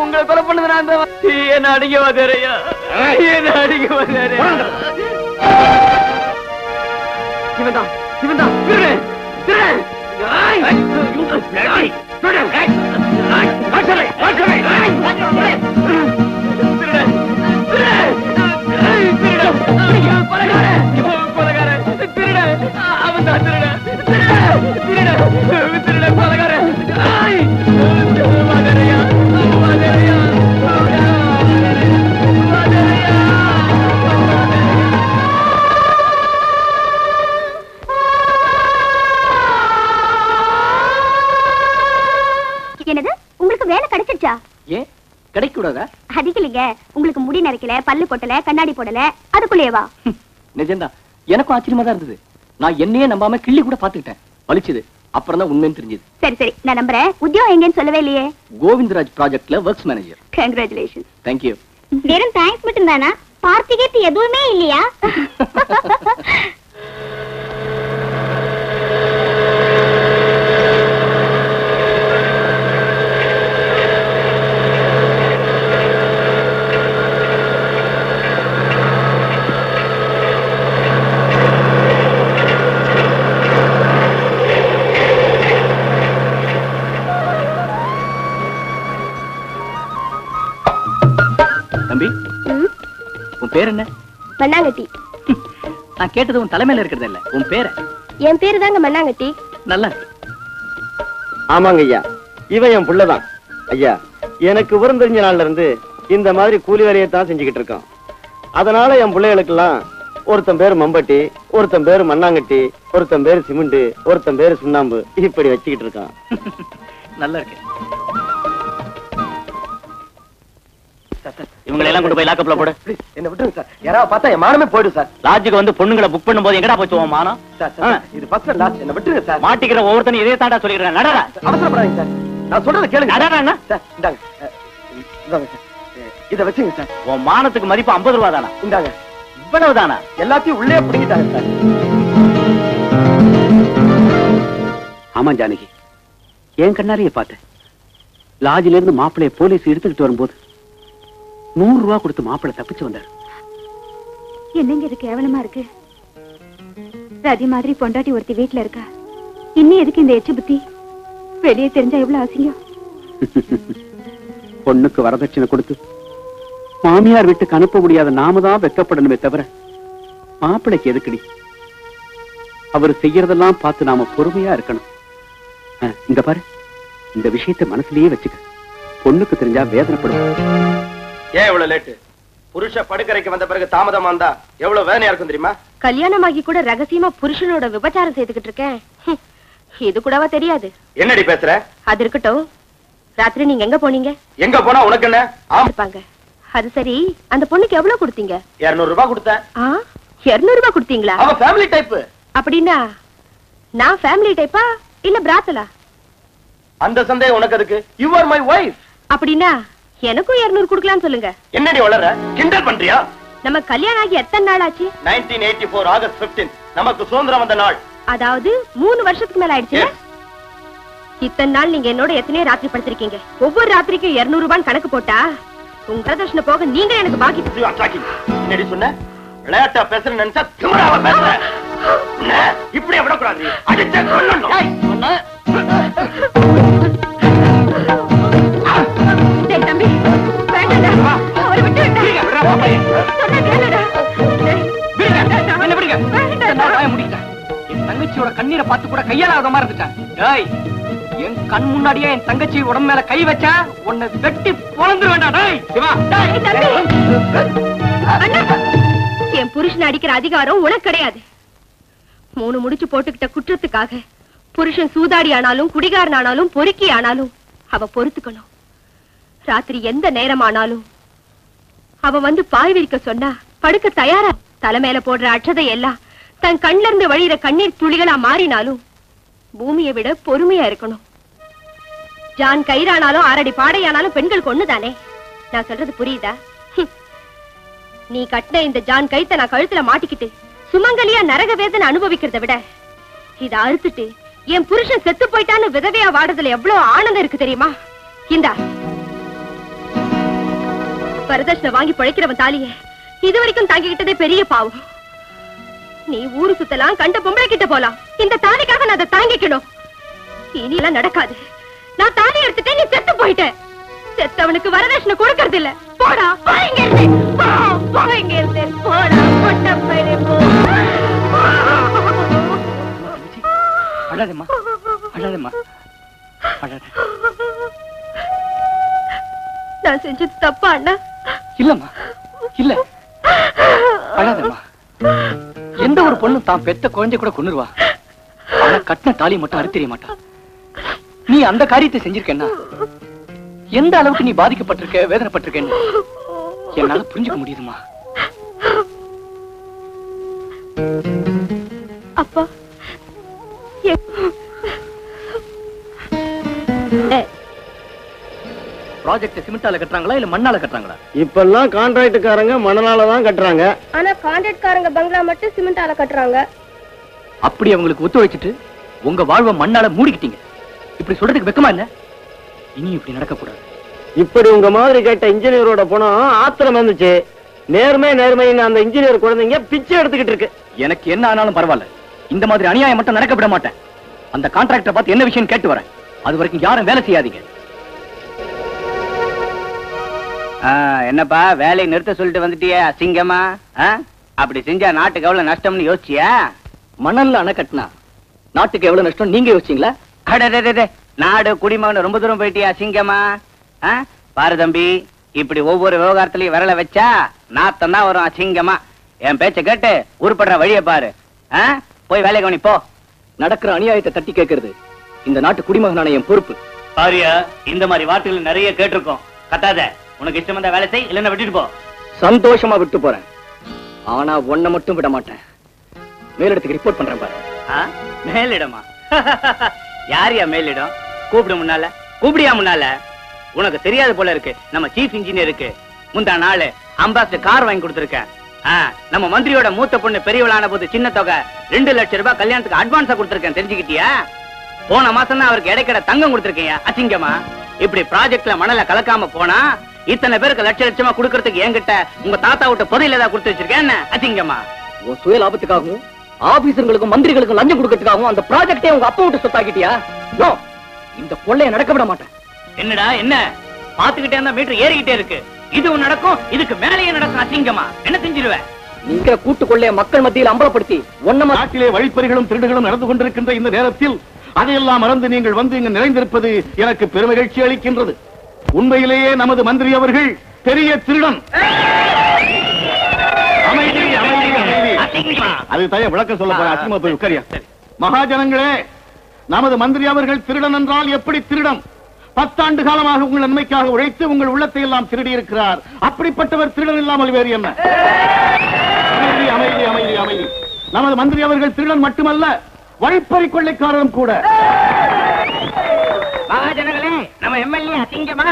உங்களை கொலை பண்ணது நான் தான். என்ன அடிக்க வாத்தியாரையா, என்ன அடிக்க வாத்தியாரையா. இவன் தான், இவன் தான் திருடன், திருடன். என்னது, உங்களுக்கு வேலை கிடைச்சிருச்சா? ஏன் கிடைக்க கூடாதா? அதிகலிங்க, உங்களுக்கு முடி நரைக்கல, பல்லு போட்டல, கண்ணாடி போடல, அதுக்குள்ளேவா? நிஜம்தான், எனக்கும் ஆச்சரியமா தான் இருந்தது. நான் என்னையே நம்பாம கிள்ளி கூட பாத்துக்கிட்டேன். வலிச்சது, அப்புறம் தான் உண்மைன்னு தெரிஞ்சது. சரி சரி, நான் நம்புறேன். உத்தியோகம் எங்கன்னு சொல்லவே இல்லையே. கோவிந்தராஜ் ப்ராஜெக்ட்ல works manager. Congratulation. Thank you. வெறும் தேங்க்ஸ் மட்டும் தானா? பார்ட்டிகேட் எதுவுமே இல்லையா? தம்பி, உன் பேர் என்ன? மண்ணாங்கட்டி. நான் கேட்டது உன் தலைமையில இருக்கிறது இல்ல, உன் பேர. என் பேரு தாங்க மண்ணாங்கட்டி. நல்லா இருக்கு. ஆமாங்க ஐயா, இவன் என் புள்ளதான். ஐயா, எனக்கு விவரம் தெரிஞ்ச நாள்ல இருந்து இந்த மாதிரி கூலி வேலையை தான் செஞ்சுக்கிட்டு இருக்கான். அதனால என் பிள்ளைகளுக்கெல்லாம் ஒருத்தன் பேரு மம்பட்டி, ஒருத்தன் பேரு மண்ணாங்கட்டி, ஒருத்தன் பேரு சிமெண்ட், ஒருத்தன் பேரு சுண்ணாம்பு, இப்படி வச்சுக்கிட்டு இருக்கான். நல்லா இருக்கு. இவங்களை எல்லாம் கொண்டு போய் லாக்கப்ல போடு. என்ன விட்டுருங்க சார், யாராவது பார்த்தா என் மானமே போயிடும் சார். லாட்ஜுக்கு வந்து பொண்ணுங்களை புக் பண்ணும்போது எங்கடா போச்சு உன் மானம்? இது ஃபர்ஸ்ட் லாஸ்ட், என்ன விட்டுருங்க சார். மாட்டிக்கிற ஒவ்வொருத்தனும் இதே தாண்டா சொல்லிக்கிறேன். நடடா. அவசரப்படாதீங்க சார், நான் சொல்றத கேளுங்க. நடடா என்ன சார், இந்தாங்க இந்தாங்க சார், இத வச்சுங்க சார். உன் மானத்துக்கு மதிப்பு 50 ரூபா தானா? இந்தாங்க. இவ்வளவு தானா? எல்லாத்தையும் உள்ளே பிடிக்கிட்டாங்க சார். ஆமா ஜானகி, என் கண்ணாலேயே பார்த்தேன். லாட்ஜில இருந்து மாப்பிள்ளைய போலீஸ் எடுத்துக்கிட்டு வரும்போது 100 ரூபா கொடுத்து மாப்பிள்ளை தப்பிச்சு வந்தார். என்னங்க இது கேவலமா இருக்கு? ரதி மாதிரி பொண்டாட்டி ஒருத்தி வீட்டுல இருக்கா, இன்னும் எதுக்கு இந்த எச்சு புத்தி? வெளியே தெரிஞ்சா எவ்வளவு அசிங்கம். பொண்ணுக்கு வரதட்சணை கொடுத்து மாமியார் வீட்டுக்கு அனுப்ப முடியாத நாம தான் வெக்கப்படணுமே தவிர மாப்பிள்ளைக்கு எதுக்குடி? அவர் செய்யறதெல்லாம் பார்த்து நாம பொறுமையா இருக்கணும். இந்த பாரு, இந்த விஷயத்தை மனசுலயே வச்சுக்க. பொண்ணுக்கு தெரிஞ்சா வேதனைப்படும். ஏன் இவ்வளவு லேட்டு? புருஷ படுக்கறைக்கு வந்த பிறகு தாமதமா இருந்தா எவ்வளவு வேதனையா இருக்கும் தெரியுமா? கல்யாணமாகி கூட ரகசியமா புருஷனோட விபச்சாரம் செய்துகிட்டு இருக்கேன். இது கூடவா தெரியாது? என்னடி பேசுற? அது இருக்கட்டும், ராத்திரி நீங்க எங்க போனீங்க? எங்க போனா உனக்கு என்ன? இருப்பாங்க. அது சரி, அந்த பொண்ணுக்கு எவ்வளவு கொடுத்தீங்க? 200 ரூபாய் கொடுத்தேன். 200 ரூபாய் கொடுத்தீங்களா? அவ ஃபேமிலி டைப். அப்படின்னா நான் ஃபேமிலி டைப்பா இல்ல பிராத்தலா? அந்த சந்தேகம் உனக்கு எதுக்கு? You are my wife. அப்படின்னா எனக்கும் 200 கொடுக்கலாம்னு சொல்லுங்க. என்னடி வளர? கிண்டல் பண்றியா? நம்ம கல்யாணம் ஆகி எத்தனை நாள் ஆச்சு? 1984 ஆகஸ்ட் 15 நமக்கு சுதந்திரம் வந்த நாள். அதாவது 3 வருஷத்துக்கு மேல ஆயிடுச்சு. இத்தனை நாள் நீங்க என்னோட எத்தனையோ ராத்திரி படுத்திருக்கீங்க. ஒவ்வொரு ராத்திரிக்கும் 200 ரூபாய் கணக்கு போட்டா உங்க வரதட்சணை போக நீங்க எனக்கு பாக்கி. என்னடி சொன்ன? விளையாட்டா பேசுறேன்னு நினைச்சா திமிராவா பேசுற. இப்படி விடக்கூடாது. அடிச்சே கொல்லணும். தம்பி வேண்டாம்டா, அவரை விட்டு என் தங்கச்சியோட கண்ணீரை பார்த்து கூட கையாளாத மாதிரி இருந்துட்டான். என் கண் முன்னாடியே என் தங்கச்சி உடம்பு மேல கை வச்சா உன்னை வெட்டி பொழந்து வேண்டாம். என் புருஷன் அடிக்கிற அதிகாரம் உனக்கு கிடையாது. 3 முடிச்சு போட்டுக்கிட்ட குற்றத்துக்காக புருஷன் சூதாடி ஆனாலும் குடிகாரன் ஆனாலும் பொறுக்கி ஆனாலும் அவ பொறுத்துக்கணும். ராத்திரி எந்த நேரம் ஆனாலும் அவ வந்து பாய் விரிக்க சொன்னா படுக்க தயாரா. தலைமையில போடுற அட்சதை எல்லாம் தன் கண்ல இருந்து வழியிற கண்ணீர் துளிகளா மாறினாலும் பூமியை விட பொறுமையா இருக்கணும். ஜான் கயிறானாலும் 6 அடி பாடையானாலும் பெண்களுக்கு ஒண்ணுதானே. நான் சொல்றது புரியுதா? நீ கட்டின இந்த ஜான் கைத்த நான் கழுத்துல மாட்டிக்கிட்டு சுமங்கலியா நரக வேதனை அனுபவிக்கிறத விட இத அறுத்துட்டு என் புருஷன் செத்து போயிட்டான்னு விதவையா வாடுறதுல எவ்வளவு ஆனந்தம் இருக்கு தெரியுமா? இந்தா வரதட்சணை வாங்கி பழைக்கிறவன் தாலிய இதுவரைக்கும் தாங்கிக்கிட்டதே பெரிய பாவம். நீ ஊரு சுத்தலாம், கண்ட பொம்பளை கிட்ட போலாம், இந்த தாலிக்காக நான் அதை தாங்கிக்கணும். இனி எல்லாம் நடக்காது. நான் தாலி எடுத்துட்டேன், நீ செத்து போயிட்ட. செத்தவனுக்கு வரதட்சணை கொடுக்கறது இல்ல. போடா, போங்க இருந்து, போங்க இருந்து, போடா, பொட்டப்பையே போ. அழாதம்மா, அழாதம்மா, அழாத. நான் செஞ்சது தப்பா அண்ணா? இல்லம்மா, இல்ல, அழாதம்மா. எந்த ஒரு பொண்ணு தான் பெத்த குழந்தை கூட கொன்னுருவா. ஆனா கட்டின தாலி மட்டும் அறுத்தெறிய மாட்டான். நீ அந்த காரியத்தை செஞ்சிருக்கேன்னா எந்த அளவுக்கு நீ பாதிக்கப்பட்டிருக்க, வேதனைப்பட்டிருக்கேன்னு என்னால புரிஞ்சுக்க முடியுதுமா. அப்பா ப்ராஜெக்ட் சிமெண்டால கட்டுறாங்களா இல்ல மண்ணால கட்டுறாங்களா? இப்பெல்லாம் கான்ட்ராக்டுக்காரங்க மணலால தான் கட்டுறாங்க. ஆனா கான்ட்ராக்ட்காரங்க பங்களா மட்டும் சிமெண்டால கட்டுறாங்க. அப்படி அவங்களுக்கு ஒத்துழைச்சிட்டு உங்க வாழ்வை மண்ணால மூடிக்கிட்டீங்க. இப்படி சொல்றதுக்கு வெக்கமா இல்ல? இனி இப்படி நடக்க கூடாது. இப்படி உங்க மாதிரி கேட்ட இன்ஜினியரோட பணம் ஆத்திரம் வந்துச்சு. நேர்மைன்னு அந்த இன்ஜினியர் குழந்தைங்க பிச்சை எடுத்துக்கிட்டு இருக்கு. எனக்கு என்ன ஆனாலும் பரவாயில்ல, இந்த மாதிரி அநியாயம் மட்டும் நடக்க விட மாட்டேன். அந்த கான்ட்ராக்டரை பார்த்து என்ன விஷயம் கேட்டு வரேன். அது வரைக்கும் யாரும் வேலை செய்யாதீங்க. என்னப்பா வேலையை நிறுத்த சொல்லிட்டு வந்துட்டியே அசிங்கமா? அப்படி செஞ்சா நாட்டுக்கு எவ்வளவு நஷ்டம்னு யோசிச்சியா? மணல்ல அணை கட்டினா நாட்டுக்கு எவ்வளவு நஷ்டம் நீங்க யோசிச்சீங்களா? நாடு குடிமகன் ரொம்ப தூரம் போயிட்டியா அசிங்கமா? பாரு தம்பி, இப்படி ஒவ்வொரு விவகாரத்திலையும் விரல வச்சா நாத்தம் தான் வரும் அசிங்கமா. என் பேச்ச கேட்டு உருப்படுற வழிய பாரு. போய் வேலை கவனி போ. நடக்கிற அநியாயத்தை தட்டி கேட்கறது இந்த நாட்டு குடிமகனான என் பொறுப்பு. பாரியா, இந்த மாதிரி வார்த்தைகள் நிறைய கேட்டிருக்கோம். கத்தாத. உனக்கு இஷ்டம் வந்தா வேலை செய், இல்லன்னா விட்டுட்டு போ. சந்தோஷமா விட்டு போறேன். ஆனா ஒன்ன மட்டும் விட மாட்டேன். மேலிடத்துக்கு ரிப்போர்ட் பண்றேன் பாரு. மேலிடமா? யாரியா மேலிடம்? கூப்பிடு முன்னால. கூப்பிடியா முன்னால? உனக்கு தெரியாது போல இருக்கு. நம்ம சீஃப் இன்ஜினியருக்கு முந்தா நாள் அம்பாசிடர் கார் வாங்கி கொடுத்திருக்கேன். நம்ம மந்திரியோட மூத்த பொண்ணு பெரியவளான போது சின்ன தொகை 2 லட்சம் ரூபாய் கல்யாணத்துக்கு அட்வான்ஸா கொடுத்திருக்கேன். தெரிஞ்சுக்கிட்டியா? போன மாசம் தான் அவருக்கு இடைக்கட தங்கம் கொடுத்திருக்கீங்க அசிங்கமா. இப்படி ப்ராஜெக்ட்ல மணல கலக்காம போனா இத்தனை பேருக்கு லட்ச லட்சமா கொடுக்கறதுக்கு என்கிட்ட உங்க தாத்தா விட்ட புதையில ஏதாவது கொடுத்து வச்சிருக்கேன் என்ன அசிங்கமா. உன் சுய லாபத்துக்காகவும் ஆபீசர்களுக்கும் மந்திரிகளுக்கும் லஞ்சம் கொடுக்கறதுக்காகவும் அந்த ப்ராஜெக்டே உங்க அப்பா விட்டு சொத்தாக்கிட்டியா? நோ, இந்த கொள்ளையை நடக்க விட மாட்டேன். என்னடா என்ன பாத்துக்கிட்டே இருந்தா மீட்டர் ஏறிக்கிட்டே இருக்கு. இது நடக்கும், இதுக்கு மேலேயே நடக்கும் அசிங்கமா. என்ன செஞ்சிருவேன்? நீங்க கூட்டு கொள்ளைய மக்கள் மத்தியில் அம்பலப்படுத்தி ஒன்னமா நாட்டிலே வழிப்பறிகளும் திருடுகளும் நடந்து கொண்டிருக்கின்ற இந்த நேரத்தில் அதையெல்லாம் மறந்து நீங்கள் வந்து இங்கு நிறைந்திருப்பது எனக்கு பெருமகிழ்ச்சி அளிக்கின்றது. உண்மையிலேயே நமது மந்திரி அவர்கள் பெரிய திருடன். அமைதி அமைதி அமைதி. அது தய விளக்கம் சொல்ல போற அசிங்கமா போய் உட்காரியா. மகாஜனங்களே, நமது மந்திரி அவர்கள் திருடன் என்றால் எப்படி திருடன்? 10 ஆண்டு காலமாக உங்கள் நன்மைக்காக உழைத்து உங்கள் உள்ளத்தை எல்லாம் திருடி இருக்கிறார். அப்படிப்பட்டவர் திருடன் இல்லாமல் வேறு என்ன? அமைதி அமைதி அமைதி அமைதி. நமது மந்திரி அவர்கள் திருடன் மட்டுமல்ல, வழிப்பறி கொள்ளைக்காரரும் கூட. மகாஜனங்களே, நம்ம எம்எல்ஏ அசிங்கமா.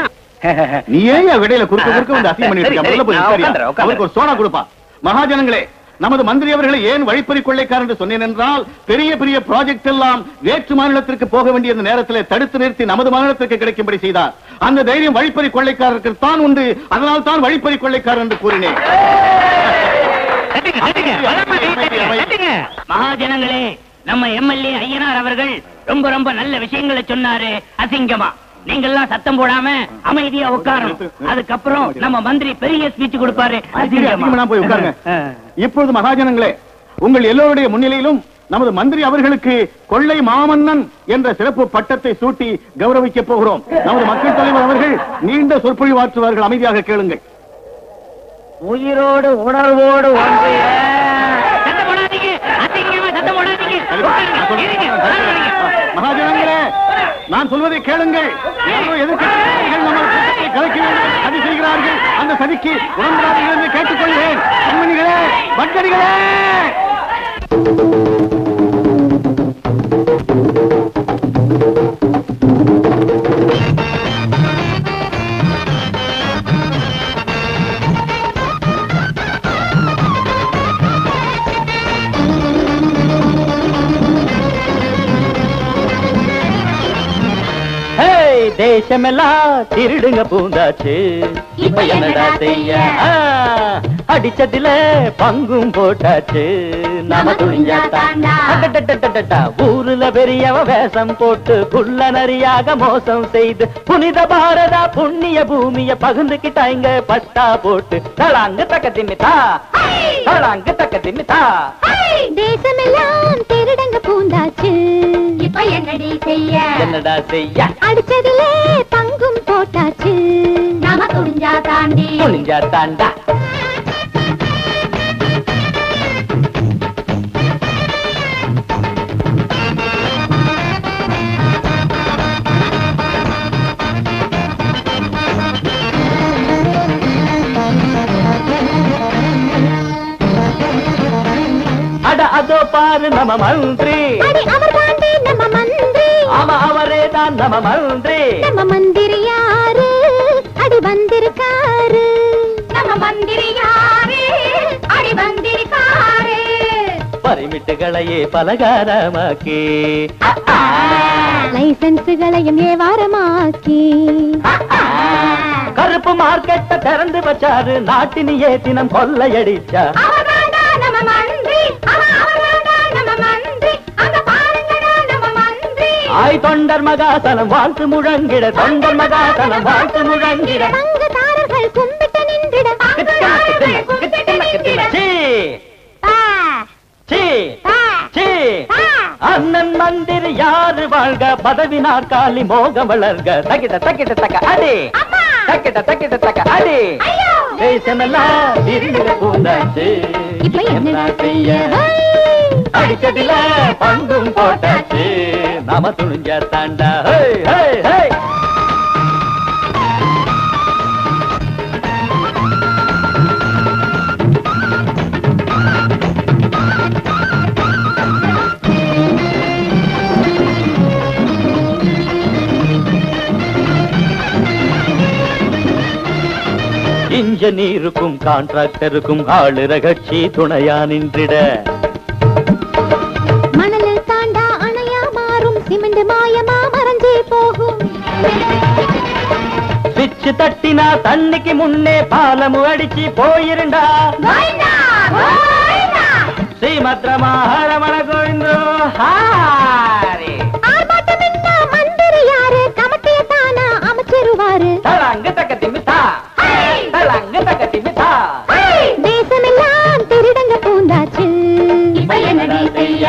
நீ ஏன் விடையில குறுக்க வந்து அசிங்கம் பண்ணிட்டு இருக்க? அவருக்கு ஒரு சோடா கொடுப்பா. மகாஜனங்களே, நமது மந்திரி அவர்களை ஏன் வழிப்பறி கொள்ளைக்காரர் என்று சொன்னேன் என்றால், பெரிய பெரிய ப்ராஜெக்ட் எல்லாம் வேற்று மாநிலத்திற்கு போக வேண்டிய நேரத்தில் தடுத்து நிறுத்தி நமது மாநிலத்திற்கு கிடைக்கும்படி செய்தார். அந்த தைரியம் வழிப்பறி கொள்ளைக்காரருக்கு தான் உண்டு. அதனால் தான் வழிப்பறி கொள்ளைக்காரர் என்று கூறினேன். மகாஜனங்களே, நம்ம எம்எல்ஏ ஐயனார் அவர்கள் ரொம்ப ரொம்ப நல்ல விஷயங்களை சொன்னாரு அசிங்கமா. நீங்க எல்லாம் சத்தம் போடாம அமைதியா உட்காரணும். அதுக்கப்புறம் நம்ம மந்திரி பெரிய ஸ்பீச் கொடுப்பாரு. போய் உட்காருங்க. இப்பொழுது மகாஜனங்களே, உங்கள் எல்லோருடைய முன்னிலையிலும் நமது மந்திரி அவர்களுக்கு கொள்ளை மாமன்னன் என்ற சிறப்பு பட்டத்தை சூட்டி கௌரவிக்க போகிறோம். நமது மக்கள் தலைவர் அவர்கள் நீண்ட சொற்பொழிவாற்றுவார்கள். அமைதியாக கேளுங்கள். உயிரோடு உணர்வோடு மகாஜனங்களே, நான் சொல்வதை கேளுங்கள். எதிர்க்கட்சிகள் நம்ம கலைக்க வேண்டும் சதி செய்கிறார்கள். அந்த சதிக்கு உடன்படாதீர்கள் என்று கேட்டுக்கொள்கிறேன். கண்மணிகளே, வட்டடிகளே, தேசமெல்லாம் திருடுங்க பூந்தாச்சு. இப்ப என்னடா செய்ய? அடிச்சதுல பங்கும் போட்டாச்சு. நாம துணிஞ்சாட்டா ஊருல பெரியவ வேஷம் போட்டு புள்ள நரியாக மோசம் செய்து புனித பாரதா புண்ணிய பூமிய பகுந்துக்கிட்டாங்க பட்டா போட்டு. தளாங்கு தக்க திமித்தா, தளாங்கு தக்க திமித்தா. தேசமெல்லாம் திருடங்க பூந்தாச்சு. இப்ப என்னடி செய்ய? என்னடா செய்ய? அடிச்சதிலே பங்கும் போட்டாச்சு. நாம துணிஞ்சா தாண்டி, துணிஞ்சா தாண்டா. அதோ பாரு நம்ம மந்திரி. நம்ம மந்திரி. ஆமா, அவரே தான் நம்ம மந்திரி. நம்ம மந்திரி யாரு? அடி வந்திருக்காரு. நம்ம மந்திரி யாரு? அடி வந்திருக்காரு. பரிமிட்டுகளையே பலகாரமாக்கி, லைசன்ஸுகளையும் ஏவாரமாக்கி, கருப்பு மார்க்கெட்ட திறந்து வச்சாரு. நாட்டின் ஏத்தினம் கொள்ளையடிச்சா. நம்ம மந்திரி. ஆய் தொண்டர் மகாசனம் வாழ்த்து முழங்கிட, தொண்டர் மகாசனம் வாழ்த்து முழங்கிட. பங்குதாரர்கள் கும்பிட்டு நின்றிட. அண்ணன் மந்திரி யாரு வாழ்க, பதவி நாற்காலி மோகம் வளர்க. தக்கிட்ட தக்கிட்ட தக்க அடி, தக்கிட்ட தக்கிட்ட தக்க அடி. தேசமெல்லாம் திருநில பூந்தாச்சு. இப்ப என்ன செய்ய? அடிச்சதில பங்கும் போட்டாச்சு. நாம துணிஞ்சா தாண்டா. இன்ஜினியருக்கும் கான்ட்ராக்டருக்கும் ஆளுற கட்சி துணையா நின்றிட. மணலில் தாண்டா அணையா மாறும் சிமெண்ட் மாய பிச்சு தட்டினா தண்ணிக்கு முன்னே பாலமு அடிச்சு போயிருண்டா ஸ்ரீமத் ரமண கோவிந்தோ ஹாரி மந்திரி யாரு கமட்டிய தானா அமைச்சிருவாரு தலங்கு தக்கத்தி மிதா தலங்கு தக்கத்தி மிதா தேசமெல்லாம் திருடங்க பூந்தாச்சு இப்ப என்னடி செய்ய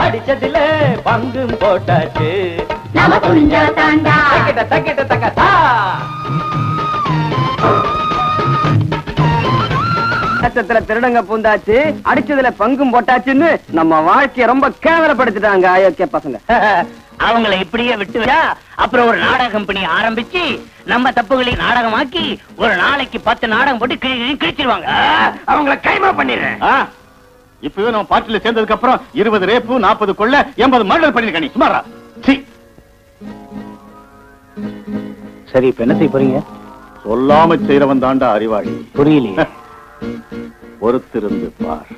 அடிச்சதுல பங்கும் போட்டாச்சு நாம துணிஞ்சா தாண்டா தக்கிட்ட தக்கிட்ட தக்கத்தா லட்சத்துல திருடங்க பூந்தாச்சு அடிச்சதுல பங்கும் போட்டாச்சுன்னு நம்ம வாழ்க்கைய ரொம்ப கேவலப்படுத்திட்டாங்க அயோக்கிய பசங்க. அவங்களை இப்படியே விட்டு அப்புறம் ஒரு நாடக கம்பெனி ஆரம்பிச்சு நம்ம தப்புகளை நாடகமாக்கி ஒரு நாளைக்கு 10 நாடகம் போட்டு கிழிச்சிருவாங்க. அவங்கள கைமா பண்ணிடுறேன். இப்பவே நம்ம பார்ட்டில சேர்ந்ததுக்கு அப்புறம் 20 ரேப்பு 40 கொள்ள 80 மர்டர் பண்ணிருக்க நீ சுமாரா. சரி இப்ப என்ன செய்ய போறீங்க? சொல்லாம செய்யறவன் தாண்டா அறிவாளி. புரியலையே. பொறுத்திருந்து பார்.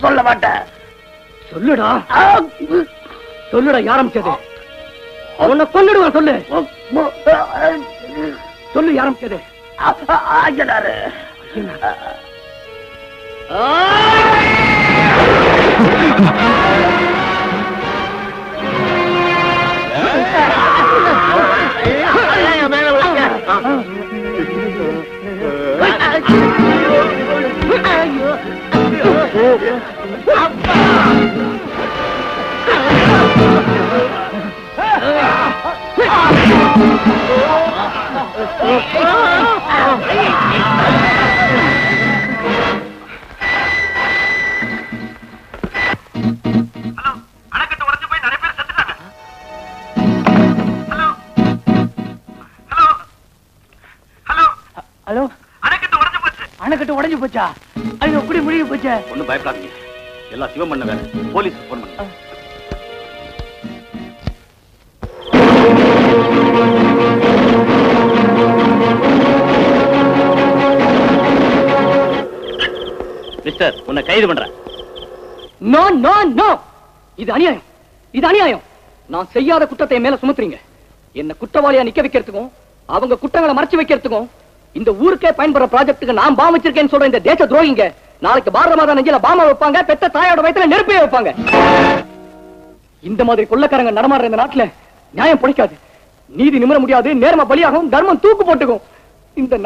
சொல்ல மாட்டேன். சொல்லுடா சொல்லுடா யாரம்பிச்சது? உன்னை கொல்லுடுவா. சொல்லு சொல்லு யாரம்பிச்சது? ஹலோ, அணைக்கட்டு உடைஞ்சு போச்சா? ஐயோ, குடி முழுகி போச்சா? ஒண்ணும் பயப்படாதீங்க, எல்லாம் சிவம் பண்ண வேற. போலீஸ் போன் பண்ணுங்க. மிஸ்டர், உன்னை கைது பண்றேன். நோ நோ நோ, இது அநியாயம், இது அநியாயம். நான் செய்யாத குற்றத்தை மேல சுமத்துறீங்க. என்ன குற்றவாளியா நிக்க வைக்கிறதுக்கும் அவங்க குற்றங்களை மறைச்சு வைக்கிறதுக்கும் இந்த ஊருக்கே பயன்படுற ப்ராஜெக்ட்டுக்கு நான் பாம் வச்சிருக்கேன்னு சொல்ற இந்த தேச துரோகிங்க நாளைக்கு பாரத மாதா நெஞ்சில பாமா வைப்பாங்க, பெத்த தாயோட வயித்துல நெருப்பே வைப்பாங்க. இந்த மாதிரி கொள்ளக்காரங்க நடமாடுற இந்த நாட்டுல நியாயம் பிடிக்காது, நீதி நிமிர முடியாது, நேர்மை பலியாகும், தர்மம் தூக்கு போட்டுக்கும். இந்த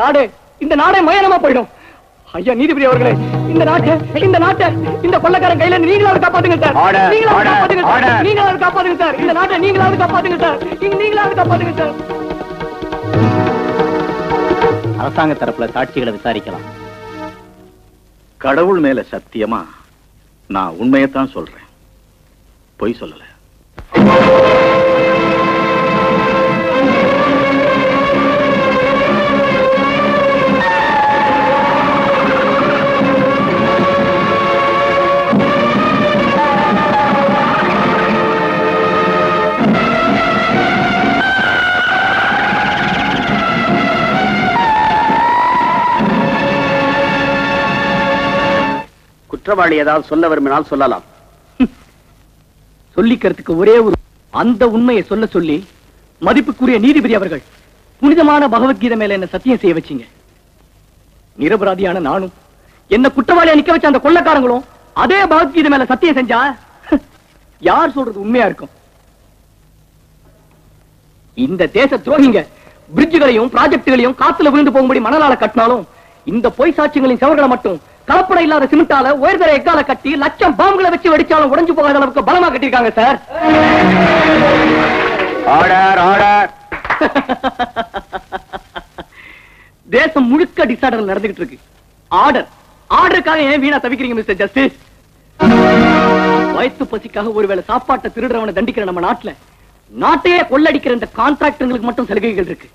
நாடே மயானமா போயிடும். ஐயா நீதிபதி அவர்களே, இந்த நாட்டை இந்த கொள்ளக்காரன் கையில நீங்களாவது காப்பாத்துங்க சார். நீங்களாவது காப்பாத்துங்க சார். இந்த நாட்டை நீங்களாவது காப்பாத்துங்க சார். நீங்களாவது காப்பாத்துங்க சார். அரசாங்க தரப்புல சாட்சிகளை விசாரிக்கலாம். கடவுள் மேல சத்தியமா நான் உண்மையத்தான் சொல்றேன், பொய் சொல்லல. குற்றவாளி ஏதாவது சொல்ல விரும்பினால் சொல்லலாம். சொல்லிக்கிறதுக்கு ஒரே ஒரு அந்த உண்மையை சொல்ல சொல்லி மதிப்புக்குரிய நீதிபதி அவர்கள் புனிதமான பகவத்கீதை மேல என்ன சத்தியம் செய்ய வச்சீங்க. நிரபராதியான நானும் என்ன குற்றவாளியா நிக்க வச்ச அந்த கொள்ளக்காரங்களும் அதே பகவத்கீதை மேல சத்தியம் செஞ்சா யார் சொல்றது உண்மையா இருக்கும்? இந்த தேச துரோகிங்க பிரிட்ஜுகளையும் ப்ராஜெக்டுகளையும் காத்துல விழுந்து போகும்படி மணலால கட்டினாலும் இந்த பொய் சாட்சியங்களின் செவர்களை மட்டும் கலப்பட இல்லாத சிமெண்டால உயர்தர எக்கால கட்டி லட்சம் பாம்புகளை வச்சு வெடிச்சாலும் உடைஞ்சு போகாத அளவுக்கு பலமா கட்டிருக்காங்க சார். Order order. தேசம் முழுக்க டிசார்டர் நடந்துகிட்டு இருக்கு. ஆர்டருக்காக ஏன் வீணா தவிக்கிறீங்க மிஸ்டர் ஜஸ்டிஸ்? வயிற்று பசிக்காக ஒருவேளை சாப்பாட்டை திருடுறவனை தண்டிக்கிற நம்ம நாட்டையே கொள்ளடிக்கிற இந்த கான்ட்ராக்டர்களுக்கு மட்டும் சலுகைகள் இருக்கு.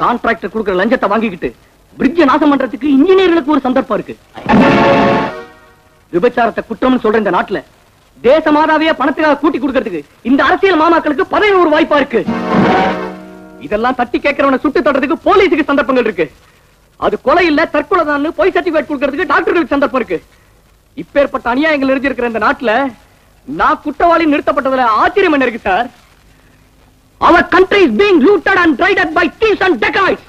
கான்ட்ராக்டர் கொடுக்கிற லஞ்சத்தை வாங்கிக்கிட்டு பிரிட்ஜ் நாசம் பண்றதுக்கு இன்ஜினியர்களுக்கு ஒரு சந்தர்ப்பம் இருக்கு. விபச்சாரத்தை குற்றம்னு சொல்ற இந்த நாட்டுல தேச மாதாவையே பணத்துக்காக கூட்டி கொடுக்கிறதுக்கு இந்த அரசியல் மாமாக்களுக்கு பதவி ஒரு வாய்ப்பா இருக்கு. இதெல்லாம் தட்டி கேட்கிறவனை சுட்டு தடுறதுக்கு போலீஸுக்கு சந்தர்ப்பங்கள் இருக்கு. அது கொலை இல்ல தற்கொலை தான் பொய் சர்டிபிகேட் கொடுக்கிறதுக்கு டாக்டர்களுக்கு சந்தர்ப்பம் இருக்கு. இப்பேற்பட்ட அநியாயங்கள் நிறைஞ்சிருக்கிற இந்த நாட்டுல நான் குற்றவாளி நிறுத்தப்பட்டதுல ஆச்சரியம் என்ன இருக்கு sir? Our country is being looted and raided by thieves and dacoits.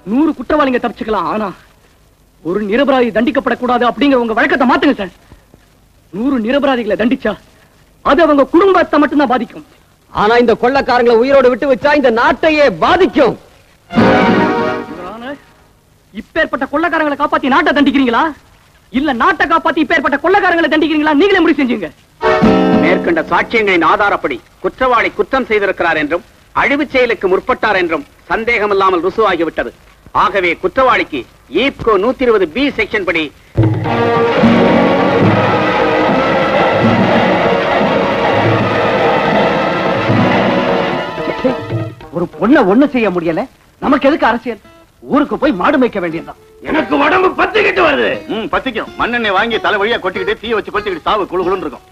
100 குற்றவாளிங்க தப்பிச்சுக்கலாம், ஆனா ஒரு நிரபராதி தண்டிக்கப்படக்கூடாது அப்படிங்கிற உங்க வழக்கத்தை மாத்துங்க சார். 100 நிரபராதிகளை தண்டிச்சா அது அவங்க குடும்பத்தை மட்டும்தான் பாதிக்கும். ஆனா இந்த கொள்ளக்காரங்களை உயிரோடு விட்டு வச்சா இந்த நாட்டையே பாதிக்கும். இப்பேற்பட்ட கொள்ளக்காரங்களை காப்பாத்தி நாட்டை தண்டிக்கிறீங்களா இல்ல நாட்டை காப்பாத்தி இப்பேற்பட்ட கொள்ளக்காரங்களை தண்டிக்கிறீங்களா? நீங்களே முடிவு செஞ்சீங்க. மேற்கண்ட சாட்சியங்களின் ஆதாரப்படி குற்றவாளி குற்றம் செய்திருக்கிறார் என்றும் அழிவுச் செயலுக்கு முற்பட்டார் என்றும் சந்தேகம் இல்லாமல் ருசுவாகிவிட்டது. ஆகவே குற்றவாளிக்கு ஈப்கோ 120B செக்ஷன் படி ஒரு பொண்ணை ஒண்ணு செய்ய முடியல, நமக்கு எதுக்கு அரசியல்? ஊருக்கு போய் மாடு மேய்க்க வேண்டியதுதான். எனக்கு உடம்பு பத்திக்கிட்டு வருது. பத்திக்கும். மண்ணெண்ணெய் வாங்கி தலை வழியா கொட்டிக்கிட்டு தீ வச்சு கொட்டிக்கிட்டு சாவு குழுகுழுன்னு இருக்கும்.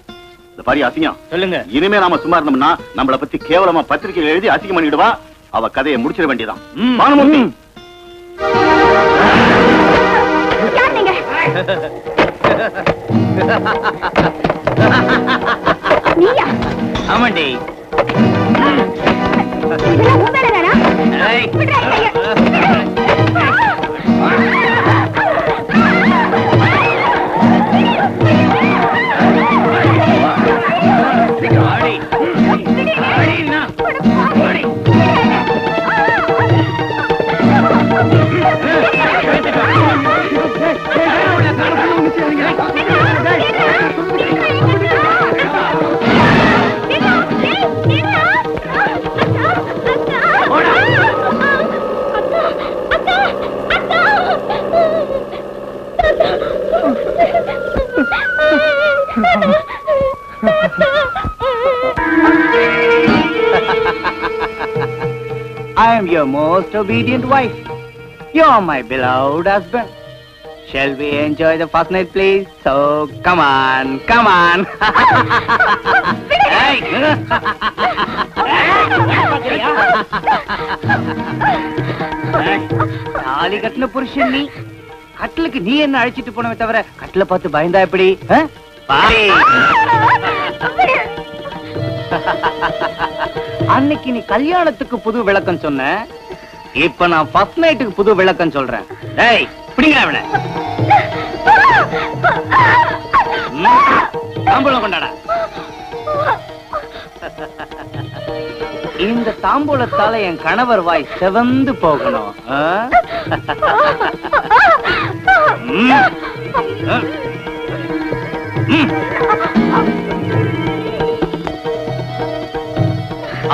இந்த பாரி அசிங்கம். சொல்லுங்க. இனிமே நாம சும்மா இருந்தோம்னா நம்மளை பத்தி கேவலமா பத்திரிகையில் எழுதி அசிங்கம் பண்ணிடுவா. அவ கதையை முடிச்சிட வேண்டியதான். பானுமூர்த்தி, ஆமாண்டி. I am your most obedient wife. You are my beloved husband. Shall we enjoy the first night, please? So, come on, come on. Hey. தாலி கட்டின புருஷன் நீ, கட்டிலுக்கு நீ என்ன அழைச்சிட்டு போனவே தவிர கட்டில பார்த்து பயந்தா எப்படி? அன்னைக்கு நீ கல்யாணத்துக்கு புது விளக்கம் சொன்ன, இப்ப நான் ஃபர்ஸ்ட் நைட்டுக்கு புது விளக்கம் சொல்றேன். டேய் பிடிங்க அவனை. தாம்பூலம் கொண்டாடா. இந்த தாம்பூலத்தால என் கணவர் வாய் செவந்து போகணும்.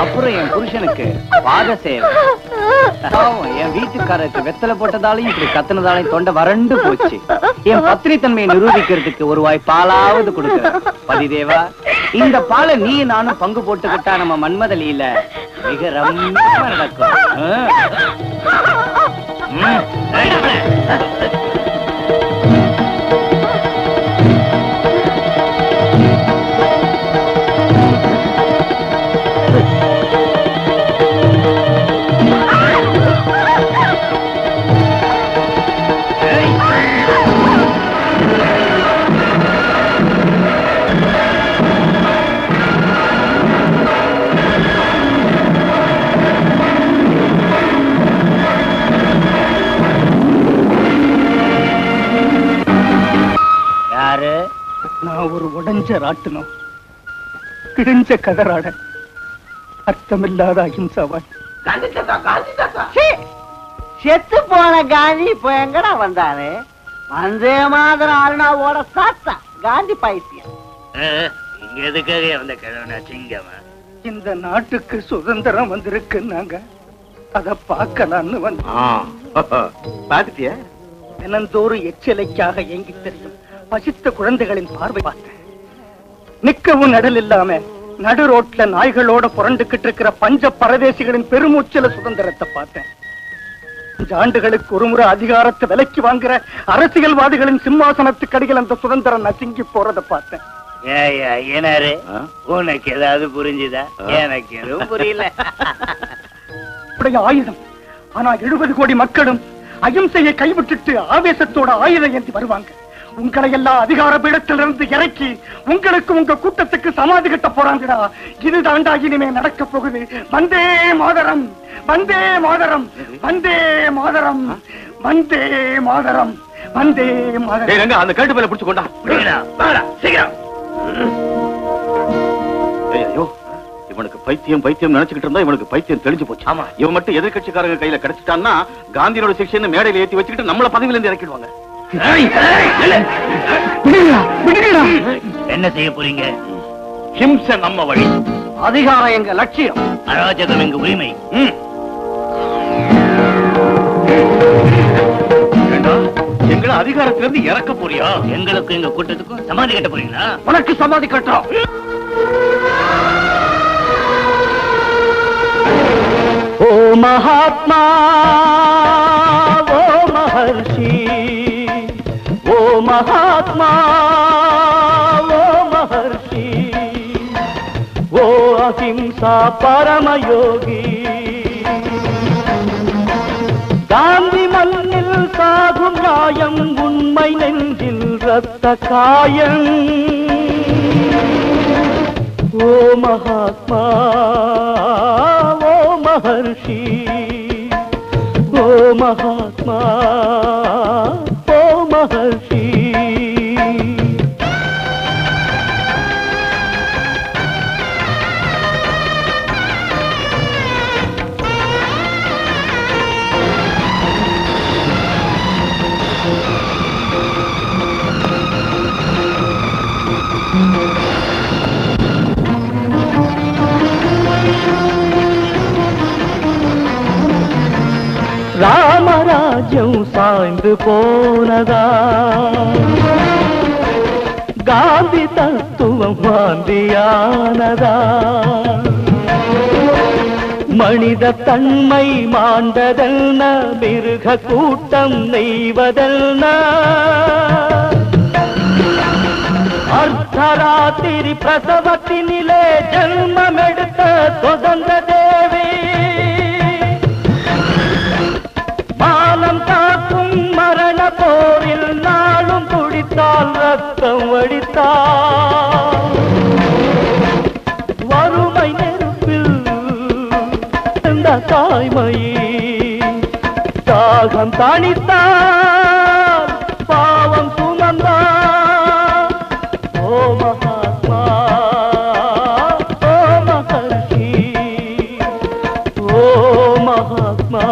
அப்புறம் என் புருஷனுக்கு பாத சேவை. என் வீட்டுக்காரருக்கு வெத்தலை போட்டதாலையும் இப்படி கத்துனதாலையும் தொண்டை வறண்டு போச்சு. என் பத்தினி தன்மையை நிரூபிக்கிறதுக்கு ஒரு வாய் பாலாவது கொடுக்க பதிதேவா. இந்த பாலை நீ நானும் பங்கு போட்டுக்கிட்டா நம்ம மன்மதலியில மிக ரம்மியமா நடக்கும். நான் ஒரு உடைஞ்ச ராட்டினம், கிழிஞ்ச கதராட, அர்த்தமில்லாத அஹிம்சாவான். செத்து போன காந்தி இப்ப எங்கடா வந்தாரு? வந்தே மாதிரி அருணாவோட சாத்தா காந்தி பைத்தியம். இங்க எதுக்காக வந்த கிழவனா சிங்கமா? இந்த நாட்டுக்கு சுதந்திரம் வந்திருக்கு, நாங்க அத பார்க்கலான்னு வந்தோம். பாத்துட்டியா? தினந்தோறும் எச்சலைக்காக ஏங்கி தெரியும் பசித்த குழந்தைகளின் பார்வை பார்த்தேன். நிக்கவும் நடல் இல்லாம நடு ரோட்ல நாய்களோட புரண்டுகிட்டு இருக்கிற பஞ்ச பரதேசிகளின் பெருமூச்சல சுதந்திரத்தை பார்த்தேன். 5 ஆண்டுகளுக்கு ஒருமுறை அதிகாரத்தை விலைக்கு வாங்குற அரசியல்வாதிகளின் சிம்மாசனத்துக்கு அடியில் அந்த சுதந்திரம் நசுங்கி போறதை பார்த்தேன். ஏனாரு உனக்கு ஏதாவது புரிஞ்சுதா? எனக்கு எதுவும் புரியல. ஆயுதம் ஆனா 70 கோடி மக்களும் அகிம்சையை கைவிட்டுட்டு ஆவேசத்தோட ஆயுதம் ஏந்தி வருவாங்க. உங்களை எல்லாம் அதிகார பீடத்திலிருந்து இறக்கி உங்களுக்கு உங்க கூட்டத்துக்கு சமாதி கட்ட போறாங்கடா. இதுதாண்டா இனிமே நடக்க போகுது. வந்தே மாதரம், வந்தே மாதரம், வந்தே மாதரம், வந்தே மாதரம், வந்தே மாதரம். அந்த கழுட்டு மேல பிடிச்சு கொண்டா சீக்கிரம். ஐயோ, இவனுக்கு பைத்தியம் பைத்தியம் நினைச்சுக்கிட்டு இருந்தா இவனுக்கு பைத்தியம் தெளிஞ்சு போச்சு. ஆமா, இவன் மட்டும் எதிர்கட்சிக்காரங்க கையில கிடைச்சிட்டான்னா காந்தியோட சிக்ஷன் மேடையில ஏத்தி வச்சுக்கிட்டு நம்மள பதவியில இருந்து இறக்கிடுவாங்க. என்ன செய்ய போறீங்க? ஹிம்சை நம்ம வழி, அதிகாரம் எங்க லட்சியம், அராஜகம் எங்க உரிமை. எங்களை அதிகாரத்திலிருந்து இறக்க போறியா? எங்களுக்கும் எங்க கூட்டத்துக்கும் சமாதி கட்ட போறீங்களா? உனக்கு சமாதி கட்டுறோம். ஓ மகாத்மா, ஓ மகர்ஷி, ஓ மகாத்மா, ஓ மகர்ஷி, ஓ அஹிம்சா பரமயோகி, காந்தி மண்ணில் சாகும் நியாயம், உண்மை நெஞ்சில் ரத்த காயம். ஓ மகாத்மா, ஓ மகர்ஷி, மகாத்மா ஓ மகர்ஷி ராமராஜ்யம் சாய்ந்து போனதா காந்தி தத்துவம் வாந்தியானதா மனித தன்மை மாண்டதென்ன மிருக கூட்டம் நெய்வதென்ன அர்த்தராத்திரி பிரசவத்தினிலே ஜென்மமெடுத்த சுதந்திர தேவி மானம் காக்கும் மரண போரில் நாளும் துடித்தால் ரத்தம் வடித்தால் வறுமை நெருப்பில் இந்த தாய்மையை தாகம் தணித்தால் பாவம் சுமந்தால் ஓ மகாத்மா ஓ மகர்ஷி ஓ மகாத்மா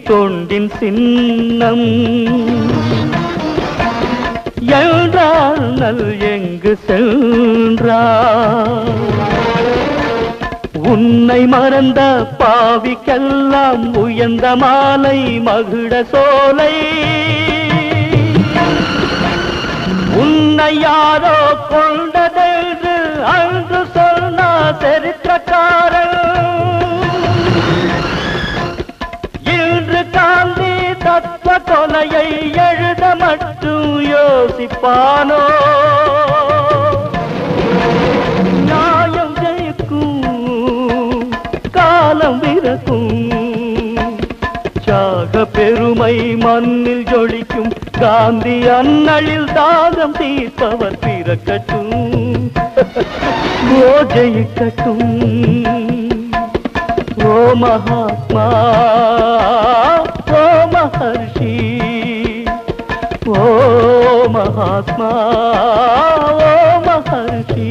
தொண்டின் சின்னம் என்றால் நல் எங்கு சென்றார் உன்னை மறந்த பாவிக்கெல்லாம் உயர்ந்த மாலை மகுட சோலை உன்னை யாரோ கொண்டதென்று அன்று சொன்ன சரித்திரக்காரன் காந்தி தத்துவ கொலையை எழுத மட்டும் யோசிப்பானோ நியாயம் ஜெயிக்கும் காலம் விரக்கும் தியாக பெருமை மண்ணில் ஜொலிக்கும் காந்தி அண்ணலில் தாகம் தீர்ப்பவர் பிறக்கட்டும் ஓ ஜெயிக்கட்டும் ஓ மகாத்மா ஓ மகர்ஷி ஓ மகாத்மா ஓ மகர்ஷி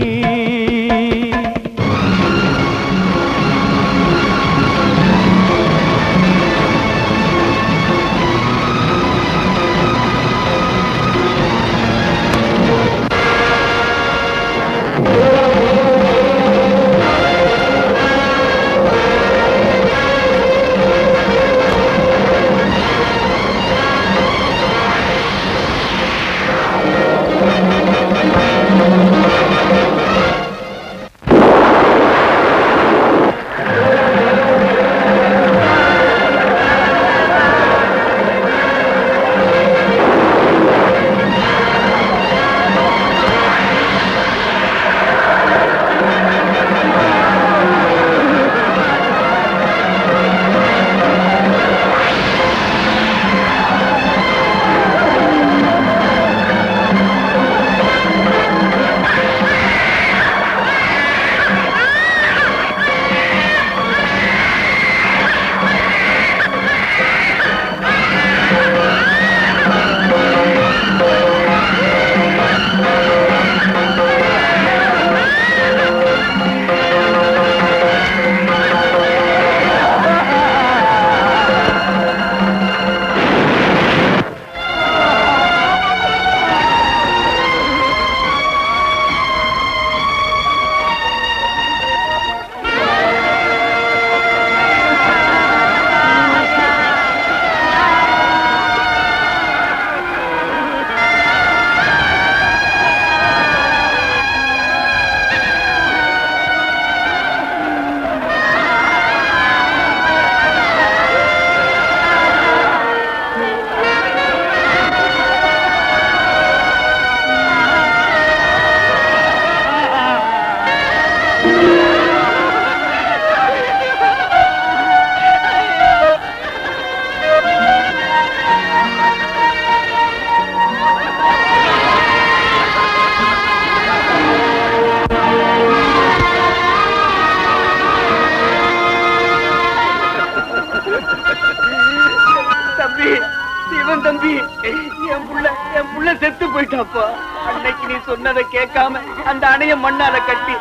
அப்பா, அன்னைக்கு நீ சொன்னதை கேட்காம அந்த அணைய மண்ணால கட்டி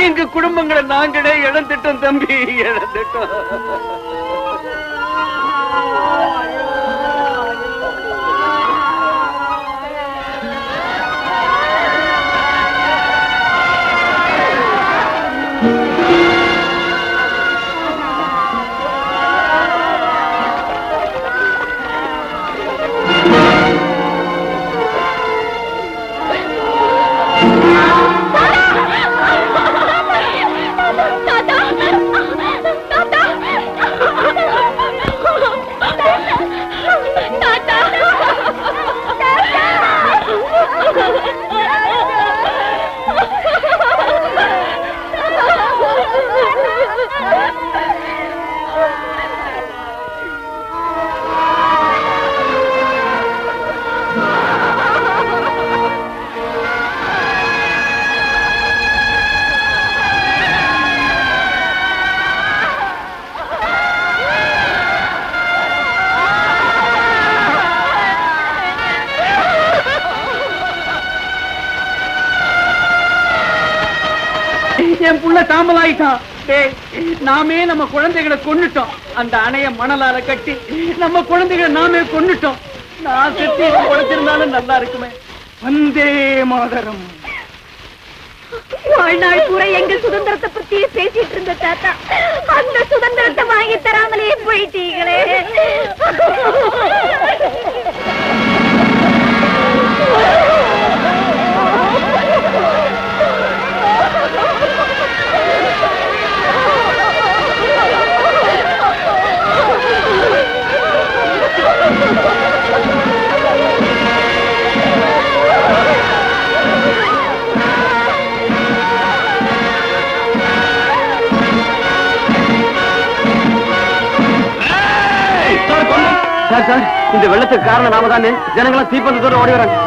எங்க குடும்பங்களை நாங்களே இழந்துட்டோம் தம்பி, இழந்துட்டோம். என் புள்ள தாமலாயிட்டான். நாமே நம்ம குழந்தைகளை கொன்னுட்டோம். அந்த அணைய மணலால கட்டி நம்ம குழந்தைகளை நாமே கொன்னுட்டோம். நான் செத்து குழச்சிருந்தாலும் நல்லா இருக்குமே. வந்தே மாதரம். வாழ்நாள் பூரா எங்க சுதந்திரத்தை பத்தியே பேசிட்டு இருந்த தாத்தா, அந்த சுதந்திரத்தை வாங்கி தராமலே போயிட்டீங்களே. சார், இந்த வெள்ளத்துக்கு காரணம் நாம தானே. ஜனங்களும் தீப்பந்தத்தோடு ஓடி வராங்க.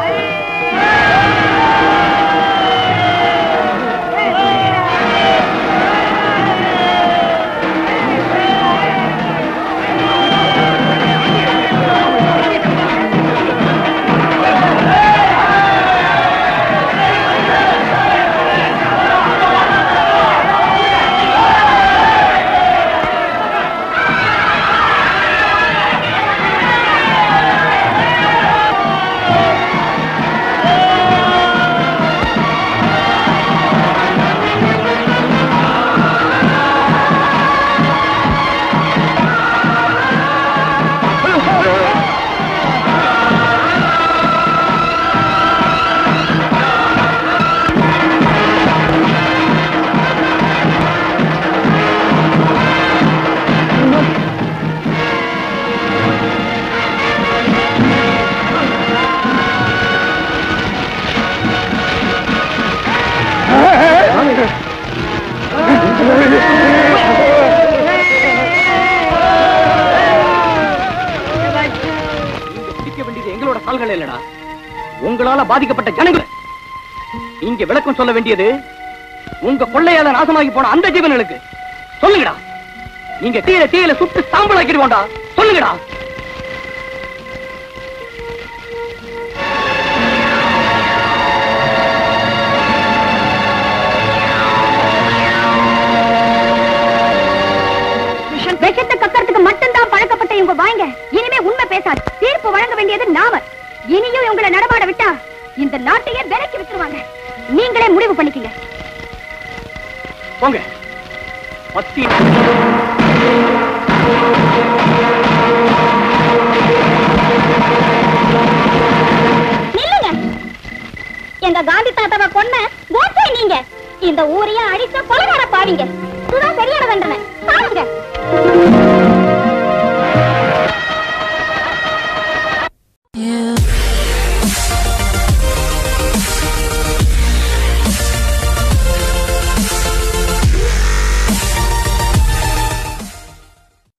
உங்களால பாதிக்கப்பட்ட ஜனங்கள் இங்க விளக்கம் சொல்ல வேண்டியது உங்க கொள்ளையால நாசமாகி போன அந்த ஜீவன்களுக்கு. சொல்லுங்கடா, நீங்க தீயில சுட்டு சாம்பலாக்கிடுவோண்டா. சொல்லுங்கடா. விஷத்தை கக்கறதுக்கு மட்டும்தான் பழக்கப்பட்ட இவங்க வாங்க இனிமே உண்மை பேசாது. தீர்ப்பு வழங்க வேண்டியது நாம. இனியும் உங்களை நடமாட விட்டா இந்த நாட்டையே விலைக்கு விட்டுருவாங்க. நீங்களே முடிவு பண்ணிக்கங்க. போங்க. நில்லுங்க. எங்க காந்தி தாத்தாவை கொன்ன கோட்டை நீங்க. இந்த ஊரையும் அடித்த கொலைகார பாவீங்க. இதுதான் சரியான தண்டனை.